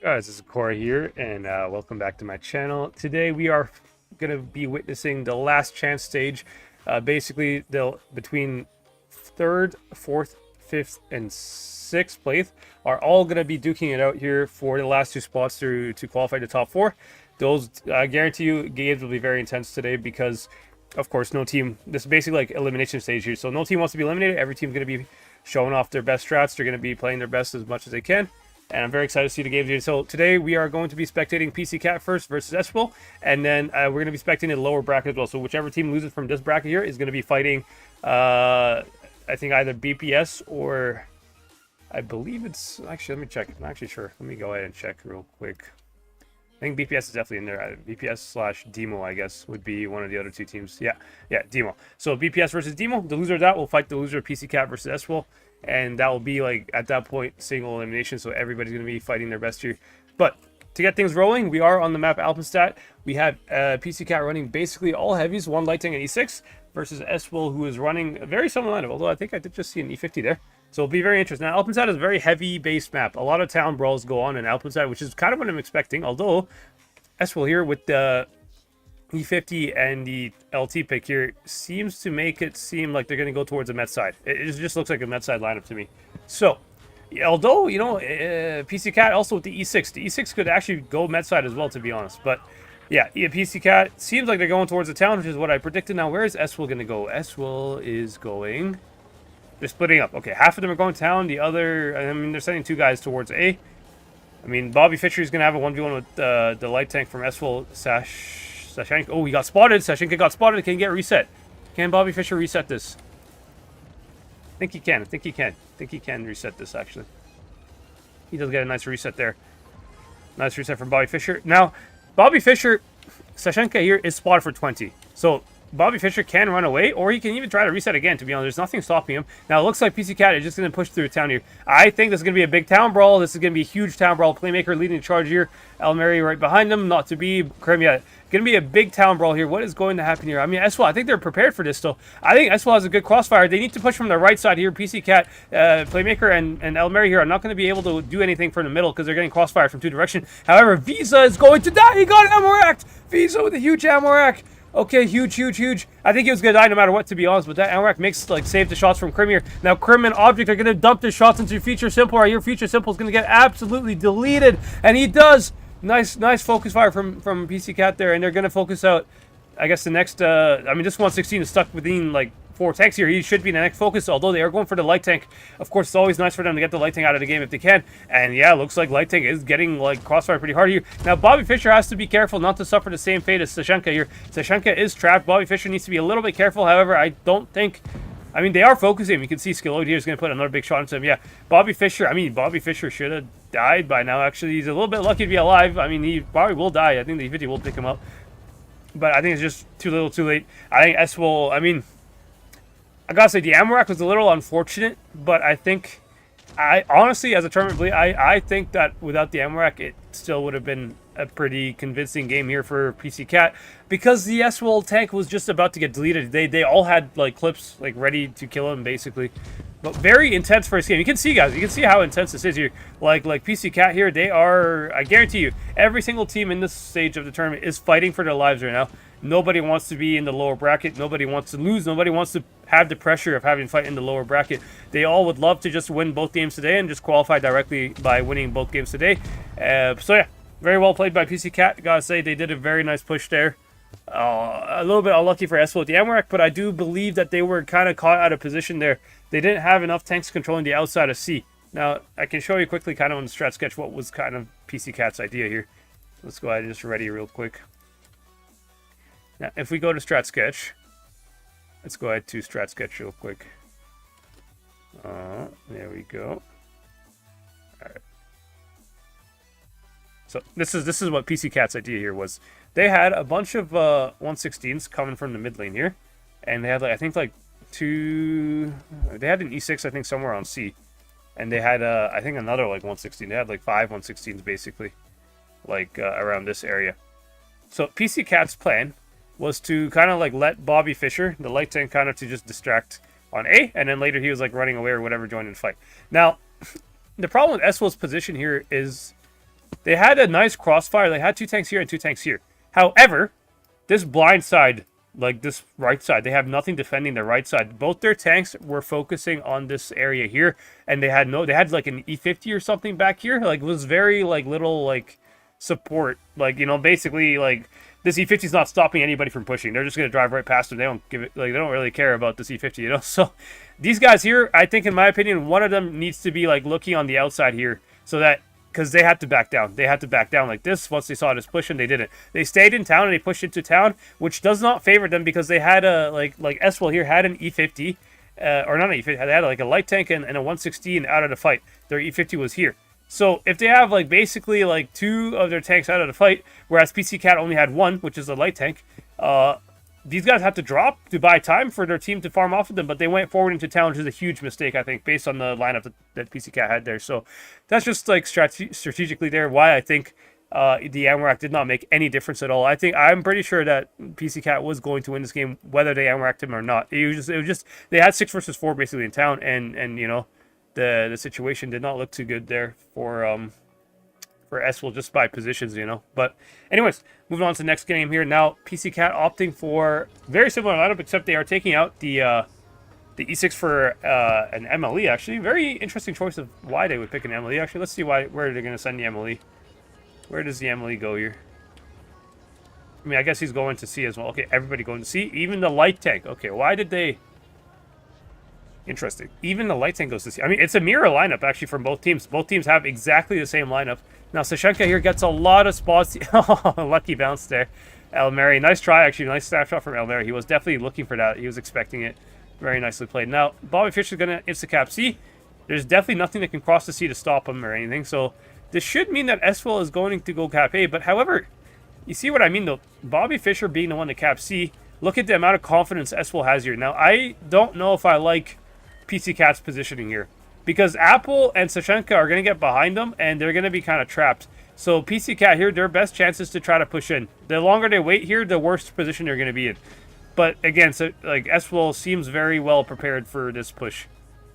Guys, this is Korah here, and welcome back to my channel. Today we are going to be witnessing the last chance stage. Basically, between 3rd, 4th, 5th, and 6th place are all going to be duking it out here for the last two spots to qualify the top 4. Those, I guarantee you, games will be very intense today because, of course, no team... This is basically like elimination stage here, so no team wants to be eliminated. Every team's going to be showing off their best strats. They're going to be playing their best as much as they can. And I'm very excited to see the games here. So today we are going to be spectating PC Cat first versus Espel, and then we're going to be spectating the lower bracket as well. So whichever team loses from this bracket here is going to be fighting, I think either BPS or I believe it's actually. Let me check. I'm not actually sure. Let me go ahead and check real quick. I think BPS is definitely in there. BPS / Demo, I guess, would be one of the other two teams. Yeah, Demo. So BPS versus Demo. The loser of that will fight the loser of PC Cat versus Espel. And that will be, like, at that point, single elimination. So everybody's going to be fighting their best here. But to get things rolling, we are on the map Alpenstadt. We have PC Cat running basically all heavies, one light tank and E6, versus Espel, who is running a very similar lineup. Although I think I did just see an E50 there. So it'll be very interesting. Now, Alpenstadt is a very heavy-based map. A lot of town brawls go on in Alpenstadt, which is kind of what I'm expecting. Although, Espel here with the E50 and the LT pick here seems to make it seem like they're going to go towards the Met side. It just looks like a Met side lineup to me. So, although, you know, PC Cat also with the E6. The E6 could actually go Met side as well, to be honest. But, yeah, PC Cat seems like they're going towards the town, which is what I predicted. Now, where is Espel going to go? Espel is going... They're splitting up. Okay, half of them are going town. The other... I mean, they're sending two guys towards A. I mean, Bobby Fischer is going to have a 1v1 with the light tank from Espel, Sashenka. Oh, he got spotted. Sashenka got spotted. Can he get reset? Can Bobby Fischer reset this? I think he can. I think he can reset this, actually. He does get a nice reset there. Nice reset from Bobby Fischer. Now, Bobby Fischer, Sashenka here is spotted for 20. So, Bobby Fischer can run away, or he can even try to reset again, to be honest. There's nothing stopping him. Now, it looks like PC Cat is just going to push through town here. I think this is going to be a big town brawl. This is going to be a huge town brawl. Playmaker leading the charge here. El Mary right behind him. Not to be. Crimea. Going to be a big town brawl here. What is going to happen here? I mean, Espel, I think they're prepared for this still. I think Espel has a good crossfire. They need to push from the right side here. PC Cat, Playmaker, and El Mary here are not going to be able to do anything from the middle because they're getting crossfire from two directions. However, Visa is going to die. He got an ammo rack. Visa with a huge ammo rack. Okay, huge. I think he was going to die no matter what, to be honest. But that Amarak makes, like, save the shots from Krim here. Now, Krim and Object are going to dump their shots into Future Simple. Right here, Future Simple is going to get absolutely deleted. And he does. Nice focus fire from PC Cat there. And they're going to focus out, I guess, the next... I mean, this 116 is stuck within, like, 4 tanks here. He should be in the next focus, although they are going for the light tank. Of course, it's always nice for them to get the light tank out of the game if they can. And yeah, looks like light tank is getting, like, crossfire pretty hard here. Now, Bobby Fischer has to be careful not to suffer the same fate as Sashenka here. Sashenka is trapped. Bobby Fischer needs to be a little bit careful. However, I don't think... I mean, they are focusing him. You can see Skilloid here is going to put another big shot into him. Yeah, Bobby Fischer should have died by now, actually. He's a little bit lucky to be alive. I mean, he probably will die. I think the 50 will pick him up. But I think it's just too little too late. I think Espel... I mean... I gotta say, the ammo rack was a little unfortunate, but I think, honestly, as a tournament bleed, I think that without the ammo rack, it still would have been a pretty convincing game here for PC Cat, because the Espel tank was just about to get deleted. They all had, like, clips, like, ready to kill him, basically. But very intense first game. You can see, guys, you can see how intense this is here. Like PC Cat here, they are, I guarantee you, every single team in this stage of the tournament is fighting for their lives right now. Nobody wants to be in the lower bracket. Nobody wants to lose. Nobody wants to have the pressure of having to fight in the lower bracket. They all would love to just win both games today and just qualify directly by winning both games today. So yeah, very well played by PC Cat. Gotta say, they did a very nice push there. A little bit unlucky for Espel with the ammo rack, but I do believe that they were kind of caught out of position there. They didn't have enough tanks controlling the outside of C. Now, I can show you quickly kind of on the strat sketch what was kind of PC Cat's idea here. Let's go ahead and just ready real quick. Now, if we go to Strat Sketch, let's go ahead to Strat Sketch real quick. There we go. All right. So this is what PC Cat's idea here was. They had a bunch of 116s coming from the mid lane here, and they had, like, I think, like, two. They had an E6, I think, somewhere on C, and they had I think another, like, 116. They had like 5 116s basically, like, around this area. So PC Cat's plan was to kind of, like, let Bobby Fischer, the light tank, kind of to just distract on A, and then later he was, like, running away or whatever, joining the fight. Now, the problem with Espel's position here is they had a nice crossfire. They had 2 tanks here and 2 tanks here. However, this blind side, like this right side, they have nothing defending the right side. Both their tanks were focusing on this area here, and they had like an E50 or something back here. Like, it was very like little like support. Like, you know, basically like this E50 is not stopping anybody from pushing. They're just gonna drive right past them. They don't give it, like, they don't really care about this E50, you know. So these guys here, I think, in my opinion, one of them needs to be like looking on the outside here, so that, because they had to back down. They had to back down like this. Once they saw this push, and they didn't. They stayed in town and they pushed into town, which does not favor them, because they had a like Eswell here had an E50, or not an E50. They had like a light tank and a 116 out of the fight. Their E50 was here. So if they have like basically like 2 of their tanks out of the fight, whereas PC Cat only had 1, which is a light tank, these guys have to drop to buy time for their team to farm off of them, but they went forward into town, which is a huge mistake, I think, based on the lineup that PC Cat had there. So that's just like strategically there why I think the Amarak did not make any difference at all. I'm pretty sure that PC Cat was going to win this game, whether they Amaraked him or not. It was just they had 6 versus 4 basically in town, and you know, the situation did not look too good there for Eswell just by positions, you know. But anyways, moving on to the next game here. Now PC Cat opting for very similar lineup, except they are taking out the E6 for an MLE. Actually, very interesting choice of why they would pick an MLE. Actually, let's see where they're going to send the MLE. Where does the MLE go here? I mean, I guess he's going to C as well. Okay, everybody going to C, even the light tank. Okay, why did they? Interesting. Even the light tank goes to C. I mean, it's a mirror lineup, actually, from both teams. Both teams have exactly the same lineup. Now, Sashenka here gets a lot of spots. Lucky bounce there. El Mary, nice try, actually. Nice snapshot from El Mary. He was definitely looking for that. He was expecting it. Very nicely played. Now, Bobby Fischer's going to insta-cap C. There's definitely nothing that can cross the C to stop him or anything. So, this should mean that Eswell is going to go cap A. But, however, you see what I mean, though? Bobby Fischer being the one to cap C. Look at the amount of confidence Eswell has here. Now, I don't know if I like PC Cat's positioning here, because Apple and Sashenka are going to get behind them, and they're going to be kind of trapped. So PC Cat here, their best chances to try to push in. The longer they wait here, the worse position they're going to be in. But again, so like Eswell seems very well prepared for this push.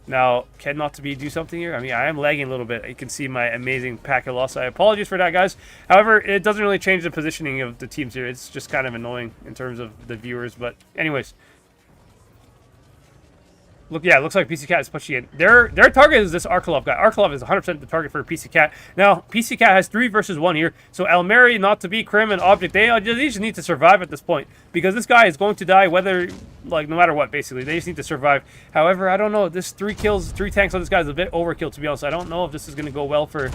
Now, can Not2B do something here? I mean, I am lagging a little bit. You can see my amazing packet loss. I apologize for that, guys. However, it doesn't really change the positioning of the teams here. It's just kind of annoying in terms of the viewers. But anyways. Look, yeah, it looks like PC Cat is pushing in. Their target is this Arkalov guy. Arkalov is 100% the target for PC Cat. Now, PC Cat has 3 versus 1 here. So Elmeri, Not2B, Krim, and Object, they just need to survive at this point, because this guy is going to die whether, like, no matter what, basically. They just need to survive. However, I don't know. This 3 kills, 3 tanks on this guy is a bit overkill, to be honest. I don't know if this is going to go well for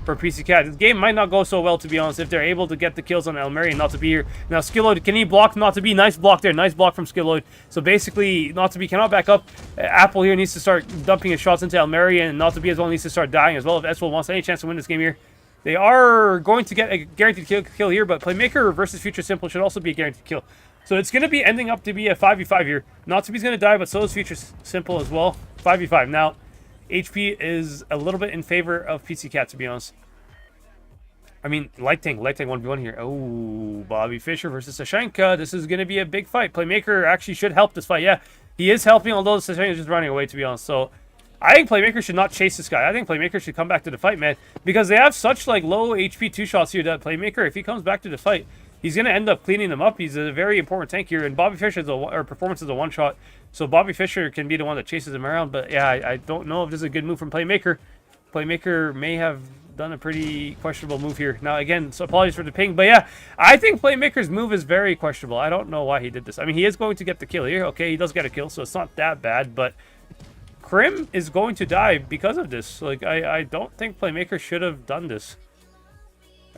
PC Cat. This game might not go so well, to be honest, if they're able to get the kills on Elmeri and Not2B here. Now, Skilloid, can he block Not2B? Nice block there. Nice block from Skilloid. So basically, Not2B cannot back up. Apple here needs to start dumping his shots into Elmeri, and Not2B as well needs to start dying as well if Eswell wants any chance to win this game here. They are going to get a guaranteed kill here, but Playmaker versus Future Simple should also be a guaranteed kill. So it's going to be ending up to be a 5v5 here. Not2B's going to die, but so is Future Simple as well. 5v5. Now, HP is a little bit in favor of PC Cat, to be honest. I mean, Light Tank 1v1 here. Oh, Bobby Fischer versus Sashenka. This is going to be a big fight. Playmaker actually should help this fight. Yeah, he is helping, although Sashenka is just running away, to be honest. So, I think Playmaker should not chase this guy. I think Playmaker should come back to the fight, man. Because they have such, like, low HP 2-shots here that Playmaker, if he comes back to the fight, he's going to end up cleaning them up. He's a very important tank here. And Bobby Fischer's performance is a 1-shot. So, Bobby Fischer can be the one that chases him around. But, yeah, I don't know if this is a good move from Playmaker. Playmaker may have done a pretty questionable move here. Now, again, so apologies for the ping, but yeah, I think Playmaker's move is very questionable. I don't know why he did this. I mean, he is going to get the kill here. Okay, he does get a kill, so it's not that bad, but Krim is going to die because of this. Like, I don't think Playmaker should have done this.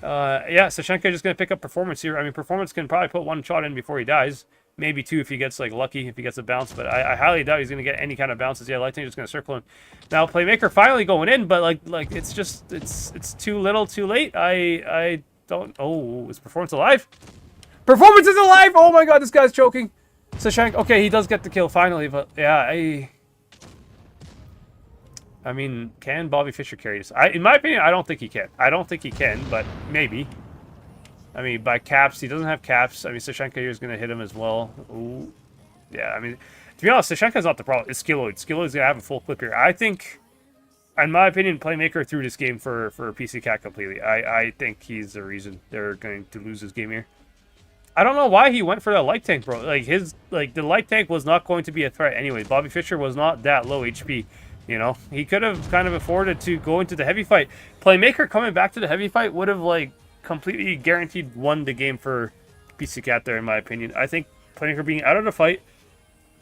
Yeah, Sashenka just going to pick up Performance here. I mean, Performance can probably put 1 shot in before he dies. Maybe 2 if he gets, like, lucky, if he gets a bounce. But I highly doubt he's going to get any kind of bounces. Yeah, Lightning just going to circle him. Now, Playmaker finally going in, but, like it's just, it's too little, too late. I don't... Oh, is Performance alive? Performance is alive! Oh, my God, this guy's choking. Sashenka... Okay, he does get the kill finally, but, yeah, I mean, can Bobby Fischer carry this? In my opinion, I don't think he can. I don't think he can, but maybe. I mean, by caps, he doesn't have caps. I mean, Sashenka here is going to hit him as well. Ooh. Yeah, I mean, to be honest, Sashenka's not the problem. It's Skilloid. Skilloid's going to have a full clip here. I think in my opinion, Playmaker threw this game for PC Cat completely. I think he's the reason they're going to lose this game here. I don't know why he went for that light tank, bro. The light tank was not going to be a threat anyway. Bobby Fischer was not that low HP. You know, he could have kind of afforded to go into the heavy fight. Playmaker coming back to the heavy fight would have like completely guaranteed won the game for PC Cat there, in my opinion. I think Playmaker being out of the fight,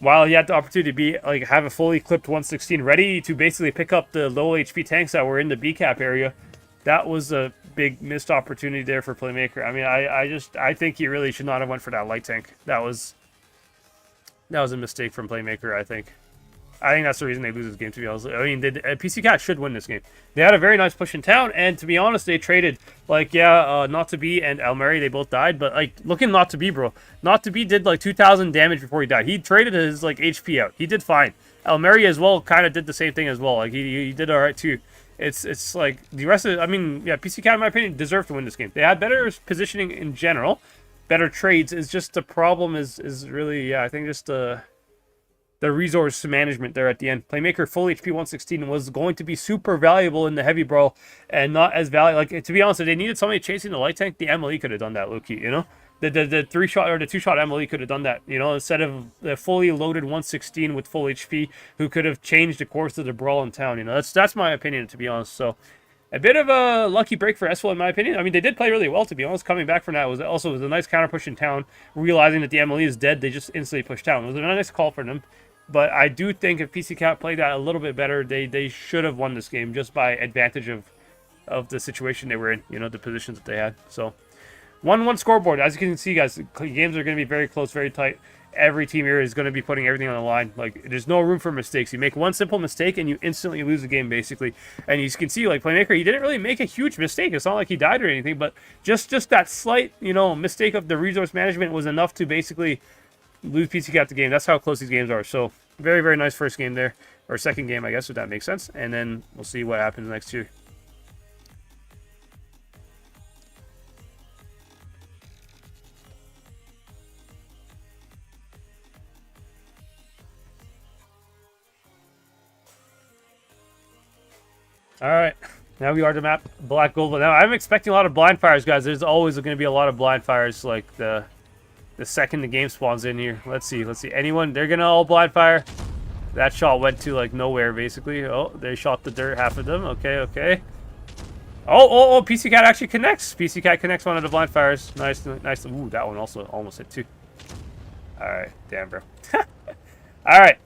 while he had the opportunity to be like have a fully equipped 116 ready to basically pick up the low HP tanks that were in the B cap area, that was a big missed opportunity there for Playmaker. I mean, I think he really should not have went for that light tank. That was a mistake from Playmaker, I think. I think that's the reason they lose this game, to be honest. I mean, PC Cat should win this game. They had a very nice push in town, and to be honest, they traded, like, Not To Be and Elmeri, they both died, but, like, look at Not To Be, bro. Not To Be did, like, 2,000 damage before he died. He traded his, like, HP out. He did fine. Elmeri as well kind of did the same thing as well. Like, he did all right, too. It's like, the rest of, I mean, yeah, PC Cat, in my opinion, deserved to win this game. They had better positioning in general, better trades. It's just the problem is really, yeah, I think just the resource management there at the end. Playmaker full HP 116 was going to be super valuable in the heavy brawl and not as valuable. Like, to be honest, if they needed somebody chasing the light tank, the MLE could have done that, Loki, you know? The 3-shot or the 2-shot MLE could have done that, you know, instead of the fully loaded 116 with full HP who could have changed the course of the brawl in town, you know? That's my opinion, to be honest. So a bit of a lucky break for SWL, in my opinion. I mean, they did play really well, to be honest. Coming back from that was a nice counter push in town. Realizing that the MLE is dead, they just instantly pushed town. It was a nice call for them. But I do think if PC Cat played that a little bit better, they should have won this game just by advantage of the situation they were in, you know, the positions that they had. So 1-1 scoreboard. As you can see, guys, games are going to be very close, very tight. Every team here is going to be putting everything on the line. Like, there's no room for mistakes. You make one simple mistake and you instantly lose the game, basically. And you can see, like, Playmaker, he didn't really make a huge mistake. It's not like he died or anything, but just that slight, you know, mistake of the resource management was enough to basically lose PC Cat the game. That's how close these games are. So very, very nice first game there, or second game, I guess, if that makes sense. And then we'll see what happens next year. All right, now we are to map Black Gold. Now I'm expecting a lot of blind fires, guys. There's always going to be a lot of blind fires, like the second the game spawns in here. Let's see. Anyone? They're gonna all blind fire. That shot went to like nowhere, basically. Oh, they shot the dirt, half of them. Okay. Oh, PC Cat actually connects. PC Cat connects one of the blind fires. Nice. Ooh, that one also almost hit too. All right, damn, bro. All right,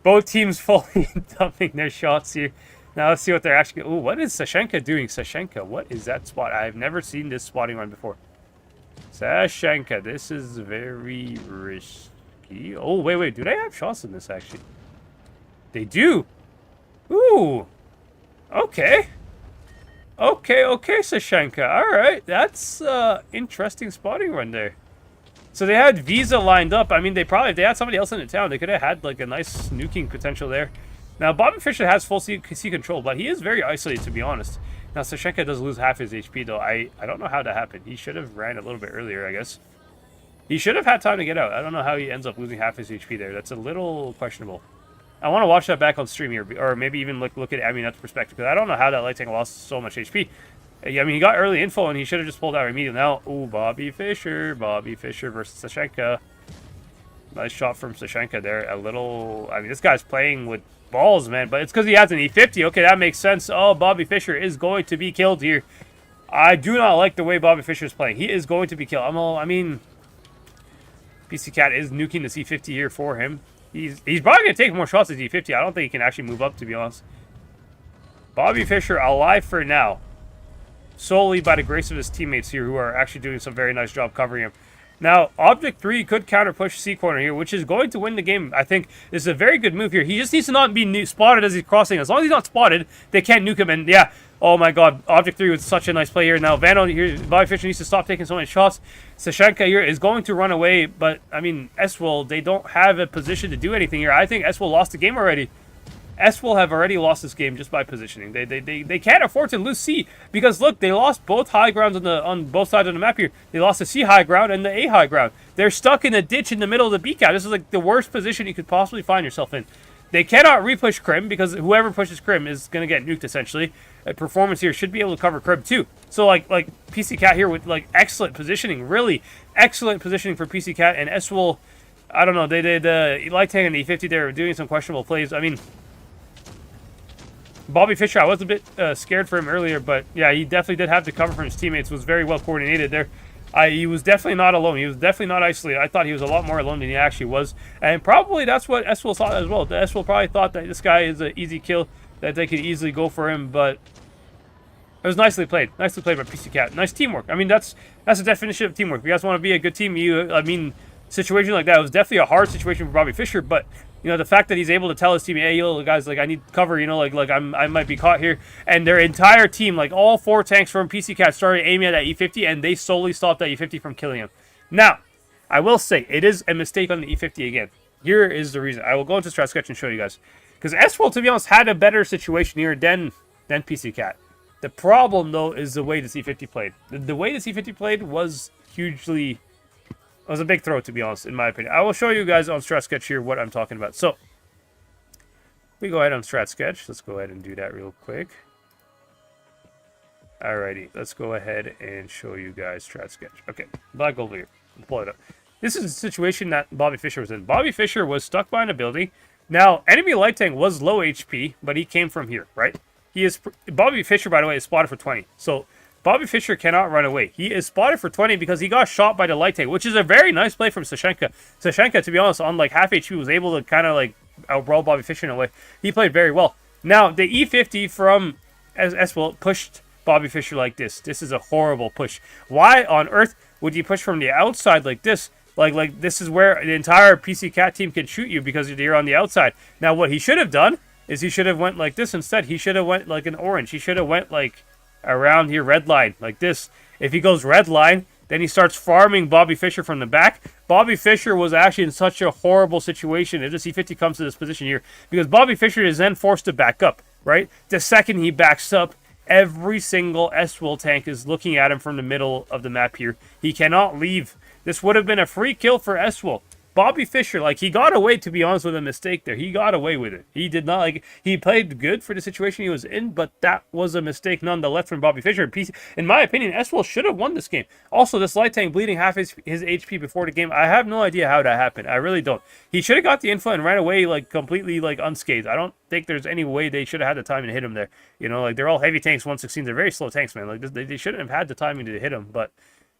both teams fully dumping their shots here. Now let's see what they're actually. Ooh, what is Sashenka doing? Sashenka, what is that spot? I've never seen this spotting run before. Sashenka, this is very risky. Oh, wait. Do they have shots in this, actually? They do. Ooh. Okay, Sashenka. All right, that's interesting spotting run there. So they had Visa lined up. I mean, if they had somebody else in the town, they could have had like a nice nuking potential there. Now, Bobby Fischer has full C control, but he is very isolated, to be honest. Now, Sashenka does lose half his HP, though. I don't know how that happened. He should have ran a little bit earlier, I guess. He should have had time to get out. I don't know how he ends up losing half his HP there. That's a little questionable. I want to watch that back on stream here, or maybe even look at Aminat's perspective, because I don't know how that light tank lost so much HP. I mean, he got early info, and he should have just pulled out immediately. Now, ooh, Bobby Fischer versus Sashenka. Nice shot from Sashenka there. I mean, this guy's playing with balls, man, but it's because he has an E50. Okay, that makes sense. Oh, Bobby Fischer is going to be killed here. I do not like the way Bobby Fischer is playing. He is going to be killed. I mean, PC Cat is nuking the C50 here for him. He's probably going to take more shots at D50. I don't think he can actually move up, to be honest. Bobby Fischer alive for now, solely by the grace of his teammates here, who are actually doing some very nice job covering him. Now, Object 3 could counter push C corner here, which is going to win the game. I think this is a very good move here. He just needs to not be spotted as he's crossing. As long as he's not spotted, they can't nuke him. And yeah, oh my god, Object 3 was such a nice play here. Now, Vano here, Bobby Fischer needs to stop taking so many shots. Sashenka here is going to run away, but I mean, SWL, they don't have a position to do anything here. I think SWL lost the game already. SWL have already lost this game just by positioning. They can't afford to lose C, because look, they lost both high grounds on both sides of the map here. They lost the C high ground and the A high ground. They're stuck in a ditch in the middle of the B cap. This is like the worst position you could possibly find yourself in. They cannot repush Crim because whoever pushes Crim is going to get nuked essentially. Performance here should be able to cover Crim too. So like PC Cat here with like excellent positioning, really excellent positioning for PC Cat and S-Will. I don't know, they did light tank and E50. They were doing some questionable plays. I mean, Bobby Fischer, I was a bit scared for him earlier, but yeah, he definitely did have to cover from his teammates. Was very well coordinated there. He was definitely not alone. He was definitely not isolated. I thought he was a lot more alone than he actually was. And probably that's what S-Will thought as well. S-Will probably thought that this guy is an easy kill, that they could easily go for him, but it was nicely played. Nicely played by PC Cat. Nice teamwork. I mean, that's the definition of teamwork. If you guys want to be a good team, situation like that, it was definitely a hard situation for Bobby Fischer, but you know, the fact that he's able to tell his team, hey, yo, guys, like, I need cover, you know, like I might be caught here. And their entire team, like, all 4 tanks from PC Cat started aiming at that E50, and they solely stopped that E50 from killing him. Now, I will say, it is a mistake on the E50 again. Here is the reason. I will go into Strat Sketch and show you guys. Because S-Will, to be honest, had a better situation here than PC Cat. The problem, though, is the way the C50 played. The way the C50 played was hugely... It was a big throw, to be honest, in my opinion. I will show you guys on Strat Sketch here what I'm talking about. So, we go ahead on Strat Sketch. Let's go ahead and do that real quick. Alrighty, let's go ahead and show you guys Strat Sketch. Okay, black gold here. Pull it up. This is the situation that Bobby Fischer was in. Bobby Fischer was stuck behind a building. Now, enemy light tank was low HP, but he came from here, right? Bobby Fischer, by the way, is spotted for 20. So, Bobby Fischer cannot run away. He is spotted for 20 because he got shot by the light tank, which is a very nice play from Sashenka. Sashenka, to be honest, on like half HP, was able to kind of like outbrawl Bobby Fischer in a way. He played very well. Now, the E50 from S-Will pushed Bobby Fischer like this. This is a horrible push. Why on earth would you push from the outside like this? Like this is where the entire PC Cat team can shoot you because you're on the outside. Now, what he should have done is he should have went like this instead. He should have went like an orange. He should have went like around here, red line, like this. If he goes red line, then he starts farming Bobby Fischer from the back. Bobby Fischer was actually in such a horrible situation if the C50 comes to this position here, because Bobby Fischer is then forced to back up, right? The second he backs up, every single S-Will tank is looking at him from the middle of the map here. He cannot leave. This would have been a free kill for S-Will. Bobby Fischer, like, he got away, to be honest, with a mistake there. He got away with it. He did not, like, he played good for the situation he was in, but that was a mistake nonetheless from Bobby Fischer. In my opinion, S-Will should have won this game. Also, this light tank bleeding half his HP before the game, I have no idea how that happened. I really don't. He should have got the info and ran away, like, completely, like, unscathed. I don't think there's any way they should have had the timing to hit him there. You know, like, they're all heavy tanks, 116. They're very slow tanks, man. Like, they shouldn't have had the timing to hit him, but...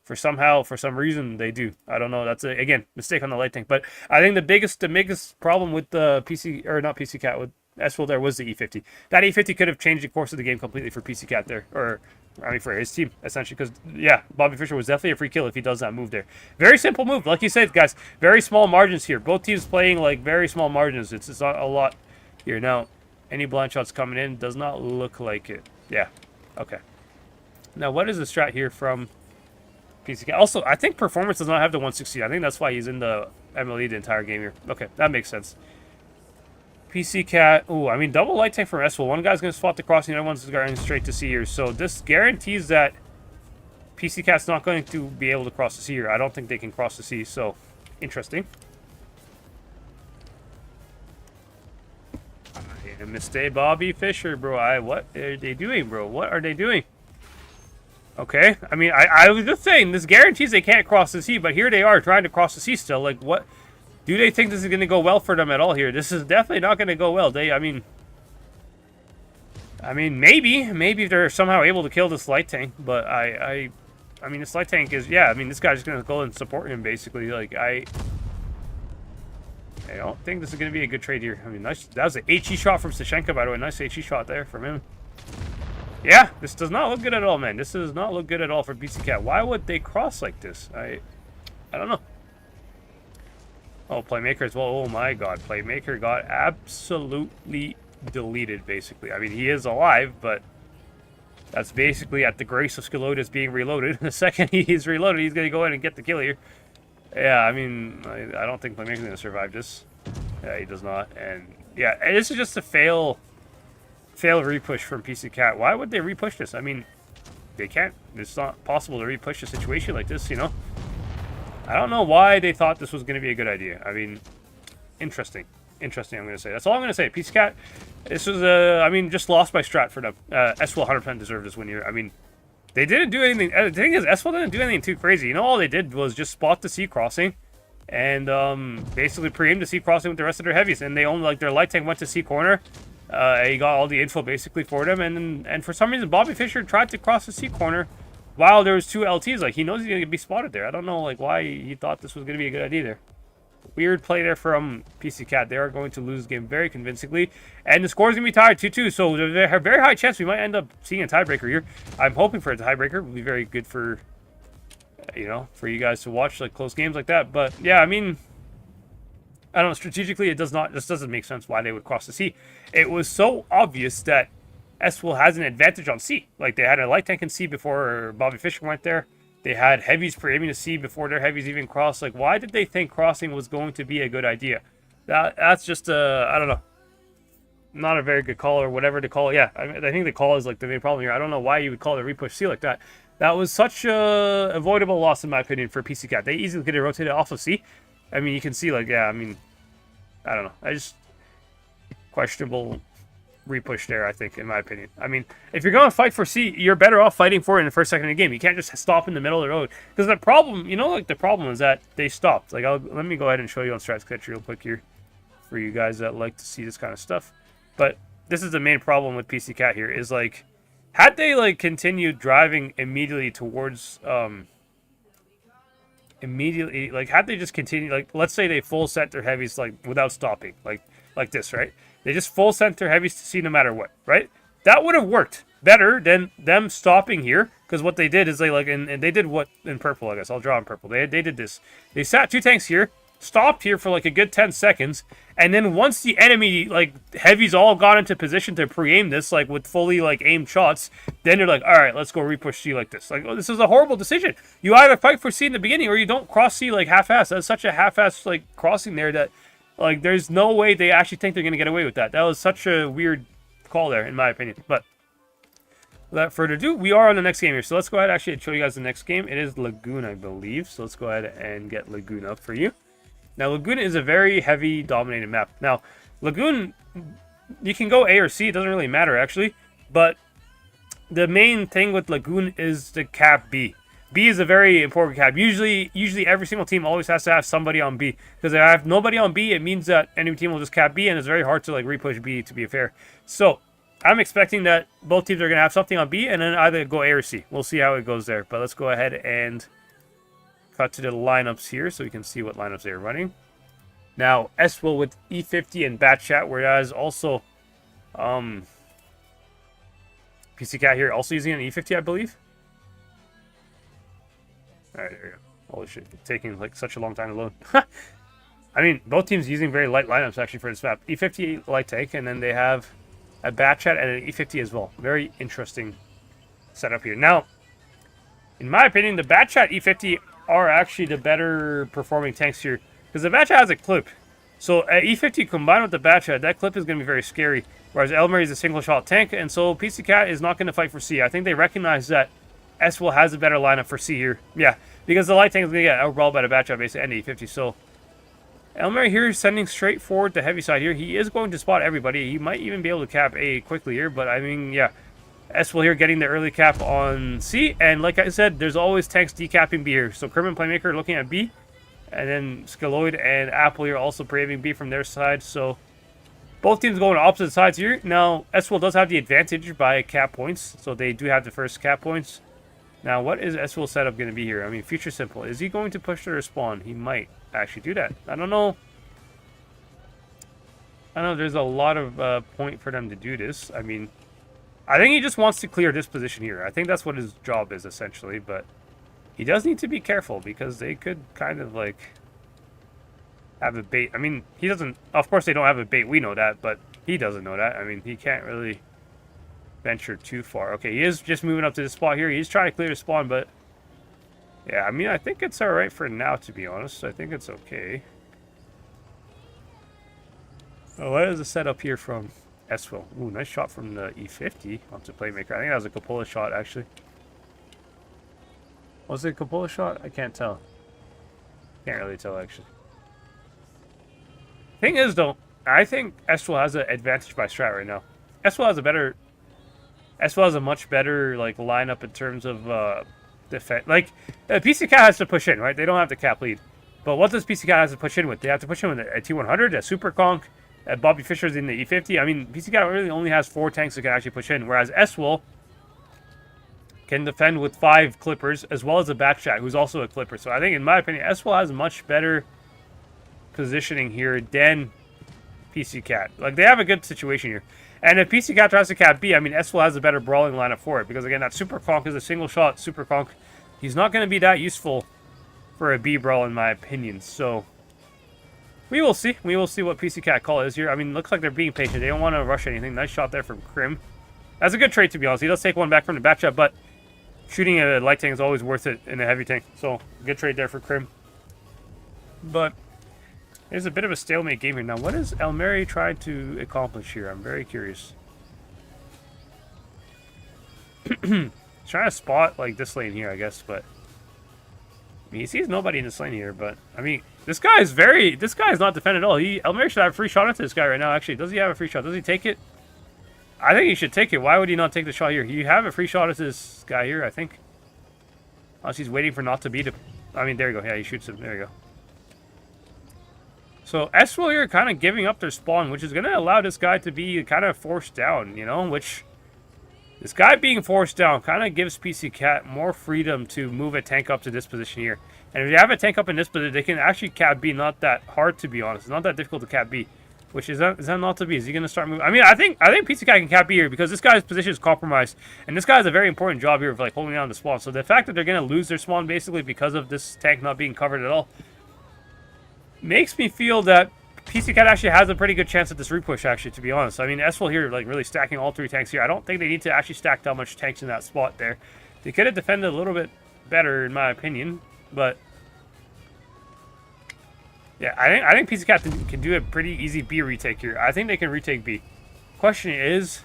for some reason, they do. I don't know. That's a, again, mistake on the light tank. But I think the biggest problem with the not PC Cat, with S-Will there was the E50. That E50 could have changed the course of the game completely for PC Cat there, or I mean for his team essentially. Because yeah, Bobby Fischer was definitely a free kill if he does that move there. Very simple move, like you said, guys. Very small margins here. Both teams playing like very small margins. It's not a lot here now. Any blind shots coming in? Does not look like it. Yeah. Okay. Now what is the strat here from PC Cat? Also, I think Performance does not have the 160. I think that's why he's in the MLE the entire game here. Okay, that makes sense. PC Cat, ooh, I mean, double light tank from S-Will. One guy's going to spot the crossing, the other one's going straight to C here. So this guarantees that PC Cat's not going to be able to cross the C here. I don't think they can cross the C, so interesting. Mistake Bobby Fischer, bro. What are they doing, bro? What are they doing? Okay, I mean, I was just saying, this guarantees they can't cross the sea, but here they are trying to cross the sea still. Like, what? Do they think this is going to go well for them at all here? This is definitely not going to go well. I mean, maybe they're somehow able to kill this light tank, but I mean, this light tank is, yeah, I mean, this guy's just going to go and support him, basically. Like, I don't think this is going to be a good trade here. I mean, nice. That was an HE shot from Sashenka, by the way. Nice HE shot there from him. Yeah, this does not look good at all, man. This does not look good at all for PC Cat. Why would they cross like this? I don't know. Oh, Playmaker as well. Oh my god. Playmaker got absolutely deleted, basically. I mean, he is alive, but that's basically at the grace of Skillotus being reloaded. The second he's reloaded, he's going to go in and get the kill here. Yeah, I mean, I don't think Playmaker's going to survive this. Yeah, he does not. And yeah, and this is just a fail repush from PC Cat. Why would they repush this? I mean, they can't. It's not possible to repush a situation like this, you know? I don't know why they thought this was going to be a good idea. I mean, interesting. interesting, I'm going to say. That's all I'm going to say. PC Cat, this was, I mean, just lost by strat for them. S-Will 100% deserved this win here. I mean, they didn't do anything. The thing is, S-Will didn't do anything too crazy. You know, all they did was just spot the C crossing and basically pre-aim the C crossing with the rest of their heavies. And they only, like, their light tank went to C corner. He got all the info basically for them. And for some reason, Bobby Fischer tried to cross the C corner while there was two LTs. Like, he knows he's going to be spotted there. I don't know, like, why he thought this was going to be a good idea there. Weird play there from PC Cat. They are going to lose the game very convincingly. And the score is going to be tied 2-2. So there's a very high chance we might end up seeing a tiebreaker here. I'm hoping for a tiebreaker. It will be very good for, you know, for you guys to watch, like, close games like that. But, yeah, I mean, I don't know. Strategically, this doesn't make sense why they would cross the C. It was so obvious that S-Will has an advantage on C. Like, they had a light tank in C before Bobby Fischer went there. They had heavies pre-aiming to C before their heavies even crossed. Like, why did they think crossing was going to be a good idea? That's just, I don't know. Not a very good call or whatever to call it. Yeah, I think the call is, like, the main problem here. I don't know why you would call it a repush C like that. That was such a avoidable loss, in my opinion, for PC Cat. They easily could have rotated off of C. I mean, you can see, like, yeah, I mean, I don't know. I just, questionable repush there, I think, in my opinion. I mean, if you're going to fight for C, you're better off fighting for it in the first second of the game. You can't just stop in the middle of the road. Because the problem, you know, like, the problem is that they stopped. Like, let me go ahead and show you on Strat Sketch real quick here for you guys that like to see this kind of stuff. But this is the main problem with PC Cat here, is, like, had they, like, continued driving immediately towards, like, had they just continued, like, let's say they full set their heavies, like, without stopping, like this, right? They just full sent their heavies to C no matter what, right? That would have worked better than them stopping here, because what they did is they, like, and they did what in purple, I guess. I'll draw in purple. They did this. They sat two tanks here, stopped here for, like, a good 10 seconds, and then once the enemy, like, heavies all got into position to pre-aim this, like, with fully, like, aimed shots, then they're like, all right, let's go repush C like this. Like, oh, this is a horrible decision. You either fight for C in the beginning or you don't cross C, like, half-ass. That's such a half-ass, like, crossing there that, like, there's no way they actually think they're going to get away with that. That was such a weird call there, in my opinion. But without further ado, we are on the next game here. So let's go ahead actually and show you guys the next game. It is Lagoon, I believe. So let's go ahead and get Lagoon up for you. Now, Lagoon is a very heavy dominated map. Now, Lagoon, you can go A or C. It doesn't really matter, actually. But the main thing with Lagoon is the cap B. B is a very important cap. Usually every single team always has to have somebody on B. Because if I have nobody on B, it means that any team will just cap B, and it's very hard to, like, repush B, to be fair. So, I'm expecting that both teams are going to have something on B, and then either go A or C. We'll see how it goes there. But let's go ahead and cut to the lineups here so we can see what lineups they're running. Now, S-Will with E50 and Bat Chat, whereas also PC Cat here also using an E50, I believe. Alright, there we go. Holy shit, it's taking, like, such a long time to load. I mean, both teams using very light lineups actually for this map. E50 light tank, and then they have a Bat Chat and an E50 as well. Very interesting setup here. Now, in my opinion, the Bat Chat E50 are actually the better performing tanks here, because the Bat Chat has a clip. So E50 combined with the Bat Chat, that clip is going to be very scary. Whereas Elmer is a single shot tank, and so PC Cat is not going to fight for C. I think they recognize that S-Will has a better lineup for C here. Yeah, because the light tank is going to get outbrawled by the Bat Chat base and the E50. So Elmer here is sending straight forward the heavy side here. He is going to spot everybody. He might even be able to cap A quickly here, but I mean, yeah. S-Will here getting the early cap on C, and like I said, there's always tanks decapping B here. So Kerman Playmaker looking at B, and then Skaloid and Apple here also pre-aiming B from their side. So both teams going to opposite sides here. Now, S-Will does have the advantage by cap points, so they do have the first cap points. Now, what is S-Will's setup going to be here? I mean, future simple. Is he going to push their spawn? He might actually do that. I don't know. I know there's a lot of point for them to do this. I mean, I think he just wants to clear this position here. I think that's what his job is, essentially. But he does need to be careful, because they could kind of, like, have a bait. I mean, he doesn't... Of course, they don't have a bait. We know that, but he doesn't know that. I mean, he can't really venture too far. Okay, he is just moving up to the spot here. He's trying to clear the spawn, but... Yeah, I mean, I think it's alright for now, to be honest. I think it's okay. Oh, what is the setup here from S-Will? Ooh, nice shot from the E50 onto Playmaker. I think that was a Cupola shot, actually. Was it a Cupola shot? I can't tell. Can't really tell, actually. Thing is, though, I think Eswell has an advantage by strat right now. Eswell has a much better like lineup in terms of defense. Like PC Cat has to push in, right? They don't have the cap lead. But what does PC Cat have to push in with? They have to push in with a T100, a Super Conk, Bobby Fischer's in the E50. I mean, PC Cat really only has 4 tanks that can actually push in, whereas Eswell can defend with 5 Clippers, as well as a Batchat, who's also a Clipper. So I think, in my opinion, Eswell has much better positioning here than PC Cat. Like, they have a good situation here. And if PC Cat tries to cap B, I mean, Eswell has a better brawling lineup for it. Because, again, that Super Conk is a single-shot Super Conk. He's not going to be that useful for a B brawl, in my opinion. So, we will see. We will see what PC Cat call is here. I mean, looks like they're being patient. They don't want to rush anything. Nice shot there from Krim. That's a good trade, to be honest. He does take one back from the Batchat, but shooting a light tank is always worth it in a heavy tank. So, good trade there for Krim. But there's a bit of a stalemate game here. Now, what is Elmeri trying to accomplish here? I'm very curious. He's trying to spot, like, this lane here, I guess, but I mean, he sees nobody in this lane here, but I mean, this guy is not defending at all. Elmeri should have a free shot into this guy right now, actually. Does he have a free shot? Does he take it? I think he should take it. Why would he not take the shot here? You have a free shot at this guy here, I think. Unless he's waiting for not to beat him. I mean, there you go. Yeah, he shoots him. There you go. So, Eswell here kind of giving up their spawn, which is going to allow this guy to be kind of forced down, you know? Which, this guy being forced down kind of gives PC Cat more freedom to move a tank up to this position here. And if you have a tank up in this position, they can actually cap B. Not that hard, to be honest. It's not that difficult to cap B. Which is that not to be? Is he going to start moving? I mean, I think PC Cat can cap B here because this guy's position is compromised. And this guy has a very important job here of like holding down the spawn. So the fact that they're going to lose their spawn basically because of this tank not being covered at all makes me feel that PC Cat actually has a pretty good chance at this repush, actually, to be honest. I mean, Eswell here, like, really stacking all 3 tanks here. I don't think they need to actually stack that much tanks in that spot there. They could have defended a little bit better, in my opinion, but yeah, I think PC Cat can do a pretty easy B retake here. I think they can retake B. Question is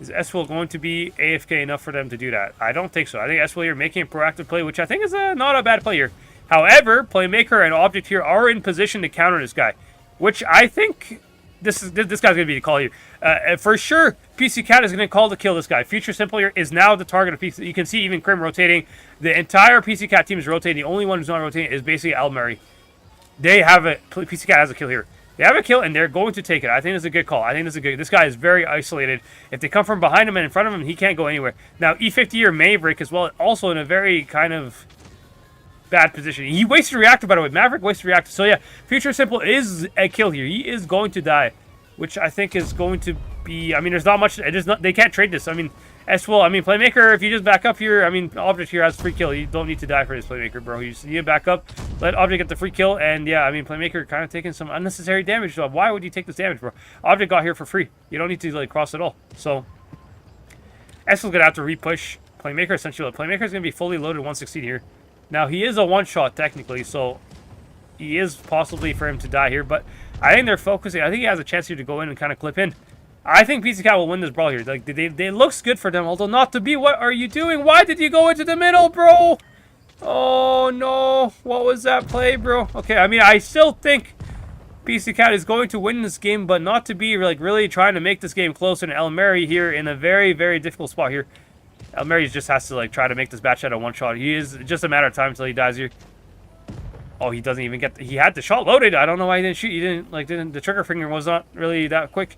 Eswell going to be AFK enough for them to do that? I don't think so. I think Eswell here making a proactive play, which I think is not a bad play here. However, Playmaker and Object here are in position to counter this guy, which I think this guy's going to be the call here. For sure, PC Cat is going to call to kill this guy. Future Simple here is now the target of PC. You can see even Krim rotating. The entire PC Cat team is rotating. The only one who's not rotating is basically Elmeri. They have a PC Cat has a kill here. They have a kill, and they're going to take it. I think it's a good call. I think this is a good. This guy is very isolated. If they come from behind him and in front of him, he can't go anywhere. Now, E50 or Maverick as well, also in a very kind of bad position. He wasted a reactor, by the way. Maverick wasted a reactor. So, yeah, Future Simple is a kill here. He is going to die, which I think is going to be... I mean, there's not much... They can't trade this. I mean, Eswell, I mean, Playmaker, if you just back up here, I mean, Object here has free kill. You don't need to die for this Playmaker, bro. You just need to back up, let Object get the free kill, and, yeah, I mean, Playmaker kind of taking some unnecessary damage. So why would you take this damage, bro? Object got here for free. You don't need to, like, cross at all. So, Eswell's going to have to repush Playmaker, essentially. Playmaker's going to be fully loaded 116 here. Now, he is a one-shot, technically, so he is possibly for him to die here, but I think they're focusing. I think he has a chance here to go in and kind of clip in. I think PC Cat will win this brawl here. Like, they looks good for them, although not to be. What are you doing? Why did you go into the middle, bro? Oh, no. What was that play, bro? Okay, I mean, I still think PC Cat is going to win this game, but not to be, like, really trying to make this game closer to Elmeri here in a very, very difficult spot here. Elmeri just has to, like, try to make this Batchat a one-shot. He is just a matter of time until he dies here. Oh, he doesn't even get... He had the shot loaded. I don't know why he didn't shoot. He didn't, like, the trigger finger was not really that quick.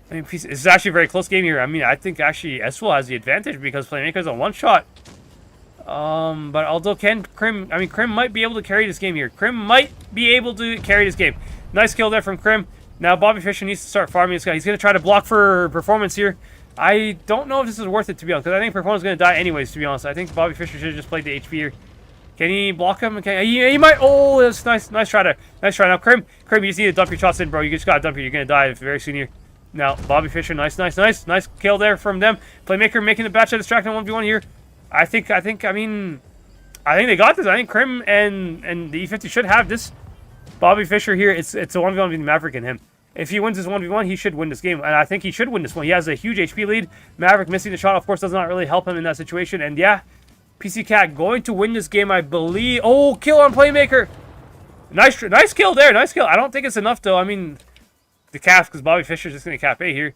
I mean, this is actually a very close game here. I mean, I think, actually, Eswell has the advantage because Playmaker's a one-shot. But although Krim... I mean, Krim might be able to carry this game here. Krim might be able to carry this game. Nice kill there from Krim. Now, Bobby Fischer needs to start farming this guy. He's going to try to block for performance here. I don't know if this is worth it, to be honest, because I think Performance is going to die anyways, to be honest. I think Bobby Fischer should have just played the HP here. Can he block him? Okay, he might. Oh, that's nice. Nice try there. Nice try. Now, Krim, you just need to dump your shots in, bro. You just got to dump it. You're going to die very soon here. Now, Bobby Fischer, nice kill there from them. Playmaker making the Batchat distracting 1v1 here. I think they got this. I think Krim and the E50 should have this. Bobby Fischer here, it's a 1v1 between Maverick and him. If he wins this 1v1, he should win this game. And I think he should win this one. He has a huge HP lead. Maverick missing the shot, of course, does not really help him in that situation. And yeah, PC Cat going to win this game, I believe. Oh, kill on Playmaker. Nice kill there. Nice kill. I don't think it's enough, though. I mean, the caps because Bobby Fischer's just going to cap A here.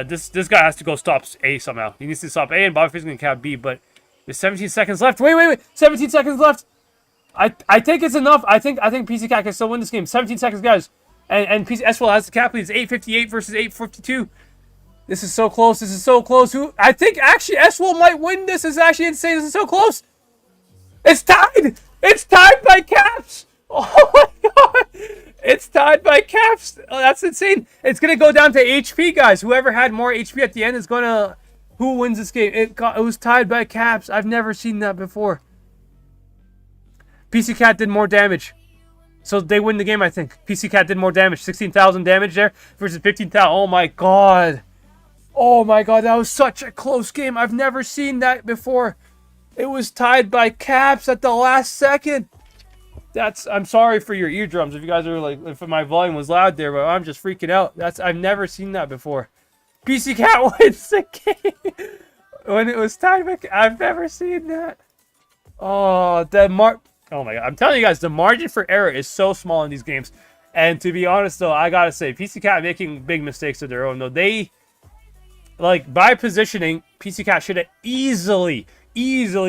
This guy has to go stop A somehow. He needs to stop A, and Bobby Fischer's going to cap B, but there's 17 seconds left. Wait. 17 seconds left. I think it's enough. I think PC Cat can still win this game. 17 seconds, guys. And PC SWL has the cap lead. It's 8:58 versus 8:52. This is so close. This is so close. I think actually SWL might win this. This is actually insane. This is so close. It's tied. It's tied by caps. Oh my god. It's tied by caps. Oh, that's insane. It's going to go down to HP, guys. Whoever had more HP at the end is going to... Who wins this game? It was tied by caps. I've never seen that before. PC Cat did more damage. So they win the game, I think. PC Cat did more damage. 16,000 damage there versus 15,000. Oh my god. Oh my god, that was such a close game. I've never seen that before. It was tied by caps at the last second. I'm sorry for your eardrums if you guys are like, if my volume was loud there, but I'm just freaking out. I've never seen that before. PC Cat wins the game when it was tied by. I've never seen that. Oh, oh my god! I'm telling you guys, the margin for error is so small in these games. And to be honest, though, I gotta say, PC Cat making big mistakes of their own. Though they, like by positioning, PC Cat should have easily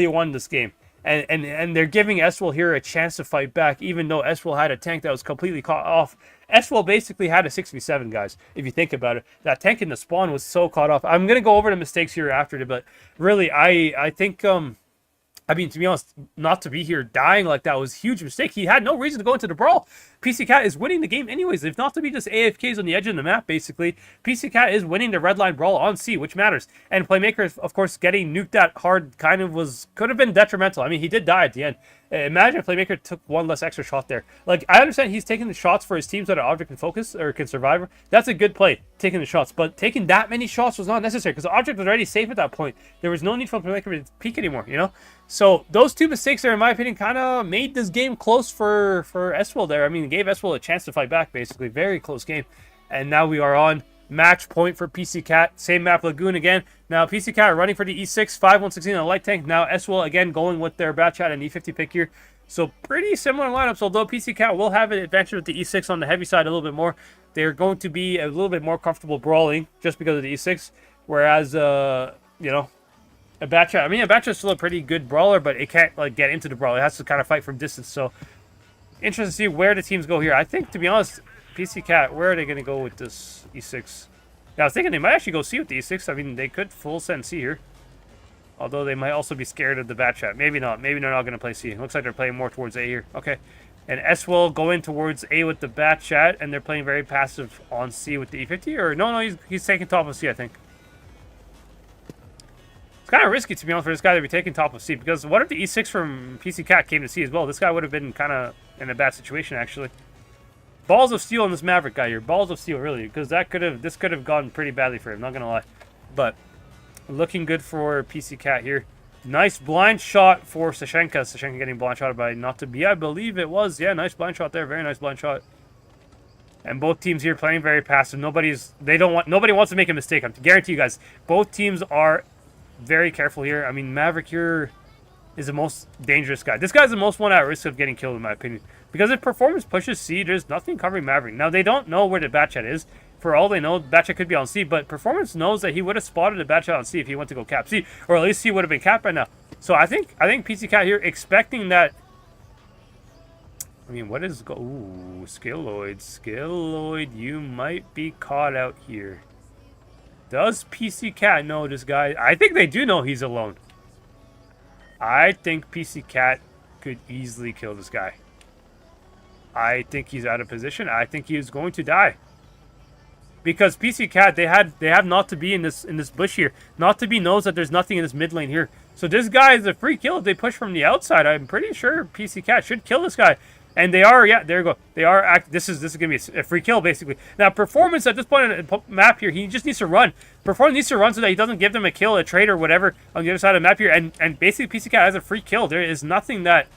won this game. And they're giving SWL here a chance to fight back, even though SWL had a tank that was completely caught off. SWL basically had a 6v7, guys, if you think about it. That tank in the spawn was so caught off. I'm going to go over the mistakes here after, but really, I think... I mean, to be honest, not to be here dying like that was a huge mistake. He had no reason to go into the brawl. PC Cat is winning the game anyways. If not to be just AFKs on the edge of the map, basically, PC Cat is winning the red line brawl on C, which matters. And Playmaker, of course, getting nuked that hard kind of could have been detrimental. I mean, he did die at the end. Imagine if Playmaker took one less extra shot there. Like, I understand he's taking the shots for his teams that are object and focus or can survive. That's a good play, taking the shots. But taking that many shots was not necessary because the object was already safe at that point. There was no need for Playmaker to peek anymore, you know? So those two mistakes there, in my opinion, kind of made this game close for SWL there. I mean, it gave SWL a chance to fight back, basically. Very close game. And now we are on match point for PC Cat. Same map, Lagoon again. Now, PC Cat running for the E6, 5-116 on a light tank. Now, SWL again going with their Batchat and E50 pick here. So, pretty similar lineups, although PC Cat will have an advantage with the E6 on the heavy side a little bit more. They're going to be a little bit more comfortable brawling just because of the E6. Whereas, you know, a Batchat, I mean, a Batchat's still a pretty good brawler, but it can't, like, get into the brawl. It has to kind of fight from distance. So, interesting to see where the teams go here. I think, to be honest, PC Cat, where are they going to go with this E6? Yeah, I was thinking they might actually go C with the E6. I mean, they could full send C here. Although they might also be scared of the Batchat. Maybe not. Maybe they're not going to play C. It looks like they're playing more towards A here. Okay. And SWL going towards A with the Batchat, and they're playing very passive on C with the E50. Or no, he's taking top of C, I think. It's kind of risky, to be honest, for this guy to be taking top of C. Because what if the E6 from PC Cat came to C as well? This guy would have been kind of in a bad situation, actually. Balls of steel on this Maverick guy here. Balls of steel, really. Because this could have gone pretty badly for him, not going to lie. But looking good for PC Cat here. Nice blind shot for Sashenka. Sashenka getting blind shot by not to be, I believe it was. Yeah, nice blind shot there. Very nice blind shot. And both teams here playing very passive. Nobody wants to make a mistake. I guarantee you guys, both teams are very careful here. I mean, Maverick here is the most dangerous guy. This guy's the most one at risk of getting killed, in my opinion. Because if performance pushes C, there's nothing covering Maverick. Now, they don't know where the Batchat is. For all they know, Batchat could be on C, but performance knows that he would have spotted the Batchat on C if he went to go cap C, or at least he would have been capped by now. So I think PC Cat here expecting that. I mean, what is ooh, Skilloid, you might be caught out here. Does PC Cat know this guy? I think they do know he's alone. I think PC Cat could easily kill this guy. I think he's out of position. I think he is going to die. Because PC Cat, they have not to be in this bush here. Not to be knows that there's nothing in this mid lane here. So this guy is a free kill if they push from the outside. I'm pretty sure PC Cat should kill this guy. And they are, yeah, there you go. They are this is gonna be a free kill basically. Now performance at this point in the map here, he just needs to run. Performance needs to run so that he doesn't give them a kill, a trade or whatever on the other side of the map here. And basically PC Cat has a free kill. There is nothing that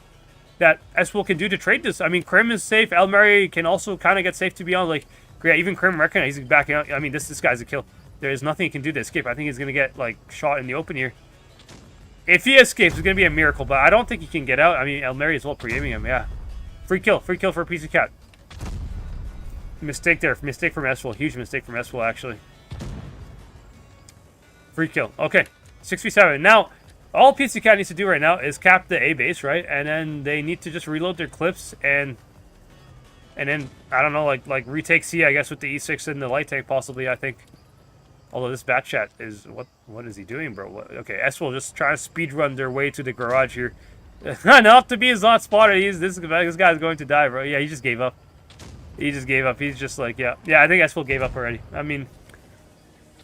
SWL can do to trade this. I mean, Krim is safe. El Mary can also kind of get safe, to be honest. Like, yeah, even Krim recognizes he's backing out. I mean, this guy's a kill. There is nothing he can do to escape. I think he's going to get, like, shot in the open here. If he escapes, it's going to be a miracle, but I don't think he can get out. I mean, El Mary is well pre-aiming him, yeah. Free kill for PC Cat. Mistake there. Mistake from S-Full. Huge mistake from S-Full, actually. Free kill. Okay. 6v7. Now, all PC Cat needs to do right now is cap the A base, right? And then they need to just reload their clips and then, I don't know, like retake C, I guess, with the E6 and the light tank, possibly, I think. Although this bat chat is... What is he doing, bro? Okay, S-Full just trying to speedrun their way to the garage here. Enough to be is not spotted. This guy's going to die, bro. Yeah, he just gave up. He just gave up. He's just like, yeah. Yeah, I think S-Full gave up already. I mean,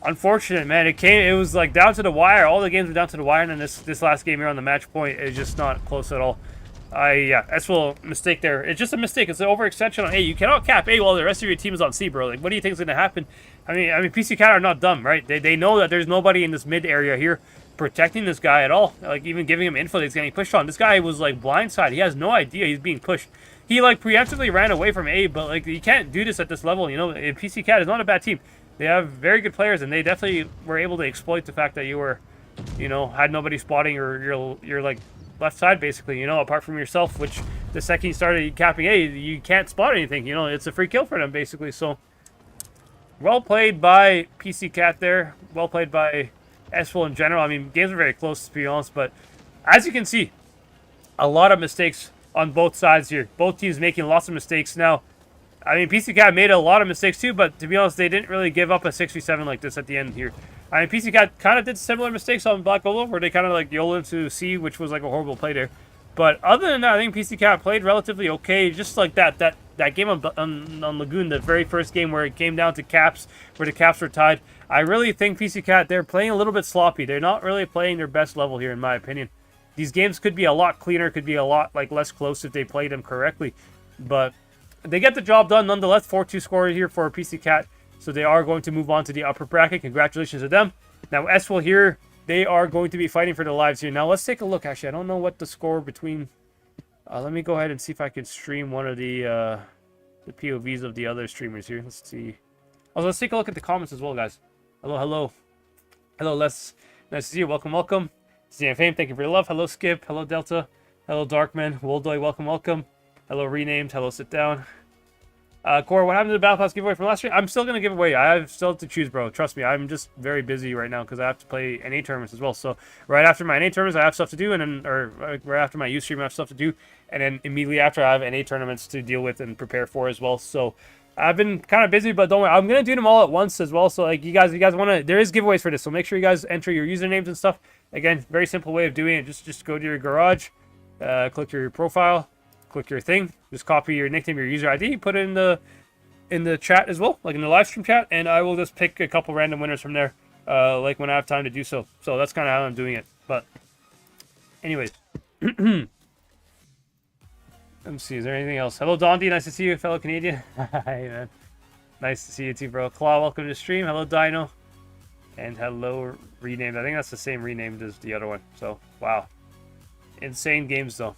unfortunate, man. It was like down to the wire. All the games were down to the wire, and then this last game here on the match point is just not close at all. Yeah, S-Full mistake there. It's just a mistake. It's an overextension on A. You cannot cap A while the rest of your team is on C, bro. Like, what do you think is going to happen? I mean, PC Cat are not dumb, right? They know that there's nobody in this mid area here protecting this guy at all. Like, even giving him info that he's getting pushed on. This guy was, like, blindside. He has no idea he's being pushed. He, like, preemptively ran away from A, but, like, you can't do this at this level, you know? PC Cat is not a bad team. They have very good players, and they definitely were able to exploit the fact that you were, you know, had nobody spotting your like, left side, basically, you know, apart from yourself, which the second you started capping A, you can't spot anything, you know? It's a free kill for them, basically, so... Well played by PC Cat there. Well played by S-Full in general. I mean, games are very close, to be honest, but as you can see, a lot of mistakes on both sides here. Both teams making lots of mistakes. Now, I mean, PC Cat made a lot of mistakes too, but to be honest, they didn't really give up a 6v7 like this at the end here. I mean, PC Cat kind of did similar mistakes on Black Olo, where they kind of like YOLO into C, which was like a horrible play there. But other than that, I think PC Cat played relatively okay. Just like that game on Lagoon, the very first game where it came down to caps, where the caps were tied. I really think PC Cat, they're playing a little bit sloppy. They're not really playing their best level here, in my opinion. These games could be a lot cleaner, could be a lot like less close if they played them correctly. But they get the job done nonetheless. 4-2 score here for PC Cat. So they are going to move on to the upper bracket. Congratulations to them. Now S-Full here, they are going to be fighting for their lives here. Now let's take a look. Actually, I don't know what the score between... let me go ahead and see if I can stream one of the POVs of the other streamers here. Let's see. Also, let's take a look at the comments as well, guys. Hello, hello. Hello, Les. Nice to see you. Welcome, welcome. CM Fame, thank you for your love. Hello, Skip. Hello, Delta. Hello, Darkman. Woldoy, welcome, welcome. Hello, Renamed. Hello, Sit Down. Korah, what happened to the Battle Pass giveaway from last year? I'm still going to give away. I have still to choose, bro. Trust me, I'm just very busy right now because I have to play NA tournaments as well. So right after my NA tournaments, I have stuff to do, and then, or right after my youth stream, I have stuff to do, and then immediately after, I have NA tournaments to deal with and prepare for as well. So I've been kind of busy, but don't worry, I'm going to do them all at once as well. So like you guys want to, there is giveaways for this, so make sure you guys enter your usernames and stuff. Again, very simple way of doing it. Just go to your garage, click your profile, click your thing, just copy your nickname, your user ID, put it in the chat as well, like in the live stream chat, and I will just pick a couple random winners from there, like when I have time to do so. So that's kind of how I'm doing it. But anyways, let me see, is there anything else? Hello, Dondi, nice to see you, fellow Canadian. Hi, man. Nice to see you too, bro. Claw, welcome to the stream. Hello, Dino. And hello, Renamed. I think that's the same Renamed as the other one. So, wow. Insane games, though.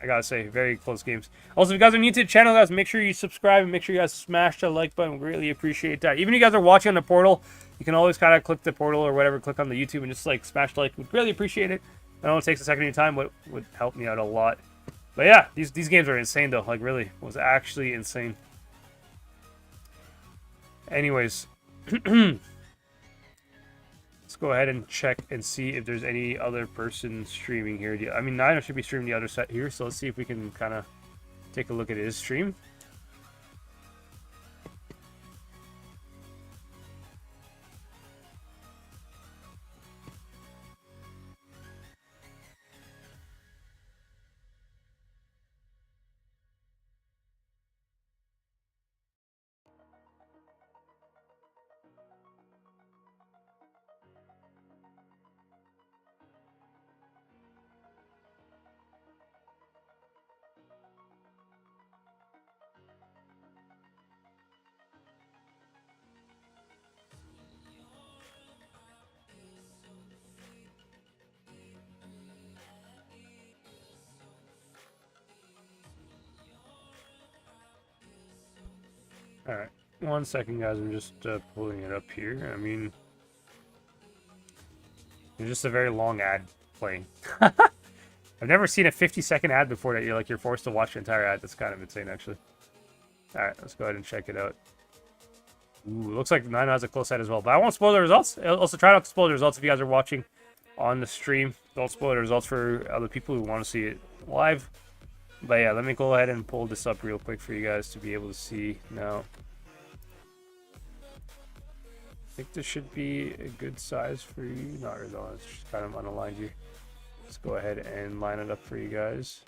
I gotta say, very close games. Also, if you guys are new to the channel, guys, make sure you subscribe and make sure you guys smash that like button. We really appreciate that. Even if you guys are watching on the portal, you can always kind of click the portal or whatever, click on the YouTube and just like smash the like. We'd really appreciate it. I know it takes a second of your time, but it would help me out a lot. But yeah, these games are insane, though. Like, really, it was actually insane. Anyways, let's go ahead and check and see if there's any other person streaming here. I mean, Nino should be streaming the other set here, so let's see if we can kind of take a look at his stream. Alright, 1 second, guys. I'm just pulling it up here. I mean, it's just a very long ad playing. I've never seen a 50-second ad before that you're forced to watch the entire ad. That's kind of insane, actually. Alright, let's go ahead and check it out. Ooh, looks like Nino has a close set as well. But I won't spoil the results. Also, try not to spoil the results if you guys are watching on the stream. Don't spoil the results for other people who want to see it live. But yeah, let me go ahead and pull this up real quick for you guys to be able to see now. I think this should be a good size for you. Not really, it's just kind of unaligned here. Let's go ahead and line it up for you guys.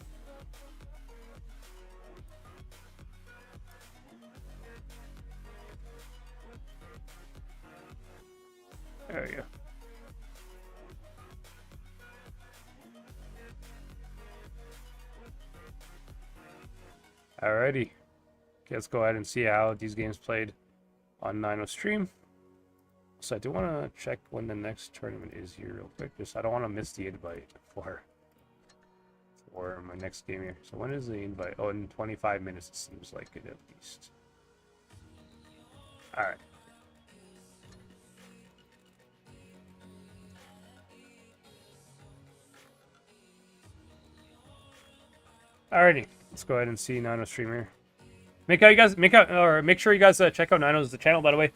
There we go. Alrighty. Okay, let's go ahead and see how these games played on Nino stream. So I do want to check when the next tournament is here real quick. Just I don't want to miss the invite for my next game here. So when is the invite? Oh, in 25 minutes it seems like it at least. Alright. Alrighty, let's go ahead and see Nino's stream here. Make sure you guys check out Nino's channel, by the way.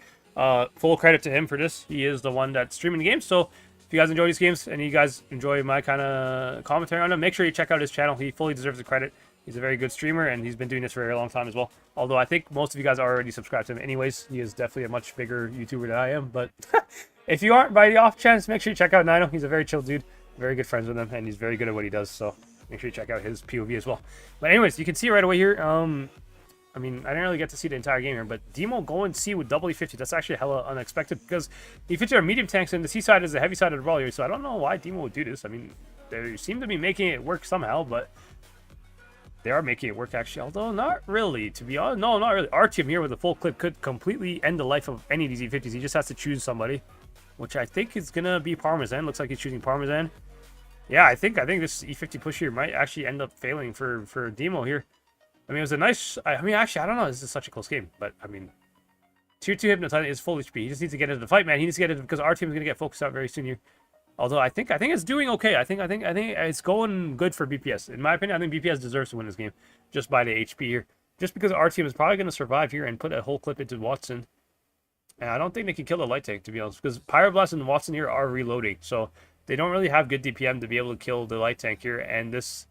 Full credit to him for this. He is the one that's streaming the games. So if you guys enjoy these games and you guys enjoy my kind of commentary on them, make sure you check out his channel. He fully deserves the credit. He's a very good streamer and he's been doing this for a very long time as well. Although I think most of you guys are already subscribed to him anyways. He is definitely a much bigger YouTuber than I am. But if you aren't, by the off chance, make sure you check out Nino. He's a very chill dude. Very good friends with him and he's very good at what he does. So make sure you check out his POV as well. But anyways, you can see right away here. I mean, I didn't really get to see the entire game here, but Demo going C with double E50. That's actually hella unexpected because E50 are medium tanks and the C side is the heavy side of the brawler. So I don't know why Demo would do this. I mean, they seem to be making it work somehow, but they are making it work actually. Although not really, to be honest. No, not really. Our team here with a full clip could completely end the life of any of these E50s. He just has to choose somebody, which I think is gonna be Parmesan. Looks like he's choosing Parmesan. Yeah, I think this E50 push here might actually end up failing for Demo here. I mean, it was a nice... I mean, actually, I don't know. This is such a close game. But, I mean, Tier 2 Hypnotitan is full HP. He just needs to get into the fight, man. He needs to get it because our team is going to get focused out very soon here. Although, I think it's doing okay. I think it's going good for BPS. In my opinion, I think BPS deserves to win this game just by the HP here. Just because our team is probably going to survive here and put a whole clip into Watson. And I don't think they can kill the light tank, to be honest. Because Pyroblast and Watson here are reloading. So, they don't really have good DPM to be able to kill the light tank here. And this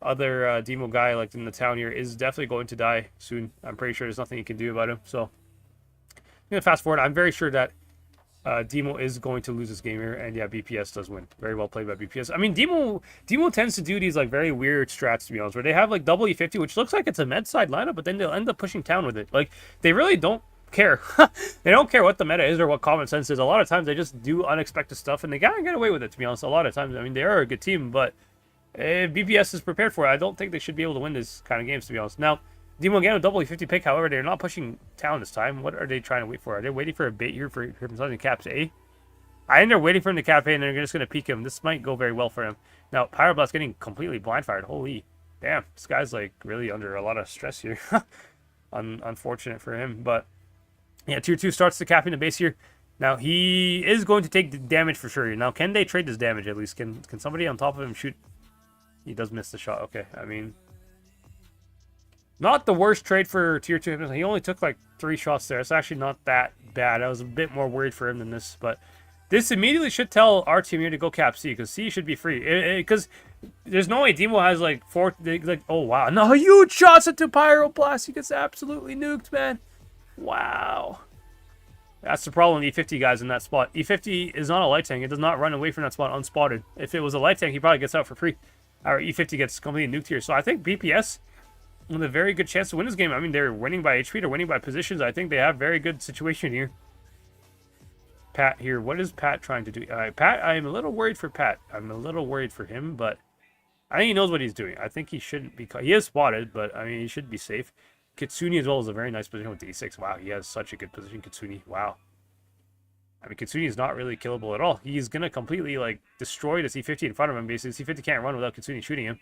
other Demo guy like in the town here is definitely going to die soon. I'm pretty sure there's nothing you can do about him. So I'm gonna fast forward. I'm very sure that Demo is going to lose this game here, and yeah, BPS does win. Very well played by BPS. I mean, Demo tends to do these like very weird strats, to be honest, where they have like double E50, which looks like it's a med side lineup, but then they'll end up pushing town with it. Like they really don't care. They don't care what the meta is or what common sense is. A lot of times they just do unexpected stuff, and they gotta get away with it, to be honest. A lot of times, I mean, they are a good team, but if BPS is prepared for it, I don't think they should be able to win this kind of games, to be honest. Now, Demo again with double E50 pick, however, they're not pushing town this time. What are they trying to wait for? Are they waiting for a bait here for him to caps A? I think they're waiting for him to cap A, and they're just going to peek him. This might go very well for him. Now, Pyroblast getting completely blindfired. Holy damn, this guy's like really under a lot of stress here. Unfortunate for him, but yeah, Tier 2 starts the capping the base here. Now, he is going to take the damage for sure. Now, can they trade this damage at least? Can somebody on top of him shoot? He does miss the shot. Okay, I mean, not the worst trade for Tier 2. He only took like 3 shots there. It's actually not that bad. I was a bit more worried for him than this, but this immediately should tell our team here to go cap C, because C should be free. Because there's no way Demo has like 4... Like, oh, wow. No, huge shots into Pyroblast. He gets absolutely nuked, man. Wow. That's the problem with E50 guys in that spot. E50 is not a light tank. It does not run away from that spot unspotted. If it was a light tank, he probably gets out for free. Our E50 gets completely nuked here. So I think BPS with a very good chance to win this game. I mean, they're winning by HP. They're winning by positions. I think they have very good situation here. Pat here. What is Pat trying to do? Pat, I'm a little worried for Pat. I'm a little worried for him, but I think he knows what he's doing. I think he shouldn't be... He is spotted, but I mean, he should be safe. Kitsune as well is a very nice position with D6. Wow, he has such a good position, Kitsune. Wow. I mean, Kitsune is not really killable at all. He's going to completely, like, destroy the C50 in front of him, basically. C50 can't run without Kitsune shooting him.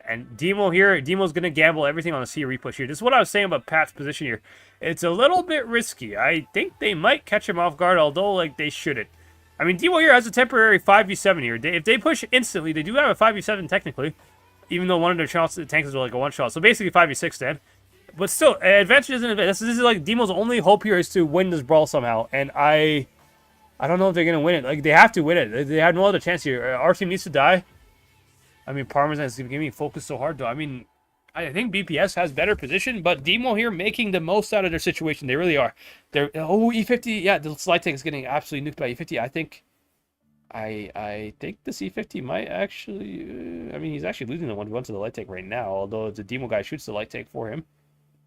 And Demo here, Demo's going to gamble everything on the C repush here. This is what I was saying about Pat's position here. It's a little bit risky. I think they might catch him off guard, although, like, they shouldn't. I mean, Demo here has a temporary 5v7 here. If they push instantly, they do have a 5v7 technically, even though one of their shots, the tanks is like a one-shot. So basically 5v6 then. But still, advantage isn't advantage. This is like Demo's only hope here is to win this brawl somehow, and I don't know if they're gonna win it. Like they have to win it. They have no other chance here. Our team needs to die. I mean, Parmesan is giving me focus so hard though. I mean, I think BPS has better position, but Demo here making the most out of their situation. They really are. They're E50. Yeah, the slide tank is getting absolutely nuked by E50. I think the C50 might actually. I mean, he's actually losing the 1v1 to the light tank right now. Although if the Demo guy shoots the light tank for him,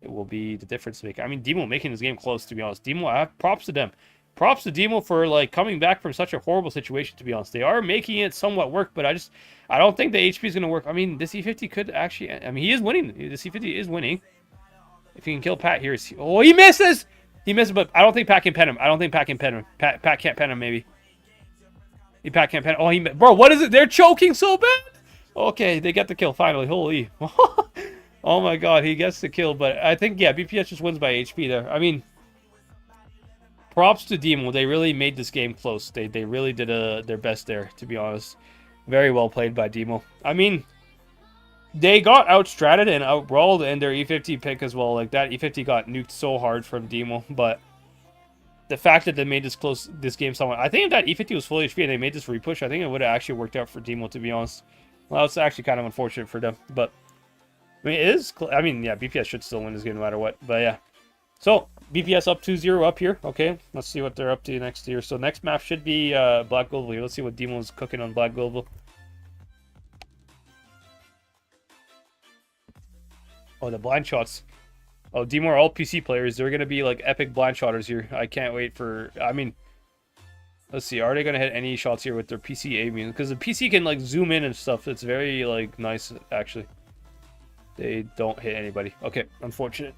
it will be the difference maker. I mean, Demo making this game close, to be honest. Demo, props to them. Props to Demo for like coming back from such a horrible situation, to be honest. They are making it somewhat work, but I don't think the HP is going to work. I mean, this E50 could actually, I mean, he is winning. The C50 is winning. If he can kill Pat here, oh, he misses! He misses, but I don't think Pat can pen him. I don't think Pat can pen him. Pat can't pen him, maybe. Pat can't pen him. Oh, bro, what is it? They're choking so bad! Okay, they get the kill finally. Holy. Oh my god, he gets the kill, but I think, yeah, BPS just wins by HP there. I mean, props to Demo. They really made this game close. They really did their best there, to be honest. Very well played by Demo. I mean, they got outstratted and outbrawled in their E50 pick as well. Like, that E50 got nuked so hard from Demo, but the fact that they made this game somewhat... I think if that E50 was full HP and they made this repush, I think it would have actually worked out for Demo, to be honest. Well, it's actually kind of unfortunate for them, but... I mean, it is... I mean, yeah, BPS should still win this game no matter what, but yeah. So, BPS up 2-0 up here. Okay, let's see what they're up to next year. So, next map should be Black Global here. Let's see what Demo's cooking on Black Global. Oh, the blind shots. Oh, Demo are all PC players. They're going to be, like, epic blind shotters here. I can't wait for... I mean... Let's see. Are they going to hit any shots here with their PC aiming? Because the PC can, like, zoom in and stuff. It's very, like, nice, actually. They don't hit anybody. Okay, unfortunate.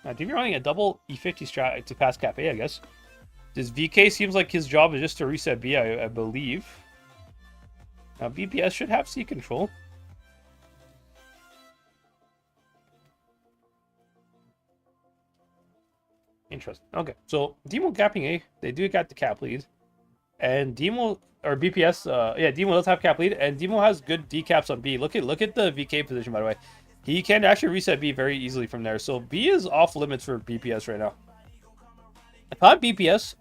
Now, Demo running a double E50 strat to pass Cap A, I guess. This VK seems like his job is just to reset B, I believe. Now, BPS should have C control. Interesting. Okay, so Demo capping A. They do get the cap lead. And Demo... Or BPS, yeah, Demo does have cap lead, and Demo has good decaps on B. Look at the VK position, by the way. He can actually reset B very easily from there. So B is off limits for BPS right now. If I'm BPS,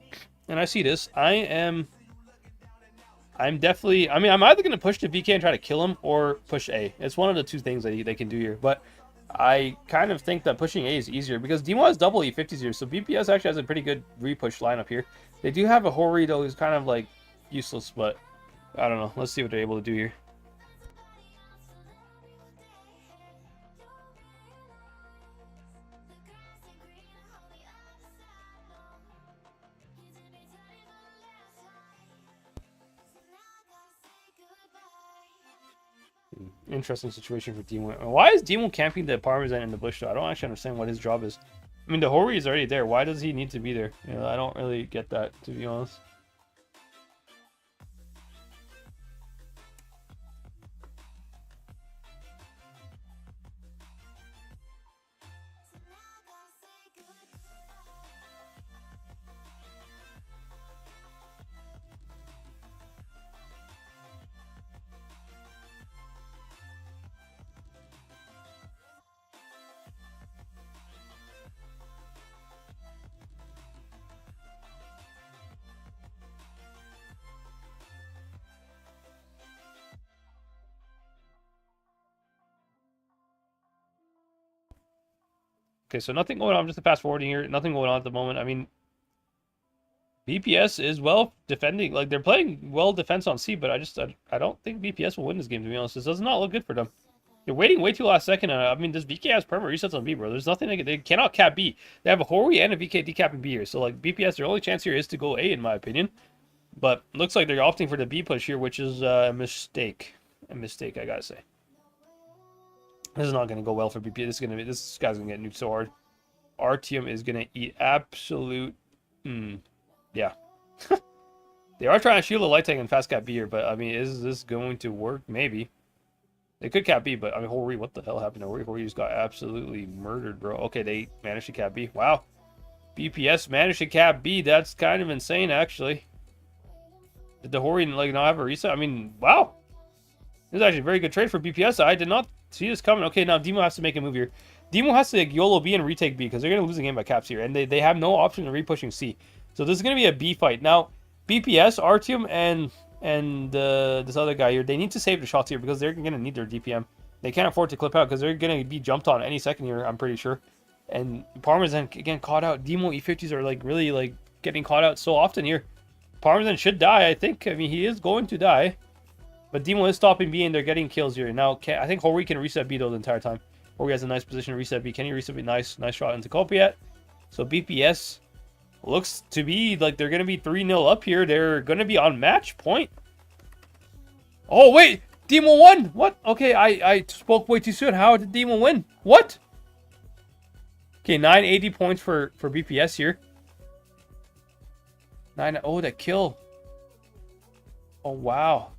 and I see this, I'm definitely... I mean, I'm either going to push to VK and try to kill him, or push A. It's one of the two things that they can do here. But I kind of think that pushing A is easier, because Demo has double E50s here, so BPS actually has a pretty good repush lineup here. They do have a Hori, though, who's kind of, like, useless, but I don't know. Let's see what they're able to do here. Interesting situation for Demo. Why is Demo camping the Parmesan in the bush, though? I don't actually understand what his job is. I mean, the Hori is already there. Why does he need to be there? You know, I don't really get that, to be honest. Okay, so nothing going on. I'm just fast forwarding here. Nothing going on at the moment. I mean, BPS is well defending. Like, they're playing well defense on C, but I don't think BPS will win this game, to be honest. This does not look good for them. They're waiting way too last second. I mean, this VK has permanent resets on B, bro. There's nothing they cannot cap B. They have a Hori and a VK decapping B here. So, like, BPS, their only chance here is to go A, in my opinion. But looks like they're opting for the B push here, which is a mistake. A mistake, I gotta say. This is not going to go well for BP. This guy's going to get nuked so hard. Artyom is going to eat absolute... yeah. They are trying to shield the light tank and fast cap B here, but, I mean, is this going to work? Maybe. They could cap B, but, I mean, Hori, what the hell happened to Hori? Hori just got absolutely murdered, bro. Okay, they managed to cap B. Wow. BPS managed to cap B. That's kind of insane, actually. Did the Hori, like, not have a reset? I mean, wow. This is actually a very good trade for BPS. I did not See this coming. Okay, now Demo has to make a move here. Demo has to like, YOLO B and retake B because they're going to lose the game by caps here. And they have no option of repushing C. So this is going to be a B fight. Now, BPS, Artyom, and this other guy here, they need to save the shots here because they're going to need their DPM. They can't afford to clip out because they're going to be jumped on any second here, I'm pretty sure. And Parmesan, again, caught out. Demo E50s are like really like getting caught out so often here. Parmesan should die, I think. I mean, he is going to die. But Demo is stopping B and they're getting kills here. Now, I think Hori can reset B though the entire time. Hori has a nice position to reset B. Can he reset B? Nice shot into Kopiat. So BPS looks to be like they're going to be 3-0 up here. They're going to be on match point. Oh, wait. Demo won. What? Okay, I spoke way too soon. How did Demo win? What? Okay, 980 points for BPS here. Oh, that kill. Oh, wow.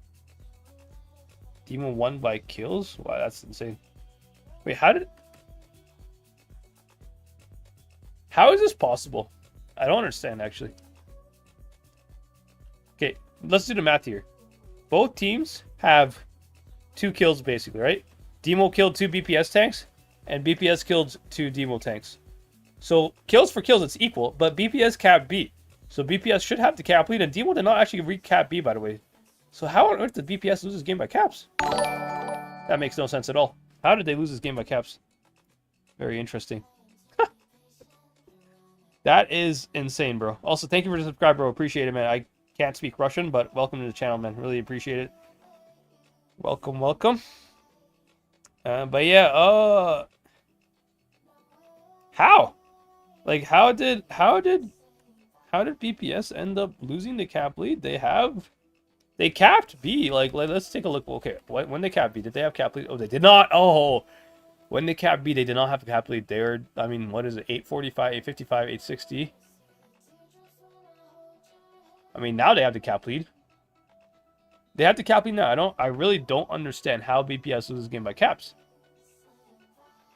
Demo won by kills? Wow, that's insane. Wait, how is this possible? I don't understand, actually. Okay, let's do the math here. Both teams have 2 kills, basically, right? Demo killed 2 BPS tanks, and BPS killed 2 Demo tanks. So, kills for kills, it's equal, but BPS capped B. So, BPS should have the cap lead, and Demo did not actually recap B, by the way. So how on earth did BPS lose this game by caps? That makes no sense at all. How did they lose this game by caps? Very interesting. That is insane, bro. Also, thank you for the subscribe, bro. Appreciate it, man. I can't speak Russian, but welcome to the channel, man. Really appreciate it. Welcome, welcome. But yeah, how? Like, how did BPS end up losing the cap lead? They capped B. Like, let's take a look. Okay, when they capped B, did they have cap lead? Oh, they did not. Oh, when they capped B, they did not have a cap lead. They were, I mean, what is it? 845, 855, 860. I mean, now they have the cap lead. They have the cap lead now. I really don't understand how BPS loses this game by caps.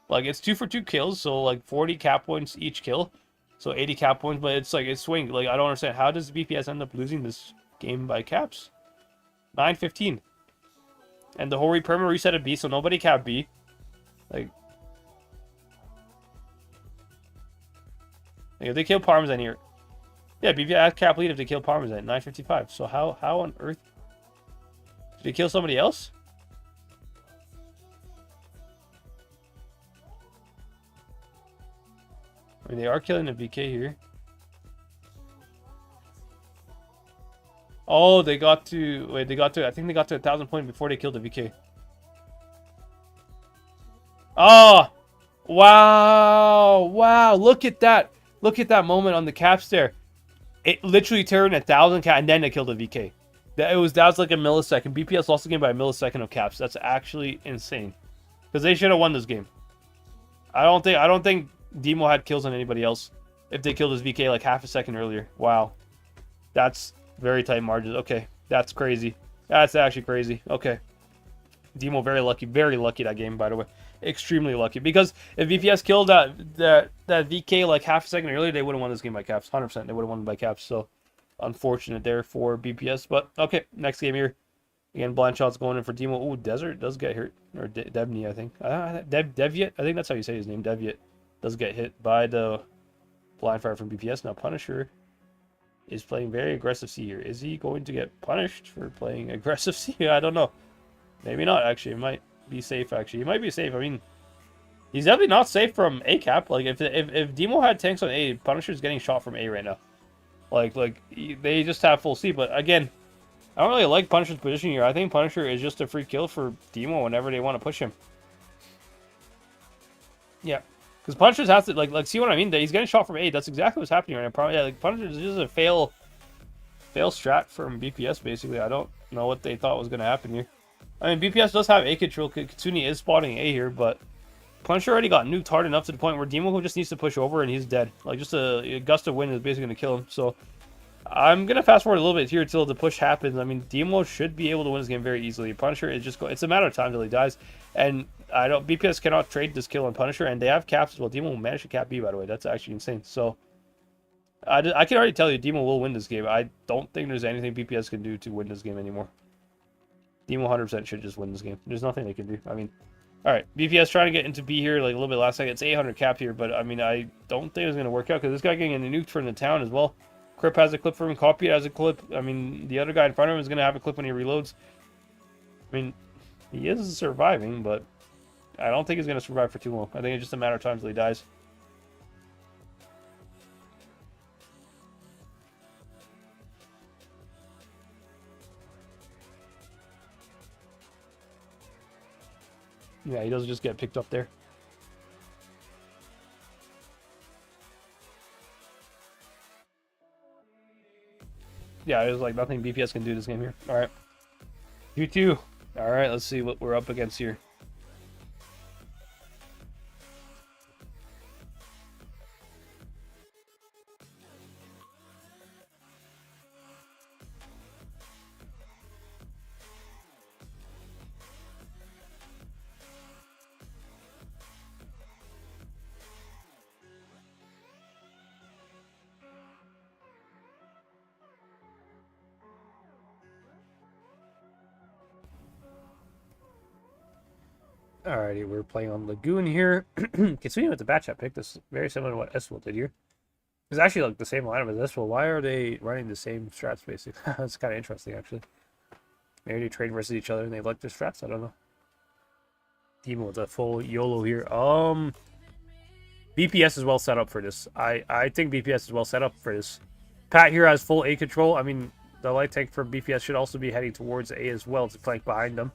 Like, it's 2 for 2 kills, so like 40 cap points each kill. So 80 cap points, but it's like, it's swing. Like, I don't understand. How does BPS end up losing this game by caps? 9-15. And the Hori perma reset at B, so nobody capped B. Like if they kill Parmesan here. Yeah, BPS cap lead if they kill Parmesan. 9:55. So how on earth did they kill somebody else? I mean, they are killing the VK here. Oh, they got to... Wait, I think they got to 1,000 points before they killed the VK. Oh! Wow! Wow! Look at that! Look at that moment on the caps there. It literally turned 1,000 cap, and then they killed the VK. That was like a millisecond. BPS lost the game by a millisecond of caps. That's actually insane. Because they should have won this game. I don't think Demo had kills on anybody else if they killed his VK like half a second earlier. Wow. That's very tight margins. Okay. That's crazy. That's actually crazy. Okay. Demo very lucky that game, by the way. Extremely lucky. Because if BPS killed that VK like half a second earlier, they would have won this game by caps. 100%. They would have won by caps. So, unfortunate there for BPS. But, okay. Next game here. Again, blind shots going in for Demo. Ooh, Desert does get hurt. Or Devni, I think. Deviet? I think that's how you say his name. Deviet does get hit by the blind fire from BPS. Now, Punisher is playing very aggressive C here. Is he going to get punished for playing aggressive C? I don't know. Maybe not, actually. It might be safe, actually. He might be safe. I mean, he's definitely not safe from A cap. Like, if Demo had tanks on A, Punisher's getting shot from A right now. Like they just have full C. But, again, I don't really like Punisher's position here. I think Punisher is just a free kill for Demo whenever they want to push him. Yeah. Because Punishers has to, like, see what I mean? He's getting shot from A. That's exactly what's happening right now. Probably, yeah, like, Punishers is just a fail strat from BPS, basically. I don't know what they thought was going to happen here. I mean, BPS does have A control. Kitsune is spotting A here, but Punisher already got nuked hard enough to the point where Demo just needs to push over and he's dead. Like, just a gust of wind is basically going to kill him. So, I'm going to fast forward a little bit here until the push happens. I mean, Demo should be able to win this game very easily. Punisher is just it's a matter of time until he dies. And BPS cannot trade this kill on Punisher, and they have caps as well. Demo will manage to cap B, by the way. That's actually insane. So, I can already tell you Demo will win this game. I don't think there's anything BPS can do to win this game anymore. Demo 100% should just win this game. There's nothing they can do. I mean, All right, BPS trying to get into B here like a little bit last second. It's 800 cap here, but I mean, I don't think it's going to work out because this guy getting a nuke from the town as well. Crip has a clip for him. Copy has a clip. I mean, the other guy in front of him is going to have a clip when he reloads. I mean, he is surviving, but I don't think he's going to survive for too long. I think it's just a matter of time until he dies. Yeah, he doesn't just get picked up there. Yeah, there's like nothing BPS can do this game here. All right. You too. All right, let's see what we're up against here. Alrighty, we're playing on Lagoon here. Continuing with the batch pick, this is very similar to what Eswell did here. It's actually like the same lineup as Eswell. Why are they running the same strats, basically? That's kind of interesting, actually. Maybe they trade versus each other and they like their strats. I don't know. Demon with a full YOLO here. BPS is well set up for this. I think BPS is well set up for this. Pat here has full A control. I mean, the light tank for BPS should also be heading towards A as well to flank behind them.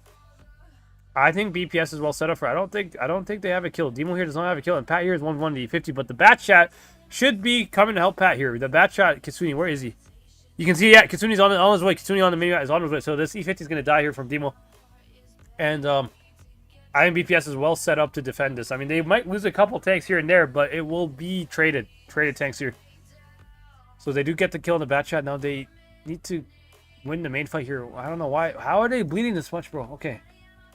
I think BPS is well set up for. I don't think they have a kill. Demo here does not have a kill, and Pat here is 1-1-50. But the bat shot should be coming to help Pat here. The bat shot, Kitsune, where is he? You can see, yeah, Kitsune's on his way. Kitsune on the mini is on his way. So this E50 is going to die here from Demo. And I think BPS is well set up to defend this. I mean, they might lose a couple tanks here and there, but it will be traded tanks here. So they do get the kill in the bat shot. Now they need to win the main fight here. I don't know why. How are they bleeding this much, bro? Okay.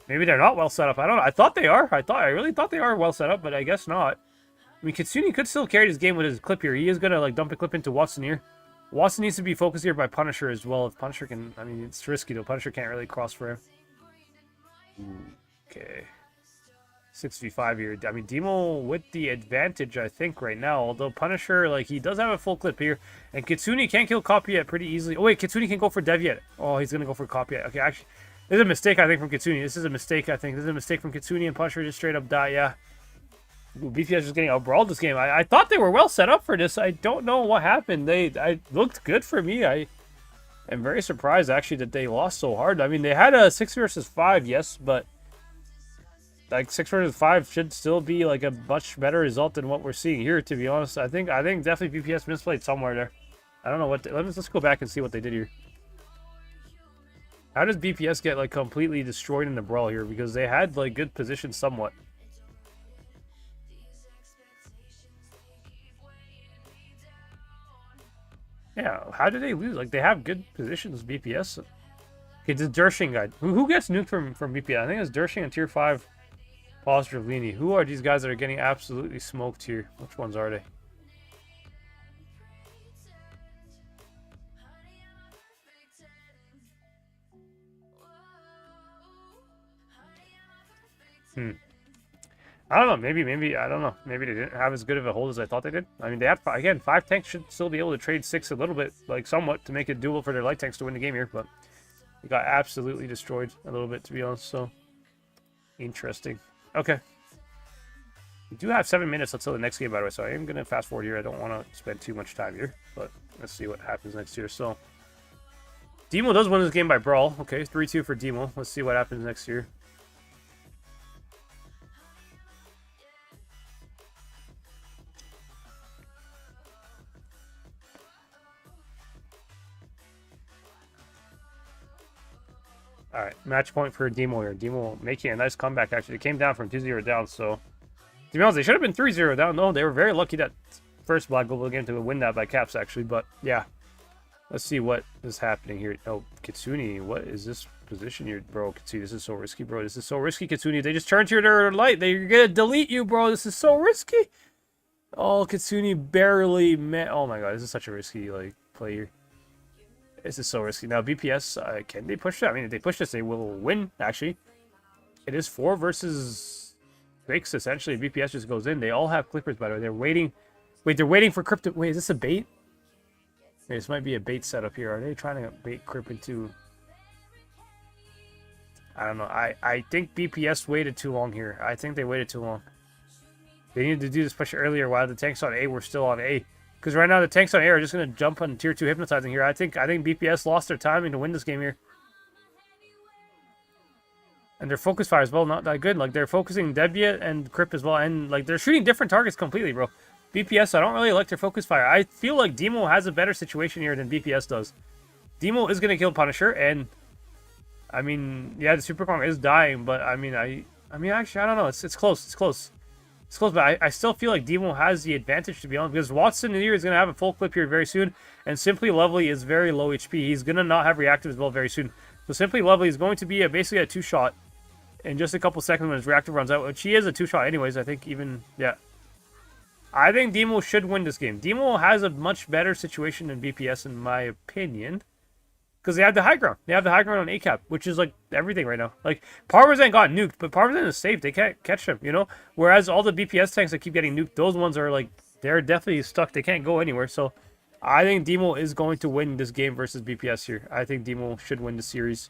Maybe they're not well set up. I don't know. I thought they are. I really thought they are well set up, but I guess not. I mean, Kitsune could still carry this game with his clip here. He is going to like dump a clip into Watson here. Watson needs to be focused here by Punisher as well. If Punisher can... I mean, it's risky though. Punisher can't really cross for him. Okay. 6v5 here. I mean, Demo with the advantage, I think, right now. Although Punisher, like, he does have a full clip here. And Kitsune can't kill Copy yet pretty easily. Oh, wait. Kitsune can go for Dev yet. Oh, he's going to go for Copy yet. Okay, actually... This is a mistake, I think, from Kitsune. This is a mistake, I think. This is a mistake from Kitsune, and Punisher just straight up die, yeah. Ooh, BPS just getting outbrawled this game. I thought they were well set up for this. I don't know what happened. I looked good for me. I am very surprised, actually, that they lost so hard. I mean, they had a 6 versus 5, yes, but... Like, 6 versus 5 should still be, like, a much better result than what we're seeing here, to be honest. I think definitely BPS misplayed somewhere there. I don't know what... Let's go back and see what they did here. How does BPS get, like, completely destroyed in the brawl here? Because they had, like, good positions somewhat. Yeah, how did they lose? Like, they have good positions, BPS. Okay, this Dershing guy. Who gets nuked from BPS? I think it's Dershing and Tier 5 Positive Leany. Who are these guys that are getting absolutely smoked here? Which ones are they? I don't know. Maybe I don't know. Maybe they didn't have as good of a hold as I thought they did. I mean, they had again 5 tanks should still be able to trade 6 a little bit, like somewhat, to make it doable for their light tanks to win the game here. But they got absolutely destroyed a little bit, to be honest. So interesting. Okay, we do have 7 minutes until the next game, by the way. So I am gonna fast forward here. I don't want to spend too much time here, but let's see what happens next year. So Demo does win this game by brawl. Okay, 3-2 for Demo. Let's see what happens next year. All right, match point for Demo here. Demo making a nice comeback, actually. It came down from 2-0 down, so... To be honest, they should have been 3-0 down. No, they were very lucky that first Black Global game to win that by caps, actually. But, yeah. Let's see what is happening here. Oh, Kitsune, what is this position here? Bro, Kitsune, this is so risky, bro. This is so risky, Kitsune. They just turned to their light. They're going to delete you, bro. This is so risky. Oh, Kitsune barely met... Oh, my God. This is such a risky, like, play here. This is so risky. Now, BPS, can they push that? I mean, if they push this, they will win, actually. It is 4 versus breaks essentially. BPS just goes in. They all have clippers, by the way. They're waiting. Wait, they're waiting for Crypt to... Wait, is this a bait? Wait, this might be a bait setup here. Are they trying to bait Crypt into... I don't know. I think BPS waited too long here. I think they waited too long. They needed to do this push earlier while the tanks on A were still on A. Because right now the tanks on A are just going to jump on tier 2 hypnotizing here. I think BPS lost their timing to win this game here. And their focus fire as well, not that good. Like, they're focusing Debia and Crypt as well. And, like, they're shooting different targets completely, bro. BPS, I don't really like their focus fire. I feel like Demo has a better situation here than BPS does. Demo is going to kill Punisher. And, I mean, yeah, the Super Kong is dying. But, I mean, actually, I don't know. It's close. It's close. It's close, but I still feel like Demo has the advantage, to be honest, because Watson here is going to have a full clip here very soon, and Simply Lovely is very low HP. He's going to not have reactive as well very soon. So Simply Lovely is going to be basically a 2-shot in just a couple seconds when his reactive runs out, which he is a 2-shot anyways, I think even, yeah. I think Demo should win this game. Demo has a much better situation than BPS, in my opinion. Because they have the high ground. They have the high ground on ACAP, which is like everything right now. Like, Parmesan got nuked, but Parmesan is safe. They can't catch them, you know? Whereas all the BPS tanks that keep getting nuked, those ones are like, they're definitely stuck. They can't go anywhere. So, I think Demo is going to win this game versus BPS here. I think Demo should win the series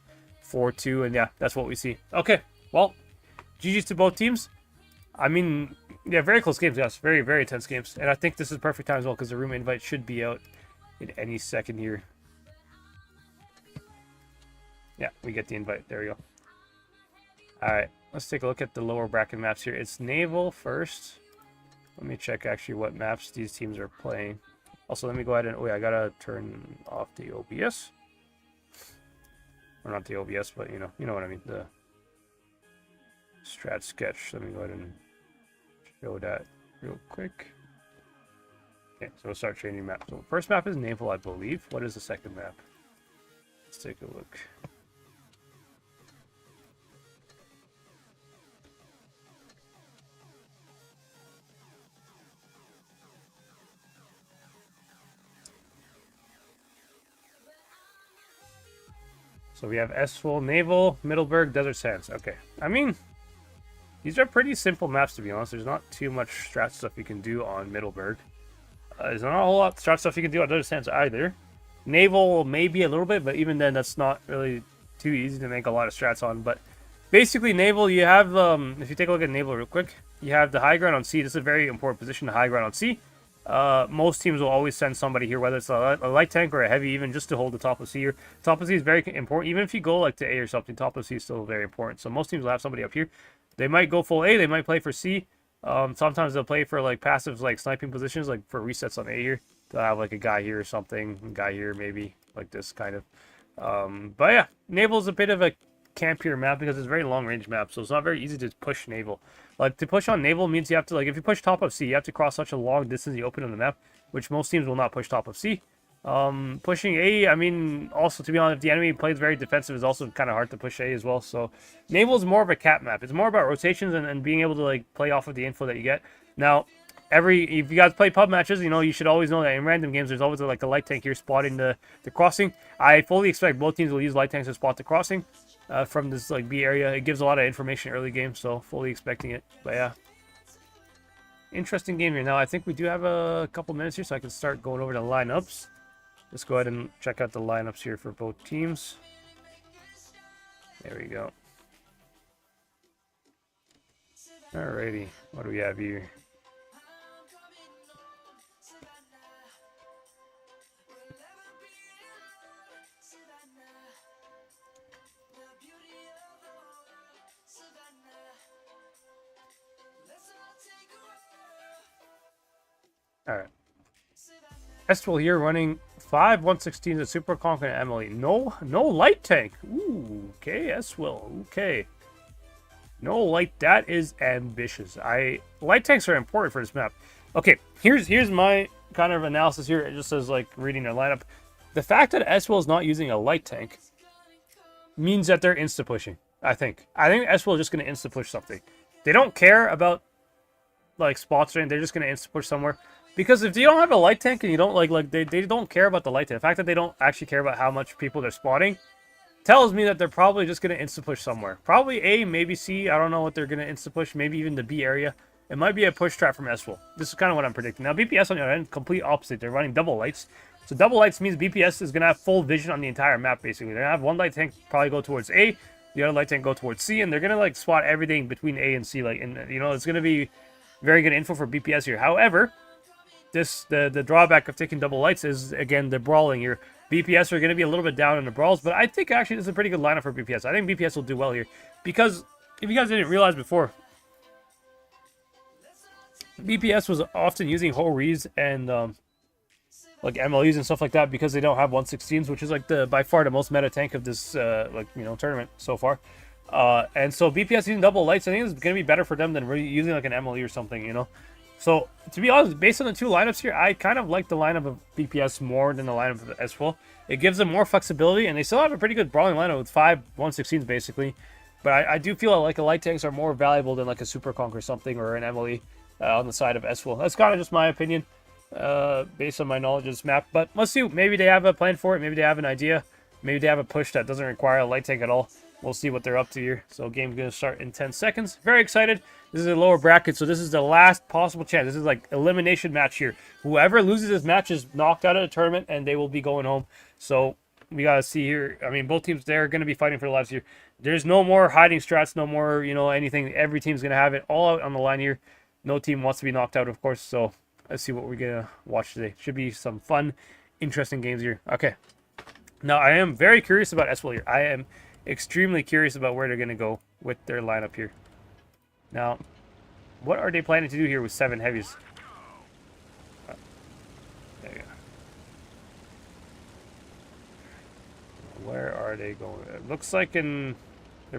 4-2, and yeah, that's what we see. Okay, well, GG's to both teams. I mean, yeah, very close games, guys. Very, very intense games. And I think this is perfect time as well, because the room invite should be out in any second here. Yeah, we get the invite. There we go. Alright, let's take a look at the lower bracket maps here. It's Naval first. Let me check actually what maps these teams are playing. Also, let me go ahead and... Oh, yeah, I gotta turn off the OBS. Or not the OBS, but you know what I mean. The strat sketch. Let me go ahead and show that real quick. Okay, so we'll start changing maps. So first map is Naval, I believe. What is the second map? Let's take a look. So we have Esful, Naval, Middleburg, Desert Sands. Okay. I mean, these are pretty simple maps, to be honest. There's not too much strat stuff you can do on Middleburg. There's not a whole lot of strat stuff you can do on Desert Sands either. Naval, maybe a little bit, but even then, that's not really too easy to make a lot of strats on. But basically, Naval, you have, if you take a look at Naval real quick, you have the high ground on C. This is a very important position, the high ground on C. Most teams will always send somebody here, whether it's a light tank or a heavy, even just to hold the top of C here. Top of C is very important. Even if you go like to A or something, top of C is still very important. So most teams will have somebody up here. They might go full A. They might play for C. Sometimes they'll play for like passives, like sniping positions, like for resets on A here. They'll have like a guy here or something, a guy here maybe, like this kind of. But yeah, Naval's a bit of a campier map because it's a very long range map, so it's not very easy to push Naval. Like, to push on Naval means you have to, like, if you push top of C, you have to cross such a long distance you open on the map, which most teams will not push top of C. Pushing A, I mean, also, to be honest, if the enemy plays very defensive, it's also kind of hard to push A as well. So Naval is more of a cap map. It's more about rotations and being able to, like, play off of the info that you get. Now, if you guys play pub matches, you know, you should always know that in random games, there's always like a light tank here spotting the crossing. I fully expect both teams will use light tanks to spot the crossing from this like B area. It gives a lot of information early game, so fully expecting it. But yeah, interesting game here. Now I think we do have a couple minutes here, so I can start going over the lineups. Let's go ahead and check out the lineups here for both teams. There we go. Alrighty, what do we have here? Alright. Estville here running 5 116s at Super Conk and Emily. No light tank. Ooh, okay, Estville. Okay. No light. That is ambitious. Light tanks are important for this map. Okay, here's my kind of analysis here. It just says like reading their lineup. The fact that Estville is not using a light tank means that they're insta pushing. I think Estville is just going to insta push something. They don't care about like spots or anything. They're just going to insta push somewhere. Because if you don't have a light tank and you don't they don't care about the light tank, the fact that they don't actually care about how much people they're spotting tells me that they're probably just going to insta-push somewhere. Probably A, maybe C. I don't know what they're going to insta-push. Maybe even the B area. It might be a push trap from S-Will. This is kind of what I'm predicting. Now, BPS on the other end, complete opposite. They're running double lights. So double lights means BPS is going to have full vision on the entire map, basically. They're going to have one light tank probably go towards A, the other light tank go towards C, and they're going to, like, spot everything between A and C. Like, and, you know, it's going to be very good info for BPS here. However, the drawback of taking double lights is, again, the brawling here. BPS are going to be a little bit down in the brawls, but I think actually this is a pretty good lineup for BPS. I think BPS will do well here because if you guys didn't realize before, BPS was often using Ho-Rees and like MLEs and stuff like that because they don't have 116s, which is like by far the most meta tank of this tournament so far. And so BPS using double lights, I think is going to be better for them than really using like an MLE or something, you know. So, to be honest, based on the two lineups here, I kind of like the lineup of BPS more than the lineup of S-Will. It gives them more flexibility, and they still have a pretty good brawling lineup with 5 116s, basically. But I do feel like a light tanks are more valuable than like a Super Conk or something, or an MLE on the side of S-Will. That's kind of just my opinion, based on my knowledge of this map. But let's see, maybe they have a plan for it, maybe they have an idea. Maybe they have a push that doesn't require a light tank at all. We'll see what they're up to here. So game's going to start in 10 seconds. Very excited. This is a lower bracket, so this is the last possible chance. This is like elimination match here. Whoever loses this match is knocked out of the tournament, and they will be going home. So we got to see here. I mean, both teams, they're going to be fighting for the lives here. There's no more hiding strats, no more, you know, anything. Every team's going to have it all out on the line here. No team wants to be knocked out, of course. So let's see what we're going to watch today. Should be some fun, interesting games here. Okay. Now, I am very curious about S-Will here. I am extremely curious about where they're going to go with their lineup here. Now, what are they planning to do here with 7 heavies? There you go. Where are they going? It looks like they're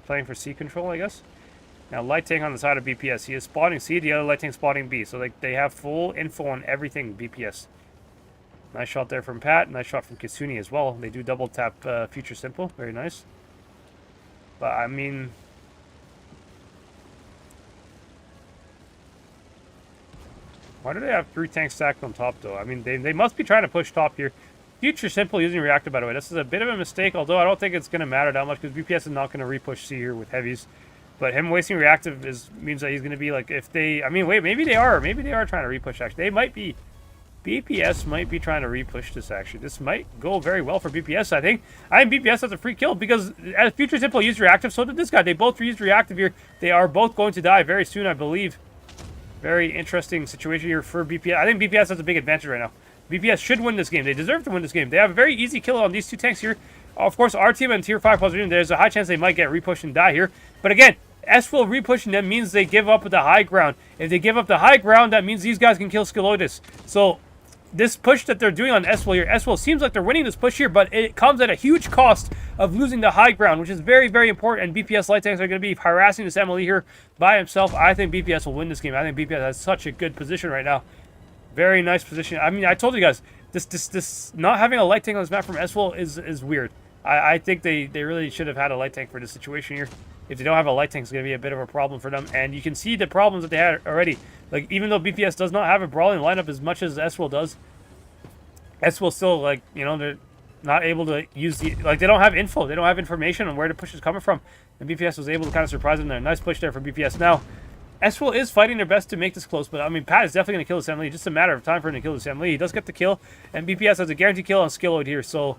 playing for C control, I guess. Now, light tank on the side of BPS. He is spotting C, the other light tank spotting B. So they have full info on everything BPS. Nice shot there from Pat. Nice shot from Kitsune as well. They do double tap Future Simple. Very nice. But, I mean, why do they have 3 tanks stacked on top, though? I mean, they must be trying to push top here. Future Simple using Reactive, by the way. This is a bit of a mistake, although I don't think it's going to matter that much because BPS is not going to repush C here with heavies. But him wasting Reactive means that he's going to be like, if they... I mean, wait, maybe they are. Maybe they are trying to repush, actually. They might be... BPS might be trying to repush this, actually. This might go very well for BPS, I think. I think BPS has a free kill because as Future Simple used Reactive, so did this guy. They both used Reactive here. They are both going to die very soon, I believe. Very interesting situation here for BPS. I think BPS has a big advantage right now. BPS should win this game. They deserve to win this game. They have a very easy kill on these 2 tanks here. Of course, our team and Tier 5 position, there's a high chance they might get repushed and die here. But again, S-Will repushing them means they give up the high ground. If they give up the high ground, that means these guys can kill Skilotis. So this push that they're doing on S-Will here, S-Will seems like they're winning this push here, but it comes at a huge cost of losing the high ground, which is very, very important, and BPS light tanks are going to be harassing this MLE here by himself. I think BPS will win this game. I think BPS has such a good position right now. Very nice position. I mean, I told you guys, this not having a light tank on this map from S-Will is weird. I think they really should have had a light tank for this situation here. If they don't have a light tank, it's going to be a bit of a problem for them. And you can see the problems that they had already. Like, even though BPS does not have a brawling lineup as much as S-Will does, S-Will still, like, you know, they're not able to use the... Like, they don't have info. They don't have information on where the push is coming from. And BPS was able to kind of surprise them there. Nice push there for BPS. Now, S-Will is fighting their best to make this close. But, I mean, Pat is definitely going to kill this MLE. Just a matter of time for him to kill this MLE. He does get the kill. And BPS has a guaranteed kill on Skilloid here. So,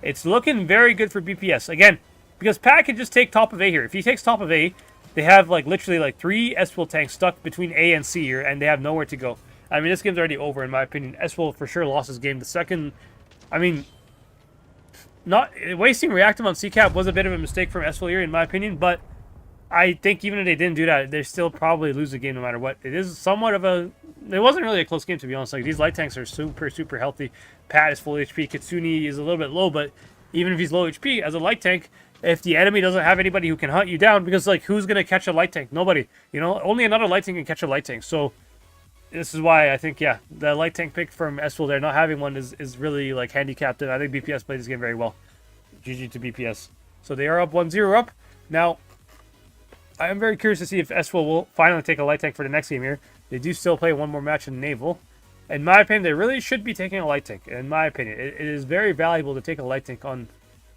it's looking very good for BPS. Again, because Pat can just take top of A here. If he takes top of A, they have, like, literally, like, 3 S-Will tanks stuck between A and C here. And they have nowhere to go. I mean, this game's already over, in my opinion. S-Will for sure lost this game. The second... I mean... not wasting Reactive on C-Cap was a bit of a mistake from S-Will here, in my opinion. But I think even if they didn't do that, they still probably lose the game no matter what. It is somewhat of a... It wasn't really a close game, to be honest. Like, these light tanks are super, super healthy. Pat is full HP. Kitsune is a little bit low, but even if he's low HP, as a light tank... If the enemy doesn't have anybody who can hunt you down, because, like, who's going to catch a light tank? Nobody. You know, only another light tank can catch a light tank. So, this is why I think, yeah, the light tank pick from S-Will there, not having one is really, like, handicapped. And I think BPS played this game very well. GG to BPS. So, they are up 1-0 up. Now, I am very curious to see if S-Will will finally take a light tank for the next game here. They do still play one more match in Naval. In my opinion, they really should be taking a light tank. In my opinion, it is very valuable to take a light tank on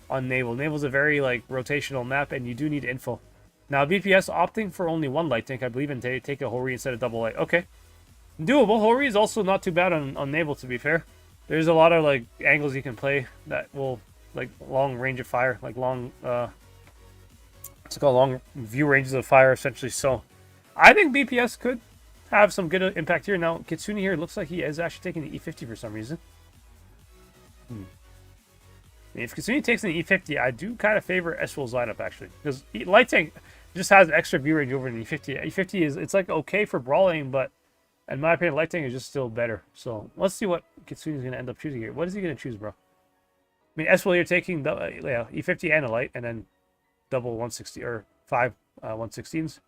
on Naval. Naval's a very like rotational map, and you do need info. Now BPS opting for only one light tank, I believe, and take a Hori instead of double light. Okay, doable. Hori is also not too bad on Naval, to be fair. There's a lot of like angles you can play that will like long range of fire, like long it's called long view ranges of fire essentially. So I think BPS could have some good impact here. Now Kitsune here looks like he is actually taking the E50 for some reason. I mean, if Kitsune takes an E50, I do kind of favor Eswell's lineup actually, because light tank just has extra view range over an E50. E50 is it's like okay for brawling, but in my opinion, light tank is just still better. So let's see what Kitsune is going to end up choosing here. What is he going to choose, bro? I mean, Eswell, you're taking the E50 and a light, and then double 160 or 5 116s.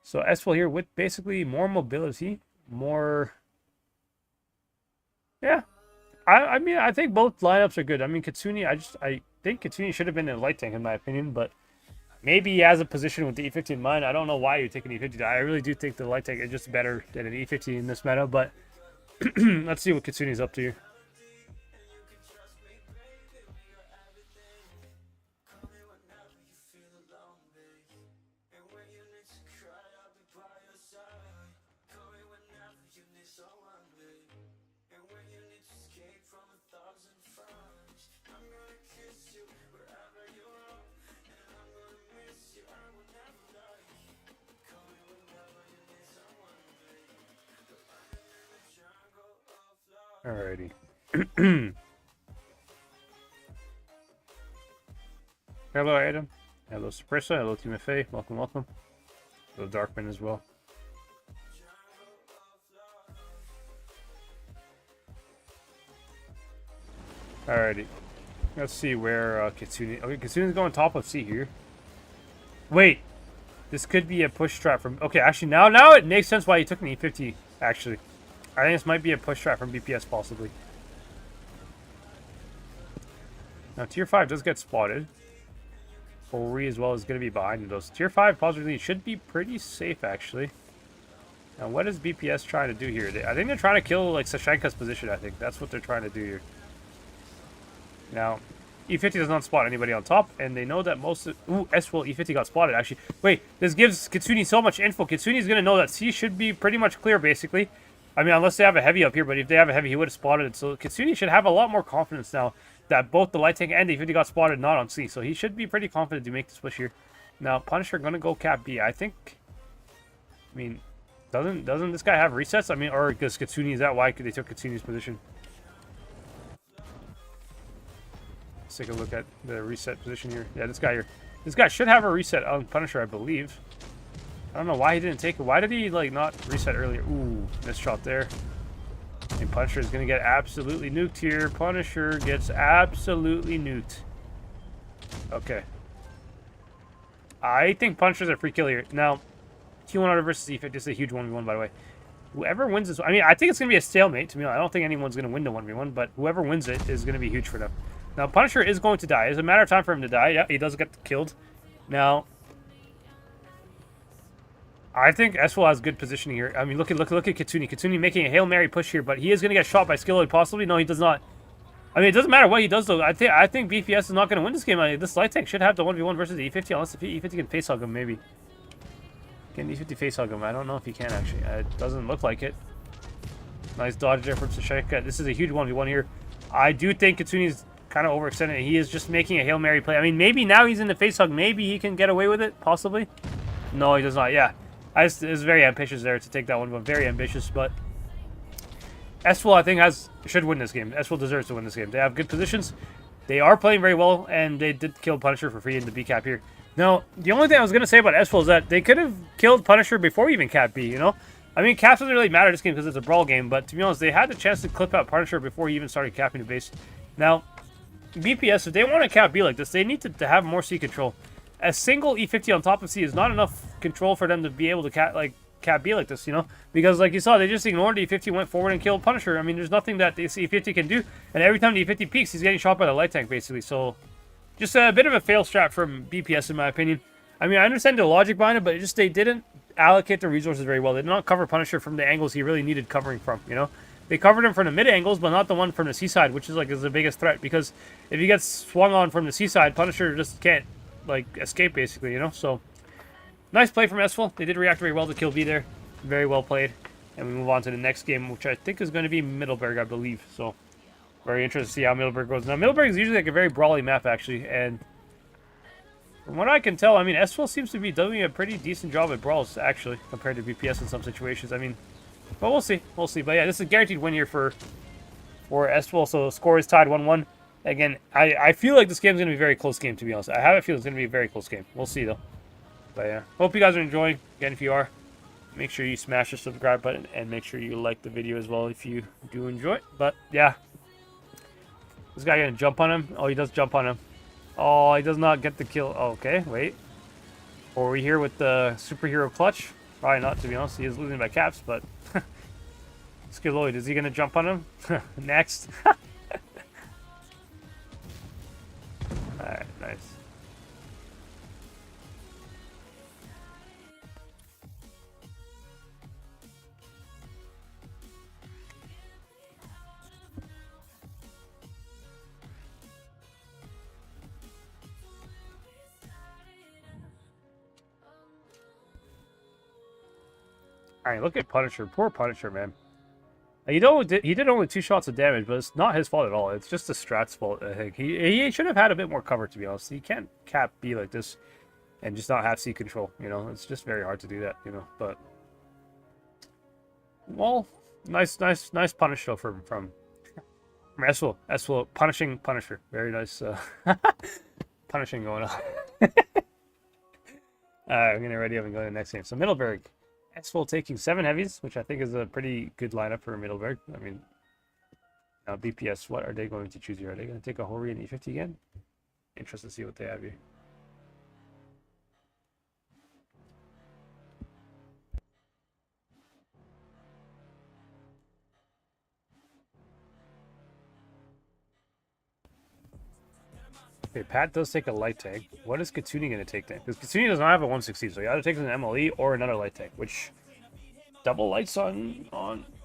So Eswell here with basically more mobility, more. Yeah, I mean I think both lineups are good. I mean Kitsune, I think Kitsune should have been in a light tank in my opinion, but maybe he has a position with the E50 in mind. I don't know why you take an E50. I really do think the light tank is just better than an E50 in this meta, but let's see what Kitsune's up to here. Alrighty. Hello, Adam. Hello, Suppressa. Hello, Team FA. Welcome, welcome. Hello, Darkman as well. Alrighty. Let's see where Kitsune... Okay, Kitsune's going top of C here. Wait. This could be a push trap from... Okay, actually, now it makes sense why he took an E50, actually. I think this might be a push trap from BPS, possibly. Now, Tier 5 does get spotted. Ori as well is going to be behind those. Tier 5 possibly should be pretty safe, actually. Now, what is BPS trying to do here? I think they're trying to kill, like, Sashenka's position, I think. That's what they're trying to do here. Now, E50 does not spot anybody on top, and they know that most of... Ooh, Eswell E50 got spotted, actually. Wait, this gives Kitsune so much info. Kitsune is going to know that C should be pretty much clear, basically. I mean, unless they have a heavy up here, but if they have a heavy, he would have spotted it. So Kitsune should have a lot more confidence now that both the light tank and the E50 got spotted, not on C. So he should be pretty confident to make this push here. Now, Punisher going to go cap B. I think... I mean, doesn't this guy have resets? I mean, or because Kitsune, is that why they took Kitsune's position? Let's take a look at the reset position here. Yeah, this guy here. This guy should have a reset on Punisher, I believe. I don't know why he didn't take it. Why did he, like, not reset earlier? Ooh, missed shot there. And Punisher is going to get absolutely nuked here. Punisher gets absolutely nuked. Okay. I think Punisher's a free kill here. Now, T100 versus E50 is a huge 1v1, by the way. Whoever wins this... I mean, I think it's going to be a stalemate, to me. I don't think anyone's going to win the 1v1, but whoever wins it is going to be huge for them. Now, Punisher is going to die. It's a matter of time for him to die. Yeah, he does get killed. Now... I think Eswell has good positioning here. I mean, look at Kitsune. Kitsune making a Hail Mary push here, but he is going to get shot by Skilloid, possibly. No, he does not. I mean, it doesn't matter what he does, though. I think BPS is not going to win this game. I mean, this light tank should have the 1v1 versus the E50, unless the E50 can face hug him, maybe. Can E50 face hug him? I don't know if he can, actually. It doesn't look like it. Nice dodge there from Sashenka. This is a huge 1v1 here. I do think Kitsune is kind of overextended. He is just making a Hail Mary play. I mean, maybe now he's in the face hug. Maybe he can get away with it, possibly. No, he does not. Yeah. It was very ambitious there to take that one, but very ambitious. But Eswell, I think, should win this game. Eswell deserves to win this game. They have good positions. They are playing very well, and they did kill Punisher for free in the B cap here. Now, the only thing I was going to say about Eswell is that they could have killed Punisher before even cap B, you know? I mean, caps doesn't really matter this game because it's a brawl game, but to be honest, they had the chance to clip out Punisher before he even started capping the base. Now, BPS, if they want to cap B like this, they need to have more C control. A single E50 on top of C is not enough control for them to be able to cap B like this, you know? Because like you saw, they just ignored the E50, went forward and killed Punisher. I mean, there's nothing that the E50 can do. And every time the E50 peaks, he's getting shot by the light tank, basically. So, just a bit of a fail strat from BPS, in my opinion. I mean, I understand the logic behind it, but they didn't allocate the resources very well. They did not cover Punisher from the angles he really needed covering from, you know? They covered him from the mid angles, but not the one from the seaside, which is like is the biggest threat. Because if he gets swung on from the seaside, Punisher just can't like escape basically, you know. So nice play from Esful. They did react very well to kill B there. Very well played. And we move on to the next game, which I think is going to be Middleburg, I believe. So very interested to see how Middleburg goes. Now Middleburg is usually like a very brawly map actually, and from what I can tell, I mean, Esful seems to be doing a pretty decent job at brawls, actually, compared to BPS in some situations. I mean, but we'll see. We'll see. But yeah, this is a guaranteed win here for Esful, so the score is tied 1-1. Again, I feel like this game is going to be a very close game, to be honest. I have a feeling it's going to be a very close game. We'll see, though. But yeah, hope you guys are enjoying. Again, if you are, make sure you smash the subscribe button, and make sure you like the video as well if you do enjoy it. But yeah, this guy going to jump on him? Oh, he does jump on him. Oh, he does not get the kill. Oh, okay, wait. Or are we here with the superhero clutch? Probably not, to be honest. He is losing by caps, but... Skilloid, is he going to jump on him? Next. Alright, nice. Alright, look at Punisher. Poor Punisher, man. He did only 2 shots of damage, but it's not his fault at all. It's just the strat's fault, I think. He should have had a bit more cover, to be honest. He can't cap B like this and just not have C control, you know? It's just very hard to do that, you know? But, well, nice punish, though, from Esful. Esful punishing Punisher. Very nice punishing going on. Alright, we're getting ready up and go to the next game. So, Middleburg. Esful taking 7 heavies, which I think is a pretty good lineup for Middleburg. I mean, now BPS, what are they going to choose here? Are they going to take a Hori and E50 again? Interested to see what they have here. Okay, Pat does take a light tank. What is Katsuni going to take then? Because Katsuni does not have a 116, so he either takes an MLE or another light tank, which double lights on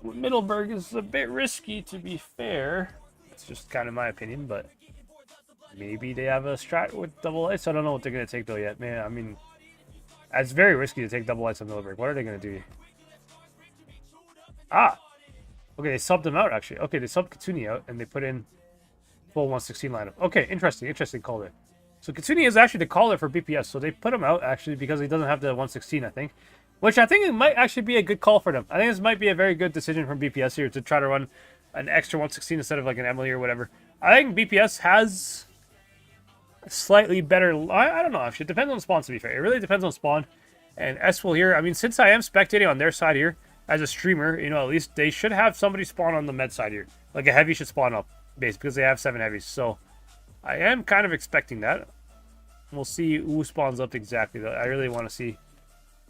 Middleburg is a bit risky, to be fair. It's just kind of my opinion, but maybe they have a strat with double lights. I don't know what they're going to take though yet. Man, I mean, it's very risky to take double lights on Middleburg. What are they going to do? Ah! Okay, they subbed them out, actually. Okay, they subbed Katsuni out, and they put in full 116 lineup. Okay, interesting call there. So Katsuni is actually the caller for BPS, so they put him out actually because he doesn't have the 116, I think. Which I think it might actually be a good call for them. I think this might be a very good decision from BPS here to try to run an extra 116 instead of like an Emily or whatever. I think BPS has a slightly better... I don't know, actually. It depends on spawn, to be fair. It really depends on spawn. And Esful here, I mean, since I am spectating on their side here as a streamer, you know, at least they should have somebody spawn on the med side here. Like a heavy should spawn up. Base because they have 7 heavies, so I am kind of expecting that. We'll see who spawns up exactly, though. I really want to see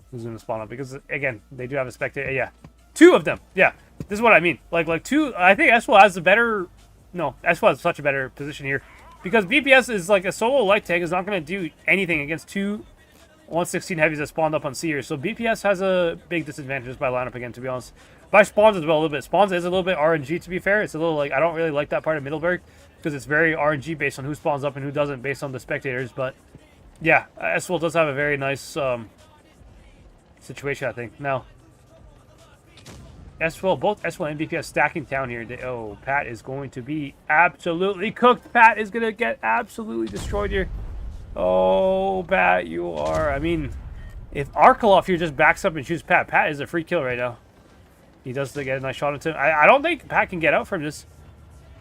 who's going to spawn up because, again, they do have a spectator. Yeah, 2 of them. Yeah, this is what I mean. Like 2. I think Esful has the better. No, Esful has such a better position here because BPS is like a solo light tank is not going to do anything against 2 116 heavies that spawned up on C here. So BPS has a big disadvantage just by lineup again, to be honest. By spawns as well a little bit. Spawns is a little bit RNG, to be fair. It's a little like I don't really like that part of Middleburg because it's very RNG based on who spawns up and who doesn't based on the spectators. But yeah, Esful does have a very nice situation, I think. Now, Esful, both Esful and BPS stacking down here. Oh, Pat is going to be absolutely cooked. Pat is going to get absolutely destroyed here. Oh, Pat, you are. I mean, if Arkalov here just backs up and shoots Pat, Pat is a free kill right now. He does get a nice shot into him. I don't think Pat can get out from this.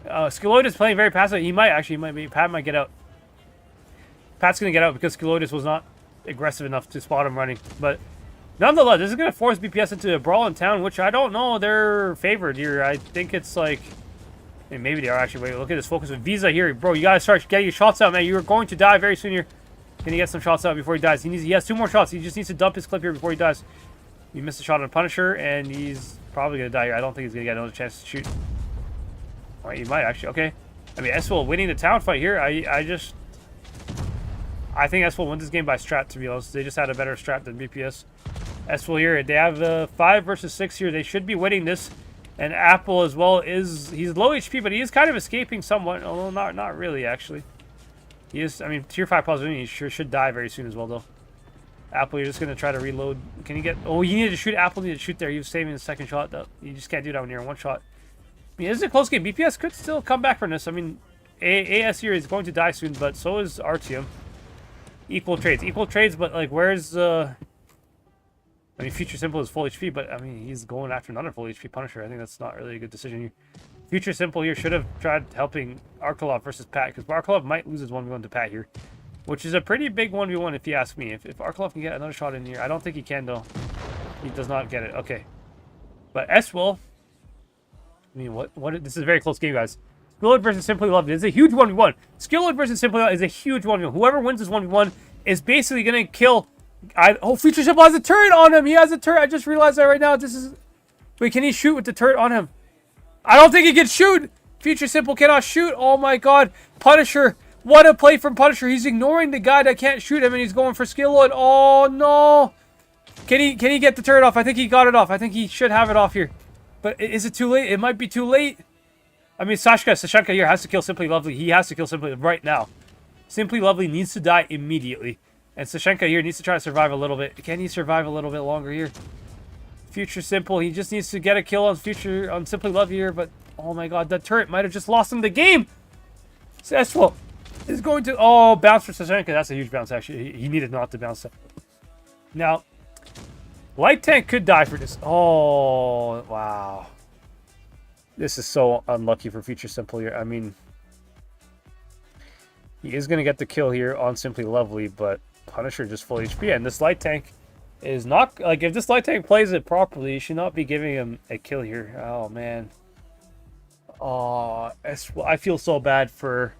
Skilloid is playing very passive. He might actually, Pat might get out. Pat's going to get out because Skilloid was not aggressive enough to spot him running. But nonetheless, this is going to force BPS into a brawl in town, which I don't know. They're favored here. I think it's like... maybe they are actually. Wait, look at this focus with Visa here. Bro, you got to start getting your shots out, man. You're going to die very soon here. Can he get some shots out before he dies? He has 2 more shots. He just needs to dump his clip here before he dies. He missed a shot on Punisher, and he's probably going to die here. I don't think he's going to get another chance to shoot. Well, he might actually. Okay. I mean, Esful winning the town fight here. I think Esful wins this game by strat, to be honest. They just had a better strat than BPS. Esful here, they have 5 versus 6 here. They should be winning this. And Apple as well he's low HP, but he is kind of escaping somewhat. Although not really actually. He is. I mean, tier 5 positivity. He sure should die very soon as well though. Apple, you're just gonna try to reload. Can you get? Oh, you needed to shoot. Apple needed to shoot there. He was saving the second shot though. You just can't do that when you're in one shot. I mean, this is a close game. BPS could still come back from this. I mean, AS here is going to die soon, but so is Artyom. Equal trades, but like, where's I mean, Future Simple is full HP, but I mean, he's going after another full HP Punisher. I think that's not really a good decision here. Future Simple here should have tried helping Arkolov versus Pat, because Arkolov might lose his 1v1 to Pat here, which is a pretty big 1v1 if you ask me. If Arkolov can get another shot in here, I don't think he can though. He does not get it. Okay, but S will. I mean, what? This is a very close game, guys. Skilled versus Simply Loved is a huge 1v1. Skilled versus Simply Loved is a huge 1v1. Whoever wins this 1v1 is basically gonna kill. Oh, Future Simple has a turret on him. He has a turret. I just realized that right now. This is. Wait, can he shoot with the turret on him? I don't think he can shoot. Future Simple cannot shoot. Oh my God, Punisher! What a play from Punisher. He's ignoring the guy that can't shoot him, and he's going for skill load. Oh no! Can he get the turret off? I think he got it off. I think he should have it off here. But is it too late? It might be too late. I mean, Sashenka here has to kill Simply Lovely. He has to kill Simply right now. Simply Lovely needs to die immediately. And Sashenka here needs to try to survive a little bit. Can he survive a little bit longer here? Future Simple, he just needs to get a kill on Simply Lovely here. But, oh my God, that turret might have just lost him the game. Seswell is going to... Oh, bounce for Sashenka. That's a huge bounce, actually. He needed not to bounce that. Now, Light Tank could die for this. Oh, wow. This is so unlucky for Future Simple here. I mean, he is going to get the kill here on Simply Lovely, but Punisher just full HP. And this Light Tank is not... Like, if this Light Tank plays it properly, you should not be giving him a kill here. Oh, man. Oh, I feel so bad for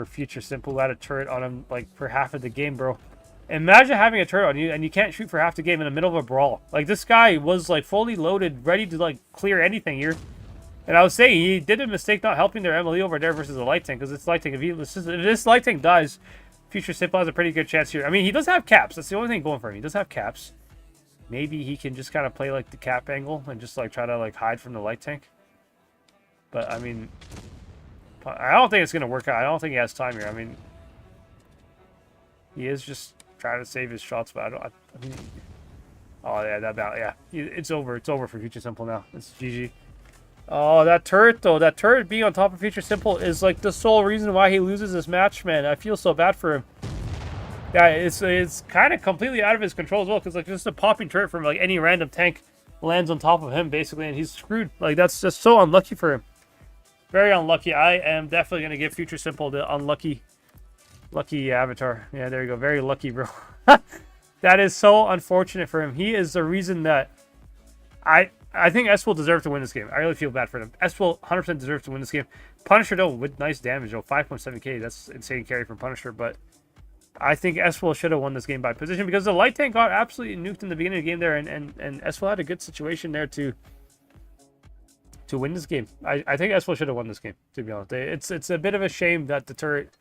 Future Simple. Who had a turret on him, like, for half of the game, bro. Imagine having a turret on you and you can't shoot for half the game in the middle of a brawl. Like, this guy was, like, fully loaded, ready to, like, clear anything here. And I was saying, he did a mistake not helping their Emily over there versus a Light Tank, because this Light Tank, if this Light Tank dies, Future Simple has a pretty good chance here. I mean, he does have caps. That's the only thing going for him. He does have caps. Maybe he can just kind of play, like, the cap angle and just, like, try to, like, hide from the Light Tank. But, I mean, I don't think it's going to work out. I don't think he has time here. I mean, he is just trying to save his shots, but I mean, oh, yeah, it's over. It's over for Future Simple now. It's GG. Oh, that turret, though. That turret being on top of Future Simple is, like, the sole reason why he loses this match, man. I feel so bad for him. Yeah, it's kind of completely out of his control as well, because, like, just a popping turret from, like, any random tank lands on top of him, basically, and he's screwed. Like, that's just so unlucky for him. Very unlucky. I am definitely going to give Future Simple the unlucky avatar. Yeah, there you go. Very lucky, bro. That is so unfortunate for him. He is the reason that I think S will deserve to win this game. I really feel bad for them. S will 100% deserve to win this game. Punisher, though, with nice damage, though. 5.7k. That's insane carry from Punisher, but I think S will should have won this game by position, because the Light Tank got absolutely nuked in the beginning of the game there, and S will had a good situation there to win this game. I think S will should have won this game, to be honest. It's a bit of a shame that the turret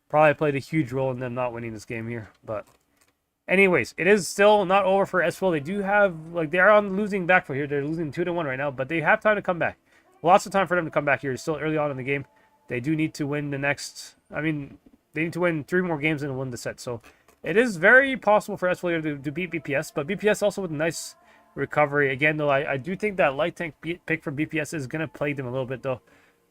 probably played a huge role in them not winning this game here, but anyways, it is still not over for S-Will. They do have, like, they are on losing back foot here. They're losing 2-1 right now, but they have time to come back. Lots of time for them to come back here. It's still early on in the game. They do need to win the next, I mean, they need to win 3 more games and win the set. So it is very possible for S-Will here to beat BPS, but BPS also with a nice recovery. Again, though, I do think that Light Tank pick from BPS is going to plague them a little bit, though.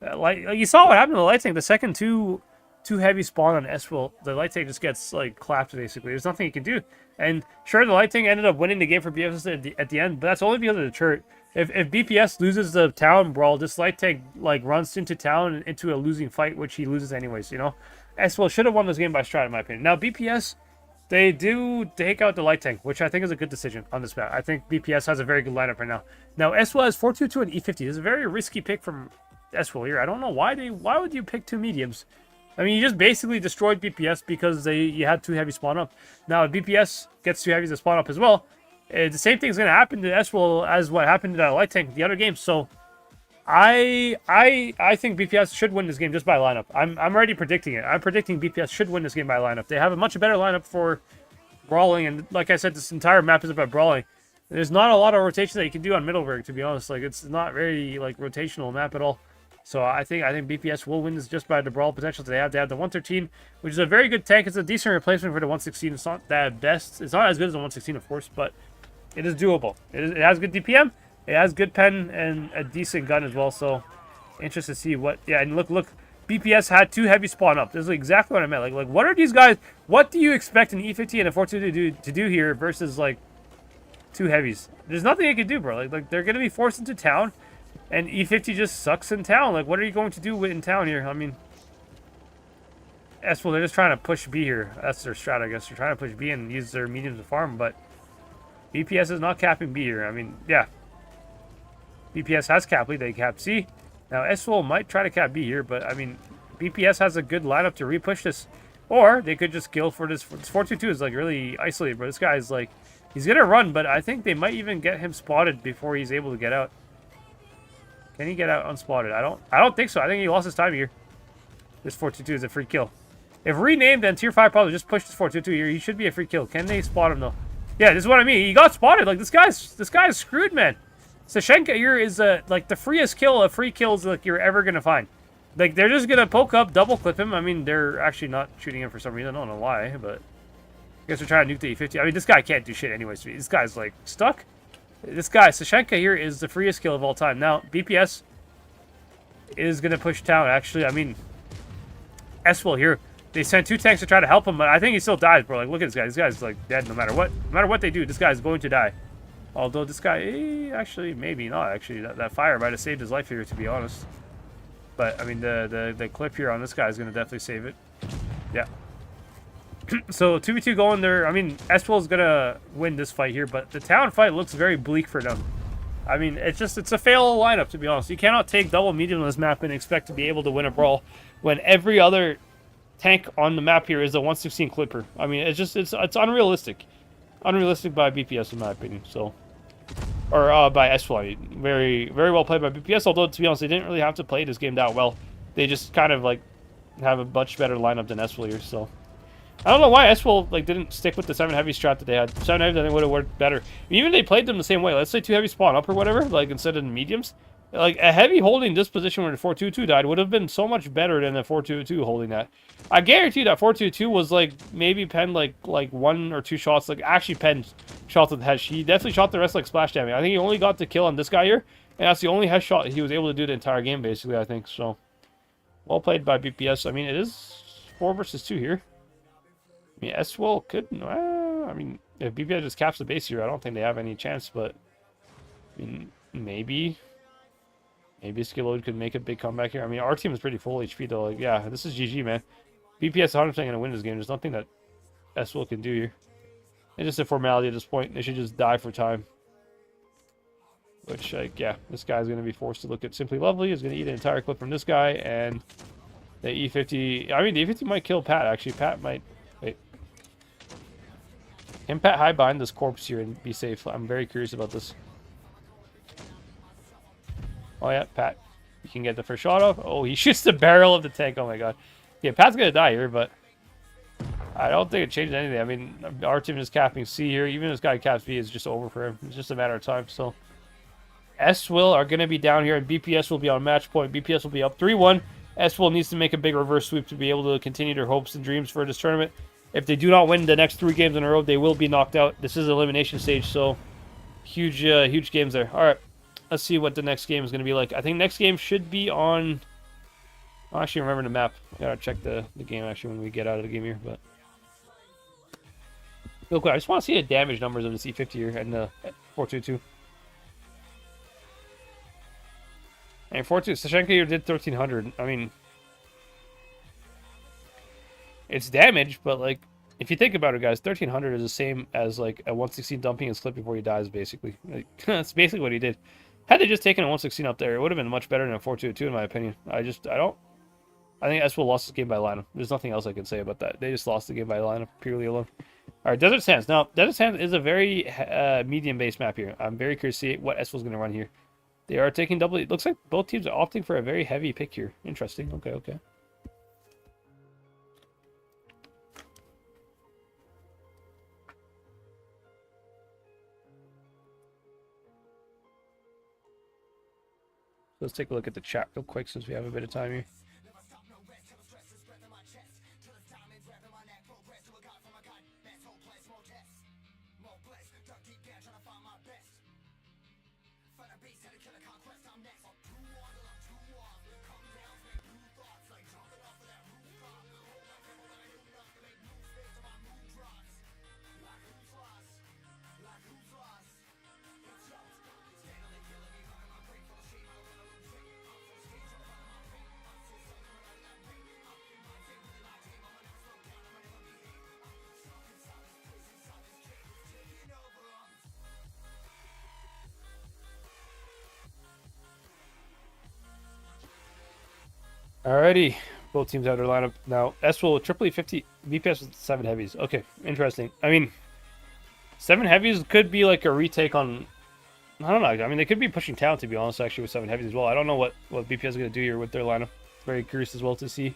Like you saw what happened to the Light Tank. The second two heavy spawn on S-Will, the Light Tank just gets, like, clapped, basically. There's nothing he can do. And sure, the Light Tank ended up winning the game for BPS at the end, but that's only because of the turret. If BPS loses the town brawl, this Light Tank, like, runs into town and into a losing fight, which he loses anyways, you know? S-Will should have won this game by strat, in my opinion. Now, BPS, they do take out the Light Tank, which I think is a good decision on this map. I think BPS has a very good lineup right now. Now, S-Will has 4-2-2 and E50. This is a very risky pick from S-Will here. I don't know why would you pick 2 mediums? I mean, you just basically destroyed BPS because you had 2 heavy spawn up. Now, if BPS gets 2 heavies to spawn up as well, the same thing is going to happen to S-Will as what happened to that Light Tank the other game. So, I think BPS should win this game just by lineup. I'm already predicting it. I'm predicting BPS should win this game by lineup. They have a much better lineup for brawling, and like I said, this entire map is about brawling. There's not a lot of rotation that you can do on Middleburg, to be honest. Like, it's not very, like, rotational map at all. So I think BPS will win this just by the brawl potential that they have. They have the 113, which is a very good tank. It's a decent replacement for the 116. It's not that best. It's not as good as the 116, of course, but it is doable. It has good DPM. It has good pen and a decent gun as well. So interested to see what. Yeah, and look. BPS had 2 heavy spawn up. This is exactly what I meant. Like what are these guys? What do you expect an E50 and a 422 to do here versus like 2 heavies? There's nothing they can do, bro. Like they're gonna be forced into town, and E50 just sucks in town. Like, what are you going to do in town here? I mean, well, they're just trying to push B here. That's their strat, I guess. They're trying to push B and use their mediums to farm, but BPS is not capping B here. I mean, yeah. BPS has cap lead. They cap C. Now, SWOL might try to cap B here, but, I mean, BPS has a good lineup to repush this. Or they could just kill for this. This 422 is, like, really isolated, bro. This guy's, like, he's going to run, but I think they might even get him spotted before he's able to get out. Can he get out unspotted? I don't think so. I think he lost his time here. This 422 is a free kill. If renamed, then Tier 5 probably just pushed this 422 here. He should be a free kill. Can they spot him, though? Yeah, this is what I mean. He got spotted. Like, this guy's screwed, man. Sashenka here is like the freest kill of free kills like you're ever gonna find. Like, they're just gonna poke up, double clip him. I mean, they're actually not shooting him for some reason. I don't know why, but I guess they're trying to nuke the E50. I mean, this guy can't do shit anyways. This guy's like stuck. This guy Sashenka here is the freest kill of all time. Now BPS is gonna push town. Actually, I mean, SWOL here. They sent 2 tanks to try to help him, but I think he still dies, bro. Like, look at this guy. This guy's like dead no matter what. No matter what they do, this guy's going to die. Although this guy, actually, maybe not. Actually, that fire might have saved his life here, to be honest. But I mean, the clip here on this guy is going to definitely save it. Yeah. So 2v2 going there. I mean, SWOL is going to win this fight here, but the town fight looks very bleak for them. I mean, it's a fail lineup, to be honest. You cannot take double medium on this map and expect to be able to win a brawl when every other tank on the map here is a 116 clipper. I mean, it's unrealistic. Unrealistic by BPS, in my opinion. So, or by SWOL. I mean, very, very well played by BPS. Although, to be honest, they didn't really have to play this game that well. They just kind of like have a much better lineup than SWOL here. So, I don't know why SWOL like didn't stick with the 7 heavy strat that they had. 7 heavy, I think, would have worked better. Even if they played them the same way. Let's say 2 heavy spawn up or whatever, like instead of mediums. Like, a heavy holding this position where the 422 died would have been so much better than the 422 holding that. I guarantee that 422 was, like, maybe penned, like 1 or 2 shots. Like, actually penned shots with the head. He definitely shot the rest, like, splash damage. I think he only got the kill on this guy here. And that's the only headshot he was able to do the entire game, basically, I think. So, well played by BPS. I mean, it is 4 versus 2 here. I mean, SWOL could... I mean, if BPS just caps the base here, I don't think they have any chance. But, I mean, maybe... Maybe Skillload could make a big comeback here. I mean, our team is pretty full HP, though. Like, yeah, this is GG, man. BPS is 100% going to win this game. There's nothing that SWOL can do here. It's just a formality at this point. They should just die for time. Which, like, yeah, this guy's going to be forced to look at Simply Lovely. He's going to eat an entire clip from this guy. And the E50... I mean, the E50 might kill Pat, actually. Pat might... Wait. Can Pat hide behind this corpse here and be safe? I'm very curious about this. Oh, yeah, Pat. You can get the first shot off. Oh, he shoots the barrel of the tank. Oh, my God. Yeah, Pat's going to die here, but I don't think it changes anything. I mean, our team is capping C here. Even if this guy caps B, it's just over for him. It's just a matter of time. So, SWOL are going to be down here, and BPS will be on match point. BPS will be up 3-1. SWOL needs to make a big reverse sweep to be able to continue their hopes and dreams for this tournament. If they do not win the next 3 games in a row, they will be knocked out. This is elimination stage, so huge games there. All right. Let's see what the next game is going to be like. I think next game should be on... I actually remember the map. I gotta check the game, actually, when we get out of the game here. But real quick, I just want to see the damage numbers of the C50 here and the 422. And 422, Sashenka here did 1,300. I mean... It's damage, but, like, if you think about it, guys, 1,300 is the same as, like, a 116 dumping his clip before he dies, basically. Like, that's basically what he did. Had they just taken a 116 up there, it would have been much better than a 422, in my opinion. I think SWOL lost this game by lineup. There's nothing else I can say about that. They just lost the game by lineup, purely alone. All right, Desert Sands. Now, Desert Sands is a very medium-based map here. I'm very curious to see what SWOL's going to run here. They are taking double... It looks like both teams are opting for a very heavy pick here. Interesting. Okay, okay. Let's take a look at the chat real quick since we have a bit of time here. Alrighty, both teams have their lineup now. S-Will with triple E50, VPS with 7 heavies. Okay, interesting. I mean, 7 heavies could be like a retake on. I don't know. I mean, they could be pushing town, to be honest, actually, with 7 heavies as well. I don't know what BPS is going to do here with their lineup. Very curious as well to see.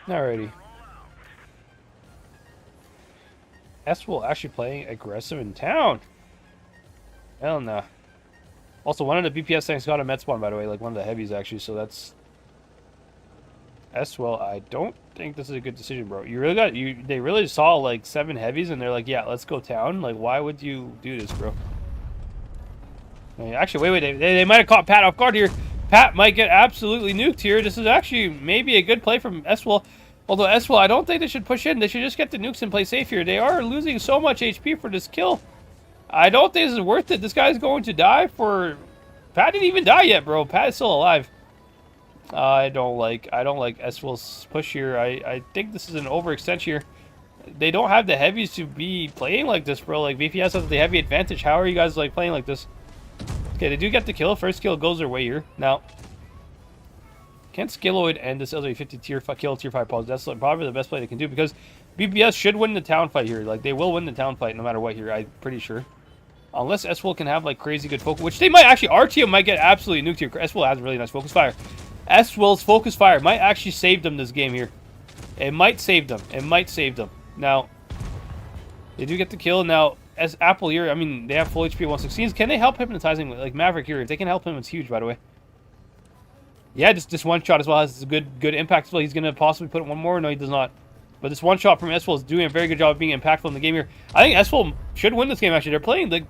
Alrighty. S-Will actually playing aggressive in town. Hell no. Also, one of the BPS tanks got a med spawn, by the way, like one of the heavies, actually, so that's... S-Will, I don't think this is a good decision, bro. You really got... They really saw, like, 7 heavies, and they're like, yeah, let's go town. Like, why would you do this, bro? I mean, actually, wait, they might have caught Pat off guard here. Pat might get absolutely nuked here. This is actually maybe a good play from S-Will. Although S-Will, I don't think they should push in. They should just get the nukes and play safe here. They are losing so much HP for this kill. I don't think this is worth it. This guy's going to die for... Pat didn't even die yet, bro. Pat is still alive. I don't like S-Will's push here. I think this is an overextension here. They don't have the heavies to be playing like this, bro. Like, VPS has the heavy advantage. How are you guys, like, playing like this? Okay, they do get the kill. First kill goes their way here. Now, can Skilloid end this LJ50 tier 5 pause? That's like probably the best play they can do because BPS should win the town fight here. Like, they will win the town fight no matter what here, I'm pretty sure. Unless S-Will can have, like, crazy good focus, which they might actually. RTO might get absolutely nuked here. S-Will has a really nice focus fire. S-Will's focus fire might actually save them this game here. It might save them. It might save them. Now, they do get the kill. Now, as Apple here, I mean, they have full HP 116s. Can they help hypnotizing, like, Maverick here? If they can help him, it's huge, by the way. Yeah, just this one shot as well has a good impact as well. He's going to possibly put one more. No, he does not. But this one shot from S-Will is doing a very good job of being impactful in the game here. I think S-Will should win this game, actually. They're playing the...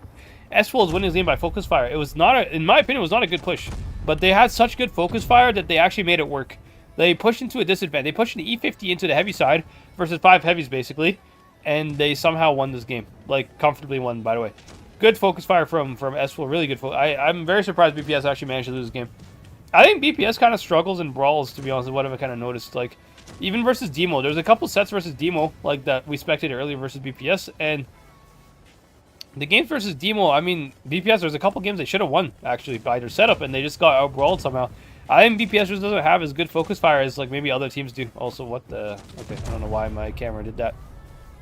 S-Will is winning this game by focus fire. It was not, in my opinion, it was not a good push. But they had such good focus fire that they actually made it work. They pushed into a disadvantage. They pushed an E50 into the heavy side versus 5 heavies, basically. And they somehow won this game. Like, comfortably won, by the way. Good focus fire from S-Will. Really good focus. I'm very surprised BPS actually managed to lose this game. I think BPS kind of struggles in brawls, to be honest, is what I've kind of noticed. Like, even versus Demo. There's a couple sets versus Demo, like, that we spectated earlier versus BPS. And the games versus Demo, I mean, BPS, there's a couple games they should have won, actually, by their setup. And they just got out-brawled somehow. I think BPS just doesn't have as good focus fire as, like, maybe other teams do. Also, what the... Okay, I don't know why my camera did that.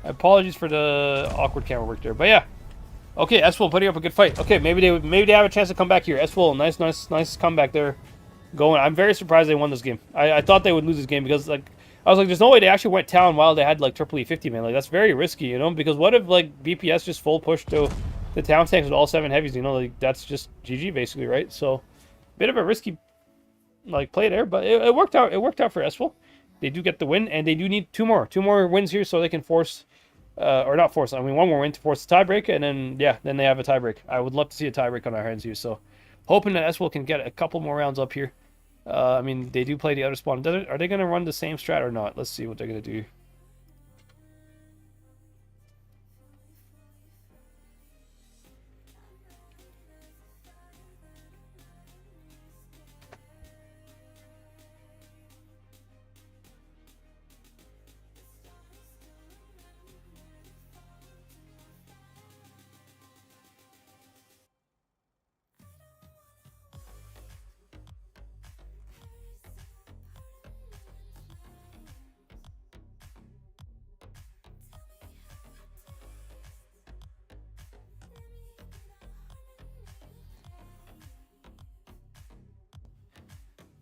Apologies for the awkward camera work there, but yeah. Okay, S-Will putting up a good fight. Okay, maybe they have a chance to come back here. S-Will, nice comeback there. Going. I'm very surprised they won this game. I thought they would lose this game because, like, I was like, there's no way they actually went town while they had, like, triple E50, man. Like, that's very risky, you know? Because what if, like, BPS just full push to the town tanks with all 7 heavies? You know, like, that's just GG basically, right? So, bit of a risky, like, play there, but it worked out. It worked out for S-Will. They do get the win, and they do need 2 more wins here so they can force. Or not force, I mean, 1 more win to force the tiebreak, and then, yeah, then they have a tiebreak. I would love to see a tiebreak on our hands here, so hoping that S-Will can get a couple more rounds up here. I mean, they do play the other spawn. Are they going to run the same strat or not? Let's see what they're going to do.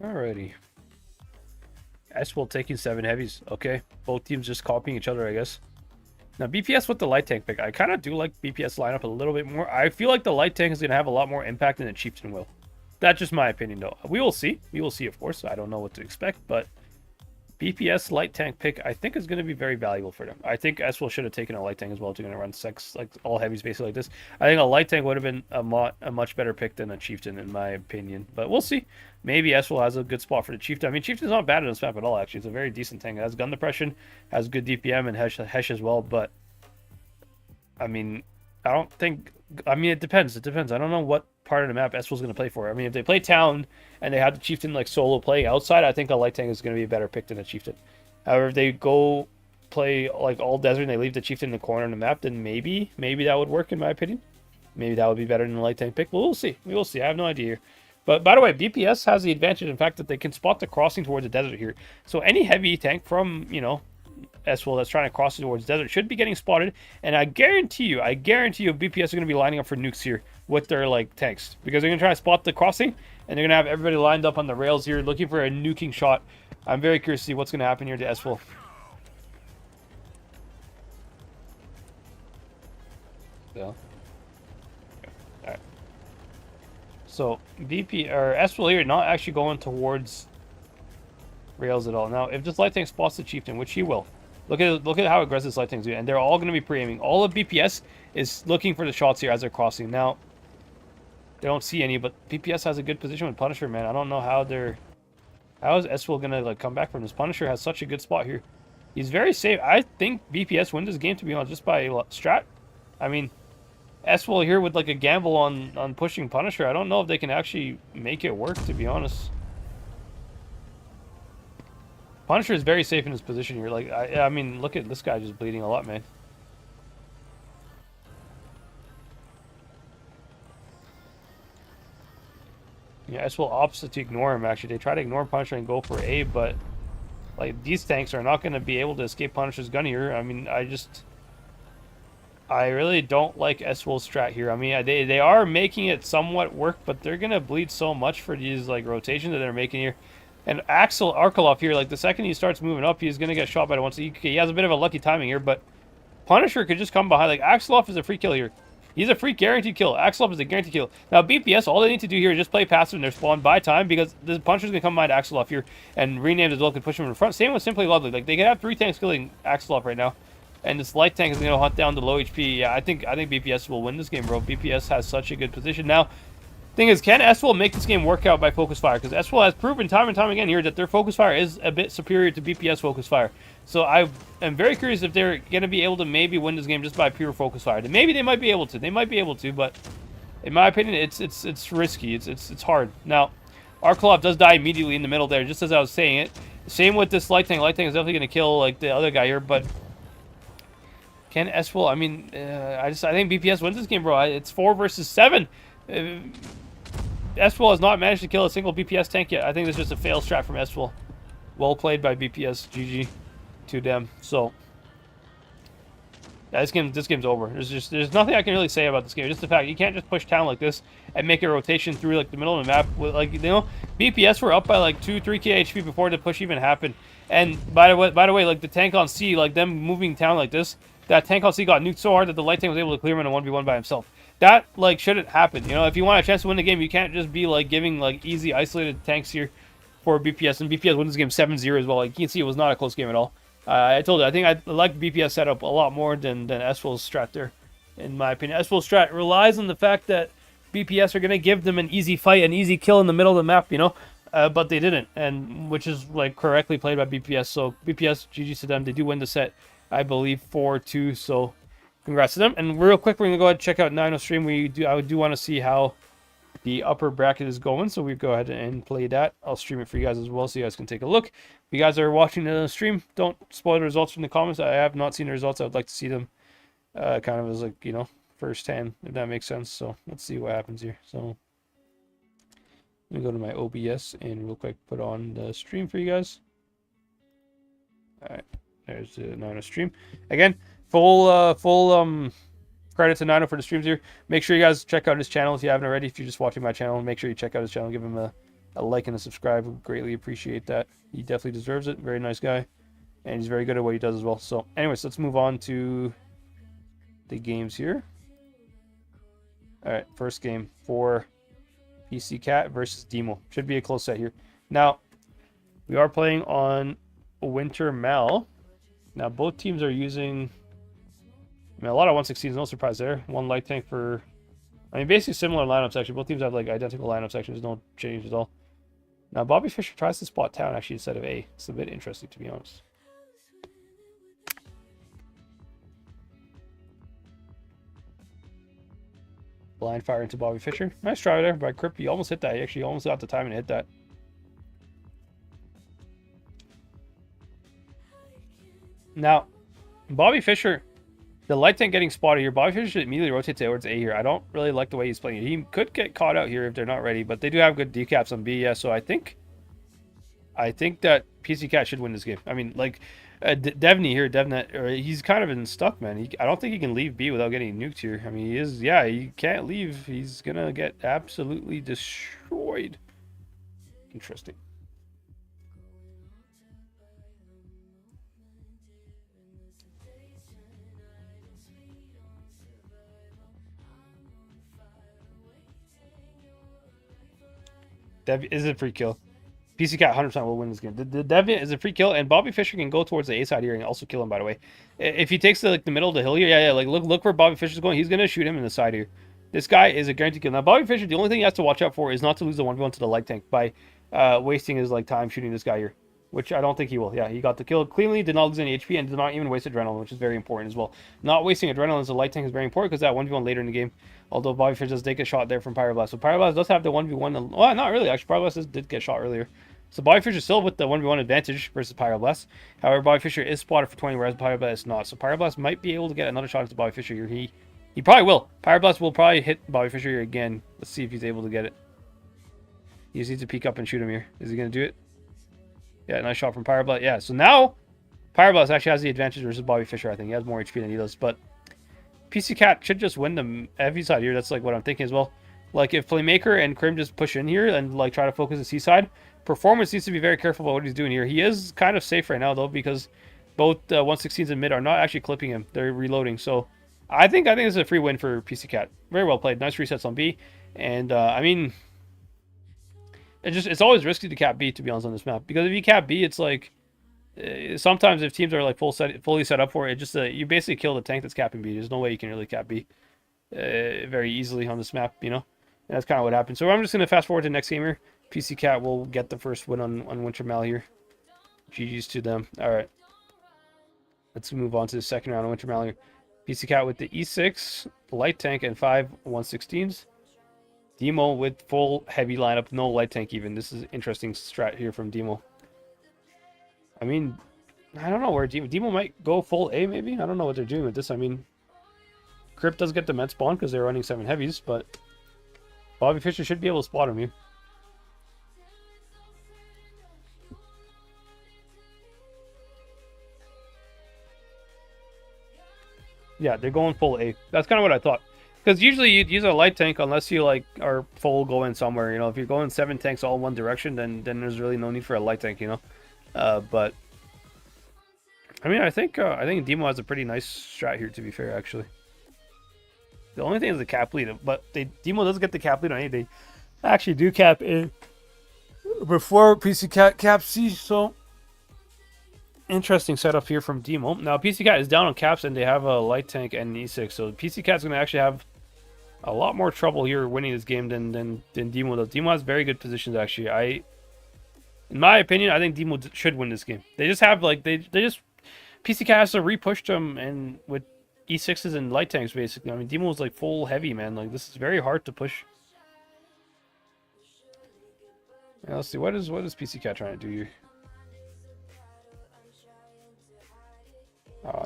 Alrighty. S will taking 7 heavies. Okay. Both teams just copying each other, I guess. Now, BPS with the light tank pick. I kind of do like BPS lineup a little bit more. I feel like the light tank is going to have a lot more impact than the Chieftain will. That's just my opinion, though. We will see. We will see, of course. I don't know what to expect, but BPS light tank pick, I think, is going to be very valuable for them. I think S-Will should have taken a light tank as well if they're going to run sex, like all heavies basically like this. I think a light tank would have been a much better pick than a Chieftain, in my opinion. But we'll see. Maybe S-Will has a good spot for the Chieftain. I mean, Chieftain's not bad in this map at all, actually. It's a very decent tank. It has gun depression, has good DPM, and Hesh as well. But, I mean, I don't think... I mean, it depends. It depends. I don't know what part of the map S-Will's going to play for. I mean, if they play Town and they have the Chieftain, like, solo playing outside, I think a light tank is going to be a better pick than a Chieftain. However, if they go play like all desert and they leave the Chieftain in the corner of the map, then maybe that would work in my opinion. Maybe that would be better than the light tank pick. But we'll see. We will see. I have no idea here. But by the way, BPS has the advantage in fact that they can spot the crossing towards the desert here. So any heavy tank from, you know, S-Will that's trying to cross towards desert should be getting spotted. And I guarantee you BPS are going to be lining up for nukes here with their like tanks. Because they're going to try to spot the crossing and they're going to have everybody lined up on the rails here looking for a nuking shot. I'm very curious to see what's going to happen here to S-Will. So, alright. So, S-Will here not actually going towards rails at all. Now, if this light tank spots the Chieftain, which he will, look at how aggressive this light tank's doing, and they're all going to be pre-aiming. All of BPS is looking for the shots here as they're crossing. Now, they don't see any, but BPS has a good position with Punisher, man. I don't know how they're... How is S-Will gonna like come back from this? Punisher has such a good spot here. He's very safe. I think BPS win this game, to be honest, just by strat. I mean, S-Will here with like a gamble on pushing Punisher. I don't know if they can actually make it work, to be honest. Punisher is very safe in his position here. Like, I mean, look at this guy just bleeding a lot, man. Yeah, S-Will opposite to ignore him, actually. They try to ignore Punisher and go for A, but like these tanks are not going to be able to escape Punisher's gun here. I mean, I really don't like S-Will's strat here. I mean, they are making it somewhat work, but they're going to bleed so much for these like rotations that they're making here. And Axel Arkalov here, like the second he starts moving up, he's going to get shot by the one. So he has a bit of a lucky timing here, but Punisher could just come behind. Like Axelov is a free kill here. He's a free guaranteed kill. Axelov is a guaranteed kill. Now, BPS, all they need to do here is just play passive in their spawn, buy time, because the Punisher's going to come behind Axelov here and rename as well, can push him in front. Same with Simply Lovely. Like, they could have 3 tanks killing Axelov right now. And this light tank is going to hunt down the low HP. Yeah, I think BPS will win this game, bro. BPS has such a good position. Now, thing is, can S-Will make this game work out by focus fire? Because S-Will has proven time and time again here that their focus fire is a bit superior to BPS focus fire. So I am very curious if they're going to be able to maybe win this game just by pure focus fire. Maybe they might be able to. They might be able to, but in my opinion, it's risky. It's hard. Now, Arkalov does die immediately in the middle there, just as I was saying it. Same with this light tank. Light tank is definitely going to kill like the other guy here, but can S-Will? I mean, I think BPS wins this game, bro. It's 4 versus 7. S-Will has not managed to kill a single BPS tank yet. I think this is just a fail strat from S-Will. Well played by BPS. GG to them. So yeah, this game's over. There's nothing I can really say about this game. Just the fact you can't just push town like this and make a rotation through like the middle of the map. With, like, you know, BPS were up by like 2-3k HP before the push even happened. And by the way, like the tank on C, like them moving town like this, that tank on C got nuked so hard that the light tank was able to clear him in a 1v1 by himself. That like shouldn't happen. You know, if you want a chance to win the game, you can't just be like giving like easy isolated tanks here for BPS. And BPS wins this game 7-0 as well. Like, you can see it was not a close game at all. I told you, I think I like BPS setup a lot more than S-Will's strat there, in my opinion. S-Will's strat relies on the fact that BPS are going to give them an easy fight, an easy kill in the middle of the map, you know, but they didn't, and which is like correctly played by BPS. So BPS, GG to them. They do win the set, I believe, 4-2. So congrats to them. And real quick, we're going to go ahead and check out Nino stream. I do want to see how the upper bracket is going, so we go ahead and play that. I'll stream it for you guys as well, so you guys can take a look. If you guys are watching the stream, don't spoil the results from the comments. I have not seen the results. I would like to see them kind of as, like, you know, firsthand, if that makes sense. So let's see what happens here. So let me go to my OBS and real quick put on the stream for you guys. All right, there's the Nino stream. Again, full credit to Nino for the streams here. Make sure you guys check out his channel if you haven't already. If you're just watching my channel, make sure you check out his channel. Give him a like and a subscribe. Would greatly appreciate that. He definitely deserves it. Very nice guy. And he's very good at what he does as well. So anyways, let's move on to the games here. All right, first game for PC Cat versus Demo. Should be a close set here. Now, we are playing on Winter Mal. Now, both teams are using, I mean, a lot of 116s, no surprise there. One light tank for, I mean, basically similar lineups, actually. Both teams have, like, identical lineups, actually. There's no change at all. Now, Bobby Fischer tries to spot town, actually, instead of A. It's a bit interesting, to be honest. Blind fire into Bobby Fischer. Nice try there by Crip. He almost hit that. He actually almost got the timing to hit that. Now, Bobby Fischer, the light tank getting spotted here. Bobby Fischer should immediately rotate towards A here. I don't really like the way he's playing. He could get caught out here if they're not ready, but they do have good decaps on B. Yeah, so I think that PC Cat should win this game. I mean, like, Devney here, DevNet, he's kind of been stuck, man. I don't think he can leave B without getting nuked here. I mean, he can't leave. He's gonna get absolutely destroyed. Interesting. Dev is a free kill. PC Cat 100% will win this game. The Deviant is a free kill, and Bobby Fischer can go towards the A side here and also kill him, by the way. If he takes the middle of the hill here, yeah, like look where Bobby Fischer's going. He's going to shoot him in the side here. This guy is a guaranteed kill. Now, Bobby Fischer, the only thing he has to watch out for is not to lose the 1v1 to the light tank by wasting his time shooting this guy here, which I don't think he will. Yeah, he got the kill cleanly, did not lose any HP, and did not even waste adrenaline, which is very important as well. Not wasting adrenaline as a light tank is very important because that 1v1 later in the game, although Bobby Fischer does take a shot there from Pyroblast. So Pyroblast does have the 1v1. Well, not really, actually. Pyroblast did get shot earlier. So Bobby Fischer still with the 1v1 advantage versus Pyroblast. However, Bobby Fischer is spotted for 20, whereas Pyroblast is not. So Pyroblast might be able to get another shot into Bobby Fischer here. He probably will. Pyroblast will probably hit Bobby Fischer here again. Let's see if he's able to get it. He just needs to peek up and shoot him here. Is he going to do it? Yeah, nice shot from Pyroblast. Yeah, so now Pyroblast actually has the advantage versus Bobby Fischer, I think. He has more HP than he does. But PC Cat should just win the heavy side here. That's like what I'm thinking as well. Like if Playmaker and Krim just push in here and like try to focus the C side, Performance needs to be very careful about what he's doing here. He is kind of safe right now though because both 116s and mid are not actually clipping him. They're reloading. So I think this is a free win for PC Cat. Very well played. Nice resets on B. And I mean, it's always risky to cap B, to be honest, on this map, because if you cap B, it's like sometimes if teams are like fully set up for it, just you basically kill the tank that's capping B. There's no way you can really cap B very easily on this map, you know. And that's kind of what happened. So I'm just gonna fast forward to the next game here. PC Cat will get the first win on Winter Mal here. GG's to them. All right, let's move on to the second round of Winter Mal here. PC Cat with the E6 light tank and 5 116s. Demo with full heavy lineup, no light tank even. This is interesting strat here from Demo. I mean, I don't know where Demo might go full A maybe. I don't know what they're doing with this. I mean, Crypt does get the med spawn because they're running 7 heavies, but Bobby Fischer should be able to spot him here. Yeah, they're going full A. That's kind of what I thought. Because usually you'd use a light tank unless you like are full going somewhere. You know, if you're going 7 tanks all in one direction, then there's really no need for a light tank. You know, but I mean, I think Demo has a pretty nice strat here. To be fair, actually, the only thing is the cap lead. But Demo doesn't get the cap lead on A. They actually do cap A before PC Cat cap C. So interesting setup here from Demo. Now PC Cat is down on caps and they have a light tank and an E6. So PC Cat's gonna actually have a lot more trouble here winning this game than Demo does. Demo has very good positions actually. In my opinion, I think Demo should win this game. They just have like they just PC Cat has to repush them and with E6s and light tanks basically. I mean, Demo is like full heavy, man. Like this is very hard to push. Now, let's see what is PC Cat trying to do here.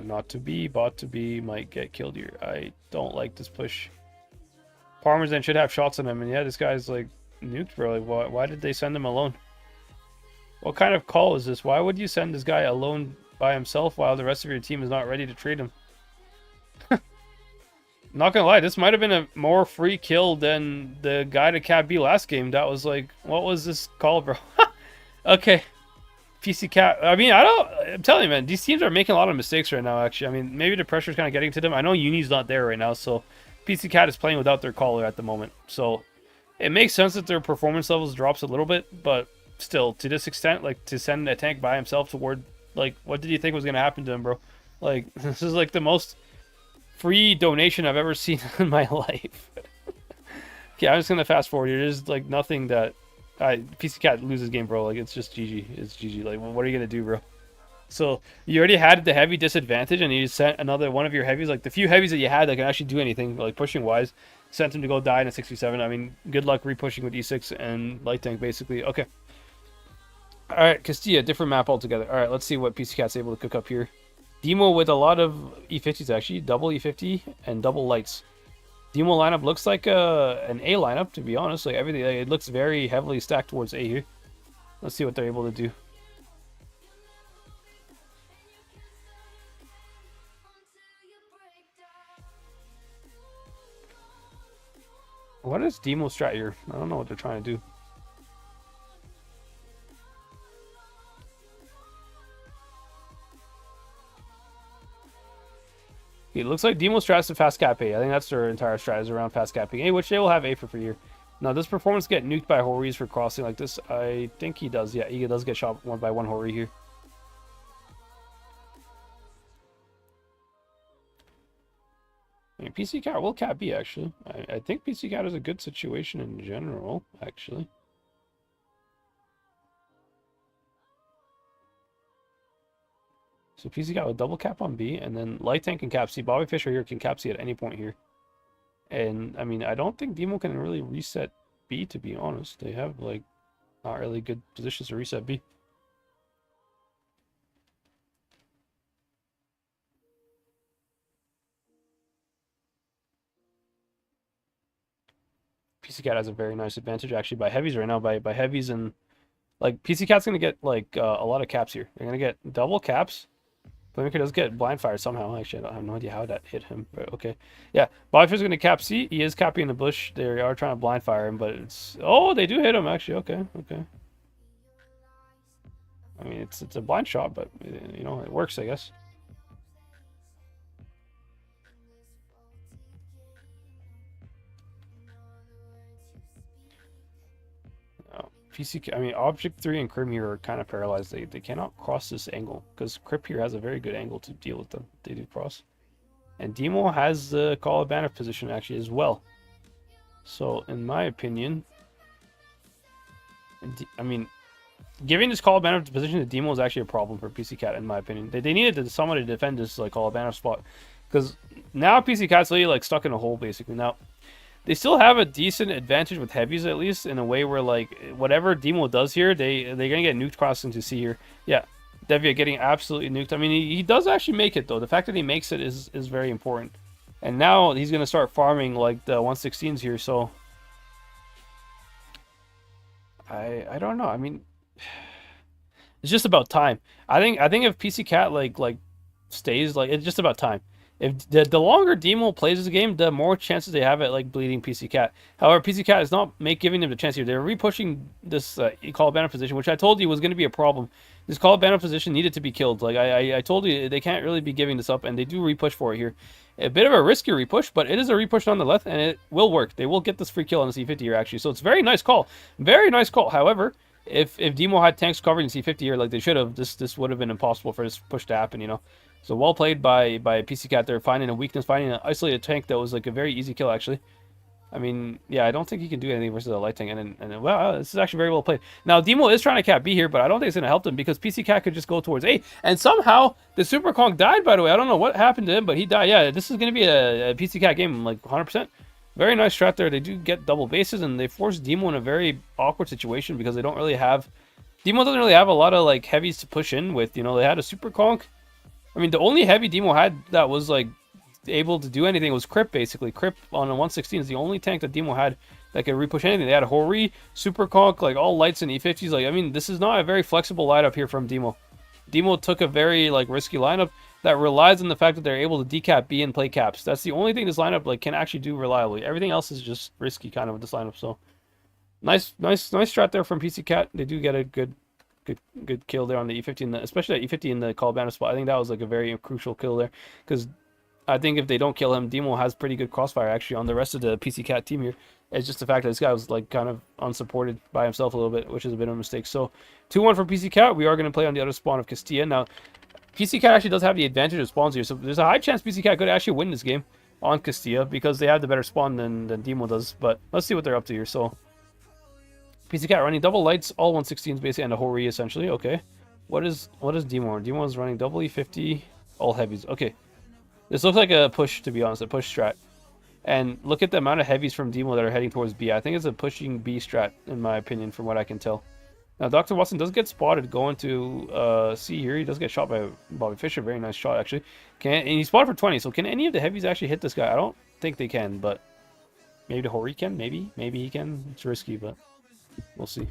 Not to be, bot to be, might get killed here. I don't like this push. Parmesan should have shots on him, and yeah, this guy's like nuked, bro. Like, why did they send him alone? What kind of call is this? Why would you send this guy alone by himself while the rest of your team is not ready to trade him? Not gonna lie, this might have been a more free kill than the guy to Cat B last game. That was like, what was this called, bro? Okay, PC Cat. I mean, I'm telling you, man, these teams are making a lot of mistakes right now, actually. I mean, maybe the pressure's kind of getting to them. I know Uni's not there right now, so PC Cat is playing without their caller at the moment. So it makes sense that their performance levels drops a little bit, but still, to this extent, like, to send a tank by himself toward, like, what did you think was going to happen to him, bro? Like, this is, like, the most free donation I've ever seen in my life. Okay, I'm just going to fast forward here. There's, like, nothing that... PC Cat loses game, bro. Like, it's just GG. It's GG. Like, what are you going to do, bro? So, you already had the heavy disadvantage, and you sent another one of your heavies. Like, the few heavies that you had that can actually do anything, like, pushing-wise, sent him to go die in a 67. I mean, good luck repushing with E6 and light tank, basically. Okay. Alright, Castilla, different map altogether. Alright, let's see what PC Cat's able to cook up here. Demo with a lot of E50s, actually. Double E50 and double lights. Demo lineup looks like an A lineup, to be honest. Like, everything, it looks very heavily stacked towards A here. Let's see what they're able to do. What is Demo strat here? I don't know what they're trying to do. It looks like Demo strats to fast cap A. I think that's their entire strat is around fast capping A, which they will have A for year. Now, does performance get nuked by Horis for crossing like this? I think he does. Yeah, he does get shot one by one Hori here. I mean, PC Cat will cap B, actually. I think PC Cat is a good situation in general, actually. So PC Cat with double cap on B, and then light tank and cap C. Bobby Fischer here can cap C at any point here. And, I mean, I don't think Demo can really reset B, to be honest. They have, like, not really good positions to reset B. PC Cat has a very nice advantage, actually, by heavies right now. By heavies and, like, PC Cat's going to get, like, a lot of caps here. They're going to get double caps. Playmaker does get blind fire somehow. Actually, I have no idea how that hit him, but okay. Yeah, Bobby's going to cap C. He is capping the bush. They are trying to blind fire him, but it's... Oh, they do hit him, actually. Okay, okay. I mean, it's a blind shot, but, you know, it works, I guess. PC, I mean, Object 3 and Crim here are kind of paralyzed. They cannot cross this angle because Crip here has a very good angle to deal with them. They do cross. And Demo has the Call of Banner position actually as well. So, in my opinion, I mean, giving this Call of Banner position to Demo is actually a problem for PC Cat, in my opinion. They needed someone to defend this like Call of Banner spot because now PC Cat's really like stuck in a hole basically. Now, they still have a decent advantage with heavies, at least, in a way where, like, whatever Demo does here, they're going to get nuked crossing to C here. Yeah, Devia getting absolutely nuked. I mean, he does actually make it, though. The fact that he makes it is very important. And now he's going to start farming, like, the 116s here, so... I don't know. I mean, it's just about time. I think if PC Cat, like stays, like, it's just about time. If the longer Demo plays this game, the more chances they have at like bleeding PC Cat. However, PC Cat is not giving them the chance here. They're repushing this Call of Banner position, which I told you was going to be a problem. This Call of Banner position needed to be killed. Like I told you, they can't really be giving this up, and they do repush for it here. A bit of a risky repush, but it is a repush on the left, and it will work. They will get this free kill on the C50 here, actually. So it's a very nice call. Very nice call. However, if Demo had tanks covering the C50 here like they should have, this would have been impossible for this push to happen, you know. So well played by PC Cat there, finding a weakness, finding an isolated tank that was like a very easy kill, actually. I mean, yeah, I don't think he can do anything versus a light tank, and well, this is actually very well played. Now, Demo is trying to cap B here, but I don't think it's going to help them because PC Cat could just go towards A, and somehow the Super Kong died, by the way. I don't know what happened to him, but he died. Yeah, this is going to be a PC Cat game, like 100%. Very nice strat there. They do get double bases, and they force Demo in a very awkward situation because they don't really have... Demo doesn't really have a lot of, like, heavies to push in with, you know. They had a Super Kong. I mean, the only heavy Demo had that was, like, able to do anything was Crip, basically. Crip on a 116 is the only tank that Demo had that could repush anything. They had Hori, Super Conk, like, all lights and E50s. Like, I mean, this is not a very flexible lineup here from Demo. Demo took a very, like, risky lineup. that relies on the fact that they're able to decap B and play caps. That's the only thing this lineup like can actually do reliably. Everything else is just risky kind of with this lineup. So nice strat there from PC Cat. They do get a good kill there on the E50, especially that E50 in the call banner spot. I think that was like a very crucial kill there, because I think if they don't kill him, Demo has pretty good crossfire actually on the rest of the PC Cat team here. It's just the fact that this guy was like kind of unsupported by himself a little bit, which is a bit of a mistake. So 2-1 for PC Cat. We are going to play on the other spawn of Castilla. Now, PC Cat actually does have the advantage of spawns here, so there's a high chance PC Cat could actually win this game on Castilla because they have the better spawn than Demo does. But let's see what they're up to here. So PC Cat running double lights, all 116s basically, and a Hori essentially. Okay. What is Demo? Demo is running double E50, all heavies. Okay. This looks like a push, to be honest, a push strat. And look at the amount of heavies from Demo that are heading towards B. I think it's a pushing B strat, in my opinion, from what I can tell. Now, Dr. Watson does get spotted going to C here. He does get shot by Bobby Fischer. Very nice shot, actually. And he's spotted for 20, so can any of the heavies actually hit this guy? I don't think they can, but maybe the Hori can, maybe. Maybe he can. It's risky, but we'll see.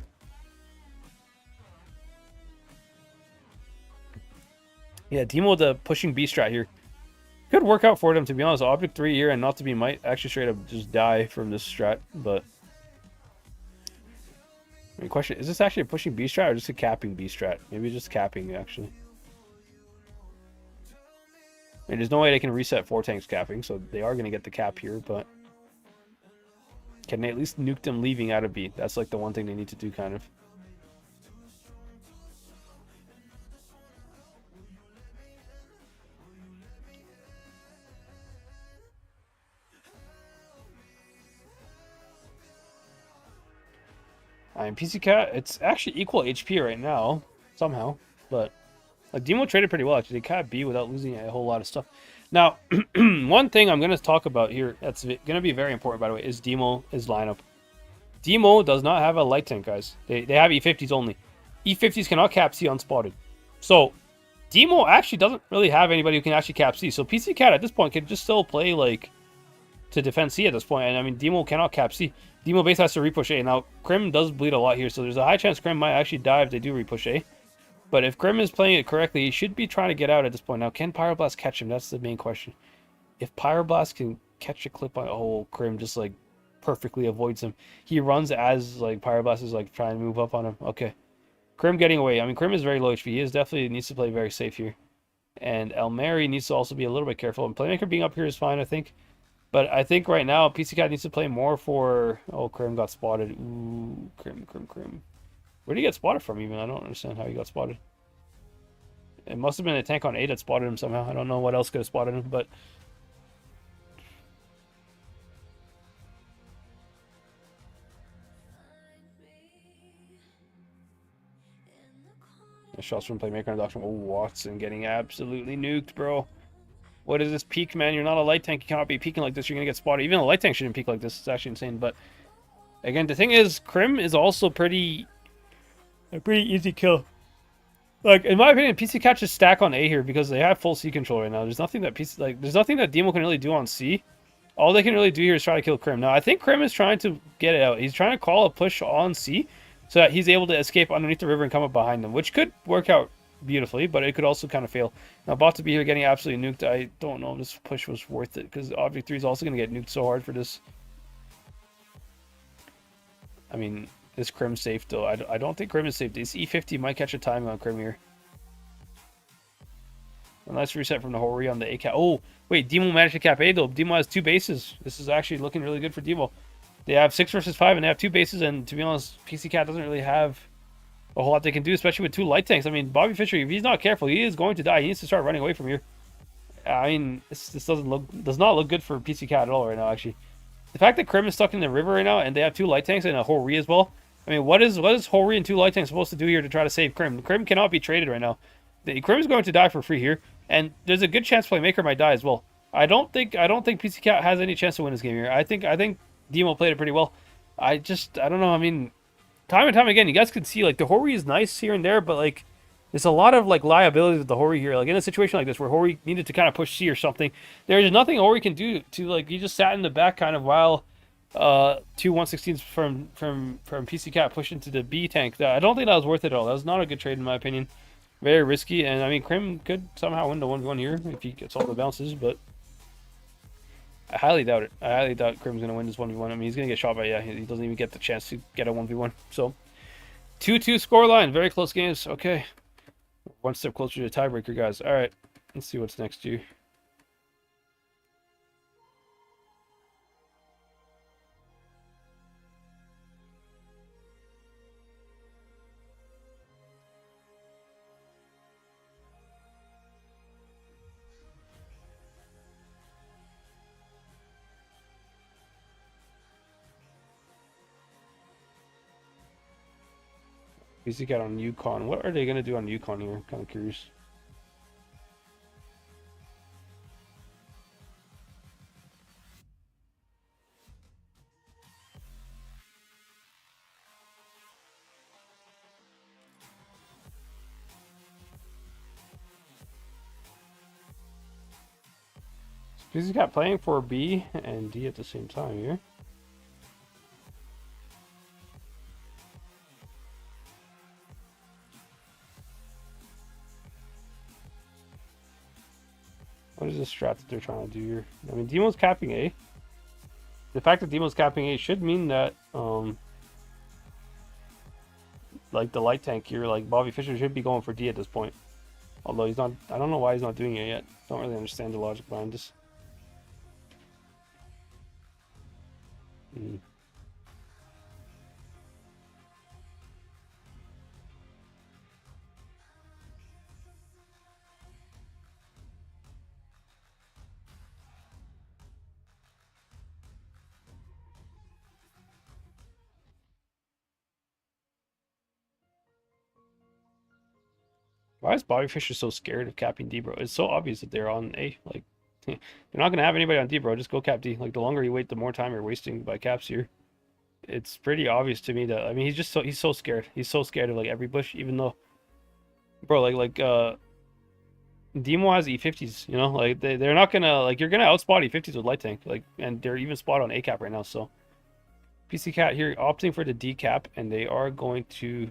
Yeah, Demo with the pushing B strat here. Could work out for them, to be honest. Object 3 here and not to be might actually straight up just die from this strat, but I mean, question, is this actually a pushing B strat or just a capping B strat? Maybe just capping, actually. I mean, there's no way they can reset 4 tanks capping, so they are going to get the cap here, but can they at least nuke them leaving out of B? That's like the one thing they need to do, kind of. I mean, PC Cat, it's actually equal HP right now, somehow. But, like, Demo traded pretty well, actually. They cat B without losing a whole lot of stuff. Now, one thing I'm going to talk about here that's going to be very important, by the way, is Demo, his lineup. Demo does not have a light tank, guys. They have E50s only. E50s cannot cap C unspotted. So, Demo actually doesn't really have anybody who can actually cap C. So, PC Cat at this point can just still play, like, to defend C at this point. And, I mean, Demo cannot cap C. Demo base has to repush A. Now, Krim does bleed a lot here, so there's a high chance Krim might actually die if they do repush A. But if Krim is playing it correctly, he should be trying to get out at this point. Now, can Pyroblast catch him? That's the main question. If Pyroblast can catch a clip on... Oh, Krim just, like, perfectly avoids him. He runs as, like, Pyroblast is, like, trying to move up on him. Okay. Krim getting away. I mean, Krim is very low HP. He definitely needs to play very safe here. And Elmeri needs to also be a little bit careful. And Playmaker being up here is fine, I think. But I think right now, PC Cat needs to play more for... Oh, Krim got spotted. Ooh, Krim. Where did he get spotted from, even? I don't understand how he got spotted. It must have been a tank on A that spotted him somehow. I don't know what else could have spotted him, but... The shots from Playmaker and Doctor. Oh, Watson getting absolutely nuked, bro. What is this peak, man? You're not a light tank. You cannot be peeking like this. You're going to get spotted. Even a light tank shouldn't peak like this. It's actually insane. But, again, the thing is, Krim is also a pretty easy kill. Like, in my opinion, PC Cat should stack on A here because they have full C control right now. There's nothing that Demo can really do on C. All they can really do here is try to kill Krim. Now, I think Krim is trying to get it out. He's trying to call a push on C so that he's able to escape underneath the river and come up behind them, which could work out beautifully, but it could also kind of fail. Now, WOTB here getting absolutely nuked. I don't know if this push was worth it, because Object 3 is also going to get nuked so hard for this. I mean, is Krim safe, though? I don't think Krim is safe. This E50 might catch a timing on Krim here. A nice reset from the Hori on the A cap. Oh, wait, Demo managed to cap A, though. Demo has 2 bases. This is actually looking really good for Demo. They have 6 versus 5, and they have 2 bases, and to be honest, PC Cat doesn't really have a whole lot they can do, especially with 2 light tanks. I mean, Bobby Fischer, if he's not careful, he is going to die. He needs to start running away from here. I mean, this does not look good for PC Cat at all right now, actually. The fact that Krim is stuck in the river right now, and they have 2 light tanks and a Hori as well. I mean, what is Hori and 2 light tanks supposed to do here to try to save Krim? Krim cannot be traded right now. Krim is going to die for free here, and there's a good chance Playmaker might die as well. I don't think PC Cat has any chance to win this game here. I think Demo played it pretty well. I don't know. I mean, time and time again, you guys can see, like, the Hori is nice here and there, but, like, there's a lot of, like, liabilities with the Hori here. Like, in a situation like this where Hori needed to kind of push C or something, there's nothing Hori can do to, like, he just sat in the back kind of while 2 116s from PC Cat pushed into the B tank. I don't think that was worth it at all. That was not a good trade in my opinion. Very risky, and I mean, Krim could somehow win the 1v1 here if he gets all the bounces, but I highly doubt it. I highly doubt Krim's going to win this 1v1. I mean, he's going to get shot by, yeah, he doesn't even get the chance to get a 1v1. So, 2-2 scoreline. Very close games. Okay. One step closer to the tiebreaker, guys. All right. Let's see what's next here. PC Cat on Yukon. What are they going to do on Yukon here? Kind of curious. PC Cat playing for B and D at the same time here. What is the strat that they're trying to do here? I mean, Demo's capping A. The fact that Demo's capping A should mean that, like the light tank here, like Bobby Fischer should be going for D at this point. Although he's not, I don't know why he's not doing it yet. Don't really understand the logic behind this. Why is Bobby Fischer so scared of capping D, bro? It's so obvious that they're on A. Like, you're not gonna have anybody on D, bro. Just go cap D. Like, the longer you wait, the more time you're wasting by caps here. It's pretty obvious to me that, I mean, he's so scared. He's so scared of like every bush, even though, bro, Demo has E50s, you know, like they're not gonna, like, you're gonna outspot E50s with light tank, like, and they're even spot on A cap right now. So PC Cat here opting for the D cap, and they are going to.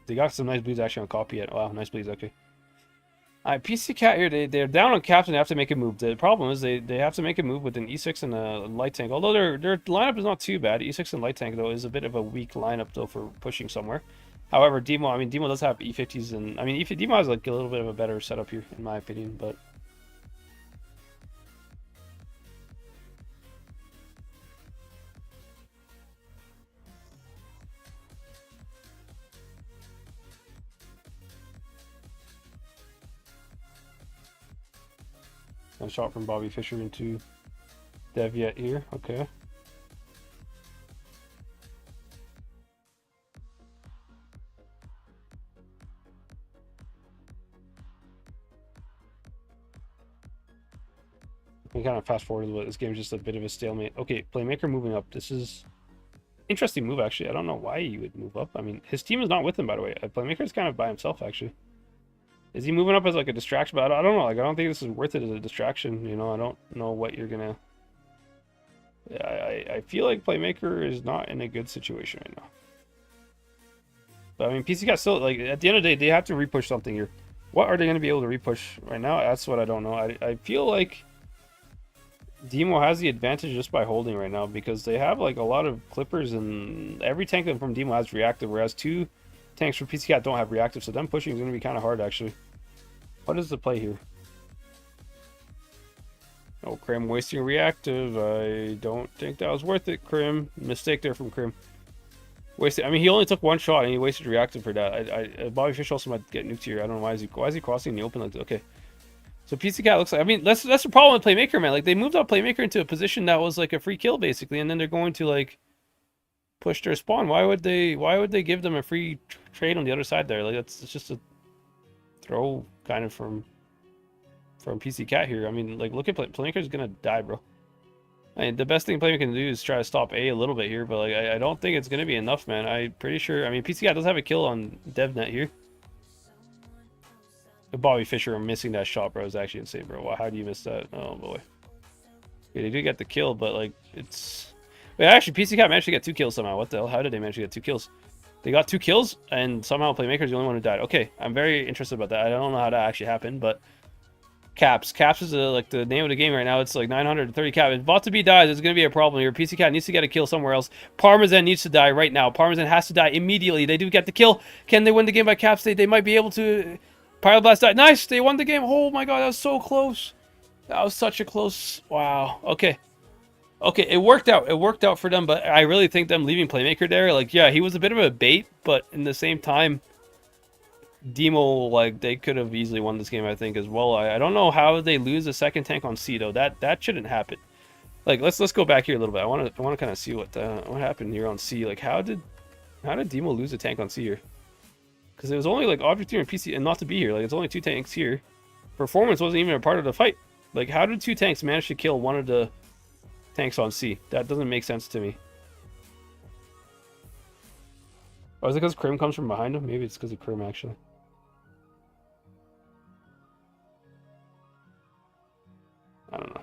They got some nice bleeds actually on copy yet. Wow, nice bleeds. Okay. Alright, PC Cat here, they're down on caps and they have to make a move. The problem is they have to make a move with an E6 and a light tank. Although their lineup is not too bad. E6 and light tank, though, is a bit of a weak lineup, though, for pushing somewhere. However, Demo, I mean, Demo does have E50s, and, I mean, Demo has, like, a little bit of a better setup here, in my opinion, but. A shot from Bobby Fischer into Deviet here. Okay. We kind of fast forward a little bit. This game is just a bit of a stalemate. Okay, Playmaker moving up. This is interesting move, actually. I don't know why he would move up. I mean, his team is not with him, by the way. Playmaker is kind of by himself, actually. Is he moving up as like a distraction? But I don't know. Like, I don't think this is worth it as a distraction. You know, I don't know what you're gonna. I feel like Playmaker is not in a good situation right now. But I mean, PC got still, like, at the end of the day, they have to repush something here. What are they going to be able to repush right now? That's what I don't know. I feel like Demo has the advantage just by holding right now, because they have like a lot of clippers, and every tank from Demo has reactive, whereas two tanks from PC Cat don't have reactive, so them pushing is going to be kind of hard, actually. What is the play here? Oh, Krim wasting reactive. I don't think that was worth it, Krim. Mistake there from Krim. Wasted. I mean, he only took one shot and he wasted reactive for that. Bobby Fish also might get nuked here. I don't know why is he crossing the open like that? Okay. So PC Cat looks like, I mean, that's the problem with Playmaker, man. Like, they moved up Playmaker into a position that was like a free kill basically, and then they're going to like push their spawn. Why would they give them a free trade on the other side there? Like, it's just a throw kind of from PC Cat here. I mean, like, look at Playmaker's gonna die, bro. I mean, the best thing Playmaker can do is try to stop A little bit here, but like, I don't think it's gonna be enough, man. I'm pretty sure. I mean, PC Cat does have a kill on DevNet here. Bobby Fischer missing that shot, bro, is actually insane, bro. Wow, how do you miss that? Oh boy. Yeah, they did get the kill, but like, it's. Wait, actually, PC Cat managed to get 2 kills somehow. What the hell? How did they manage to get 2 kills? They got 2 kills, and somehow Playmaker's the only one who died. Okay, I'm very interested about that. I don't know how that actually happened, but Caps. Caps is like the name of the game right now. It's like 930 cap. If WOTB dies, it's going to be a problem here. PC Cat needs to get a kill somewhere else. Parmesan needs to die right now. Parmesan has to die immediately. They do get the kill. Can they win the game by Caps? They might be able to. Pyroblast died. Nice! They won the game. Oh my god, that was so close. That was such a close... Wow. Okay. Okay, it worked out. It worked out for them, but I really think them leaving Playmaker there, like, yeah, he was a bit of a bait, but in the same time, Demo, like, they could have easily won this game, I think, as well. I don't know how they lose a second tank on C, though. That shouldn't happen. Like, let's go back here a little bit. I want to kind of see what happened here on C. Like, how did Demo lose a tank on C here? Because it was only, like, Object here and PC, and not to be here. Like, it's only 2 tanks here. Performance wasn't even a part of the fight. Like, how did 2 tanks manage to kill one of the tanks on C? That doesn't make sense to me. Or is it because Krim comes from behind him? Maybe it's because of Krim, actually. I don't know.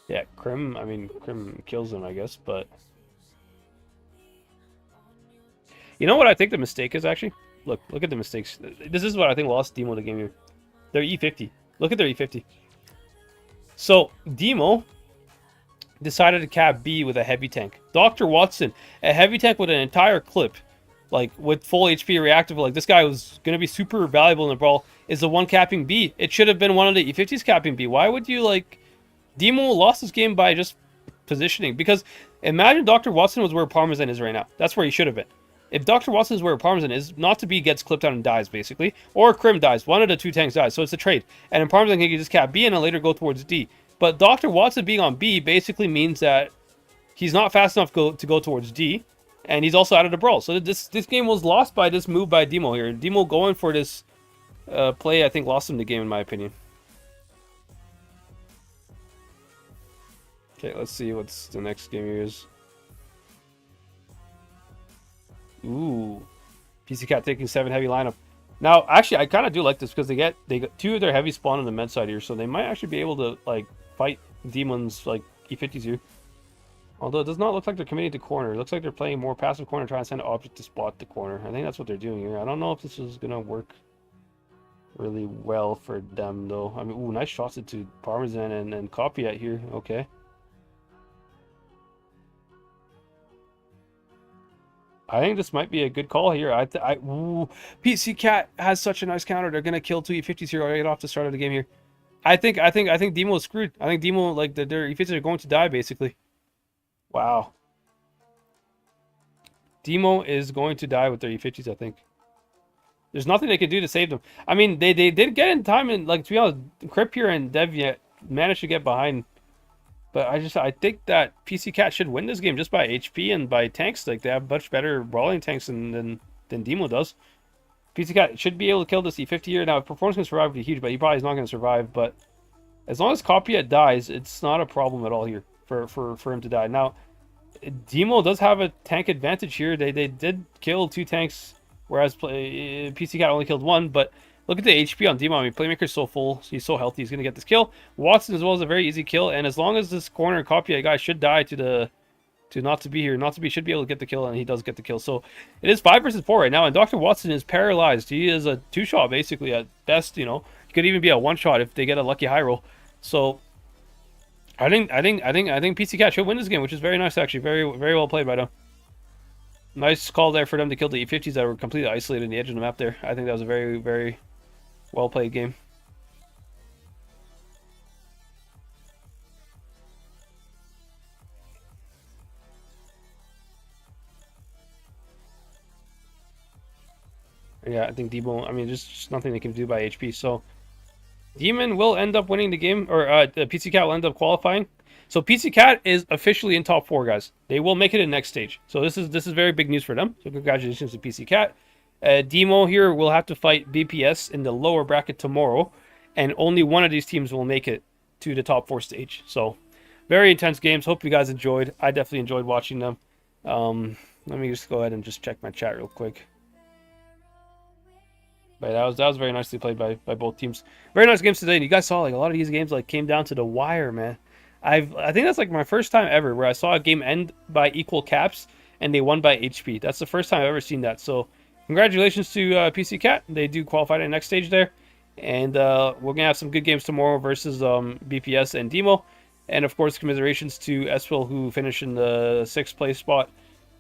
Yeah, Krim, I mean, Krim kills him, I guess, but... You know what I think the mistake is, actually? Look at the mistakes. This is what I think lost Demo the game here. Their E50. Look at their E50. So, Demo decided to cap B with a heavy tank. Dr. Watson, a heavy tank with an entire clip, like, with full HP reactive, like, this guy was going to be super valuable in the brawl, is the one capping B. It should have been one of the E50s capping B. Why would you, like... Demo lost this game by just positioning. Because, imagine Dr. Watson was where Parmesan is right now. That's where he should have been. If Dr. Watson is where Parmesan is, not to be gets clipped out and dies, basically. Or Krim dies. One of the 2 tanks dies. So it's a trade. And then Parmesan can just cap B and then later go towards D. But Dr. Watson being on B basically means that he's not fast enough to go towards D. And he's also out of the brawl. So this game was lost by this move by Demo here. Demo going for this play, I think, lost him the game, in my opinion. Okay, let's see what's the next game here is. Ooh. PC Cat taking 7 heavy lineup. Now, actually, I kind of do like this because they got 2 of their heavy spawn on the med side here, so they might actually be able to, like, fight demons, like, E50s here. Although it does not look like they're committing to corner. It looks like they're playing more passive corner, trying to send an object to spot the corner. I think that's what they're doing here. I don't know if this is going to work really well for them, though. I mean, ooh, nice shots into Parmesan and Copy out here. Okay. I think this might be a good call here. Ooh, PC Cat has such a nice counter. They're gonna kill 2 E50s here right off the start of the game here. I think Demo is screwed. I think Demo, like, their E50s are going to die basically. Wow. Demo is going to die with their E50s, I think. There's nothing they can do to save them. I mean, they did get in time, and, like, to be honest, Crip here and Dev yet managed to get behind. But I think that PC Cat should win this game just by HP and by tanks. Like, they have much better brawling tanks than Demo does. PC Cat should be able to kill this E50 here. Now, if performance can survive would be huge, but he probably is not going to survive. But as long as Copyet dies, it's not a problem at all here for him to die. Now, Demo does have a tank advantage here. They did kill 2 tanks, whereas PC Cat only killed 1, but... Look at the HP on Demo. I mean, Playmaker's so full. He's so healthy. He's going to get this kill. Watson as well is a very easy kill. And as long as this corner Copy guy should die to not to be here. Not to be should be able to get the kill, and he does get the kill. So it is 5 versus 4 right now. And Dr. Watson is paralyzed. He is a 2-shot basically at best. You know, he could even be a 1-shot if they get a lucky high roll. So I think PC Cat should win this game, which is very nice actually. Very well played by them. Nice call there for them to kill the E50s that were completely isolated in the edge of the map there. I think that was a very well played game. Yeah, I think Demo, I mean, just nothing they can do by HP. So, Demon will end up winning the game, or the PC Cat will end up qualifying. So, PC Cat is officially in top 4, guys. They will make it in next stage. So, this is very big news for them. So, congratulations to PC Cat. Demo here will have to fight BPS in the lower bracket tomorrow, and only one of these teams will make it to the top 4 stage. So, very intense games. Hope you guys enjoyed. I definitely enjoyed watching them. Let me just go ahead and just check my chat real quick. But that was very nicely played by both teams. Very nice games today. And you guys saw like a lot of these games like came down to the wire, man. I think that's like my first time ever where I saw a game end by equal caps and they won by HP. That's the first time I've ever seen that. So congratulations to PC Cat. They do qualify to the next stage there. And we're gonna have some good games tomorrow versus BPS and Demo. And of course, commiserations to Eswil, who finished in the 6th place spot.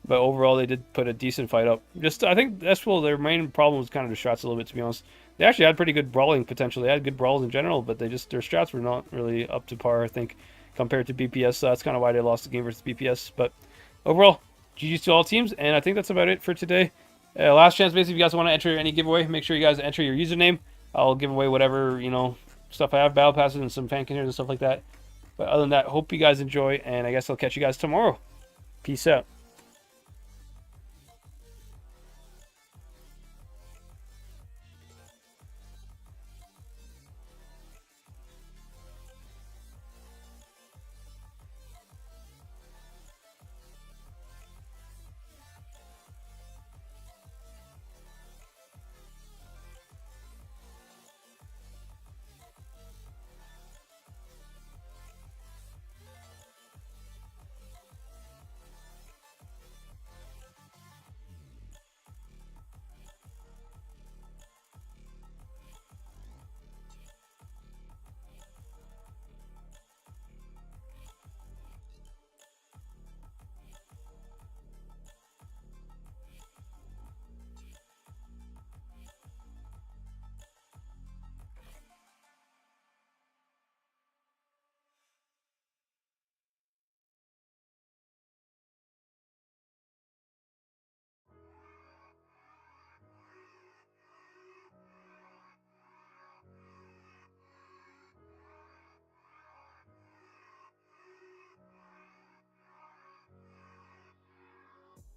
But overall, they did put a decent fight up. I think Eswil, their main problem was kind of the strats a little bit, to be honest. They actually had pretty good brawling potential. They had good brawls in general, but their strats were not really up to par, I think, compared to BPS. So that's kind of why they lost the game versus BPS. But overall, GG's to all teams, and I think that's about it for today. Last chance, basically, if you guys want to enter any giveaway, make sure you guys enter your username. I'll give away whatever, stuff I have, battle passes and some fan containers and stuff like that. But other than that, hope you guys enjoy, and I guess I'll catch you guys tomorrow. Peace out.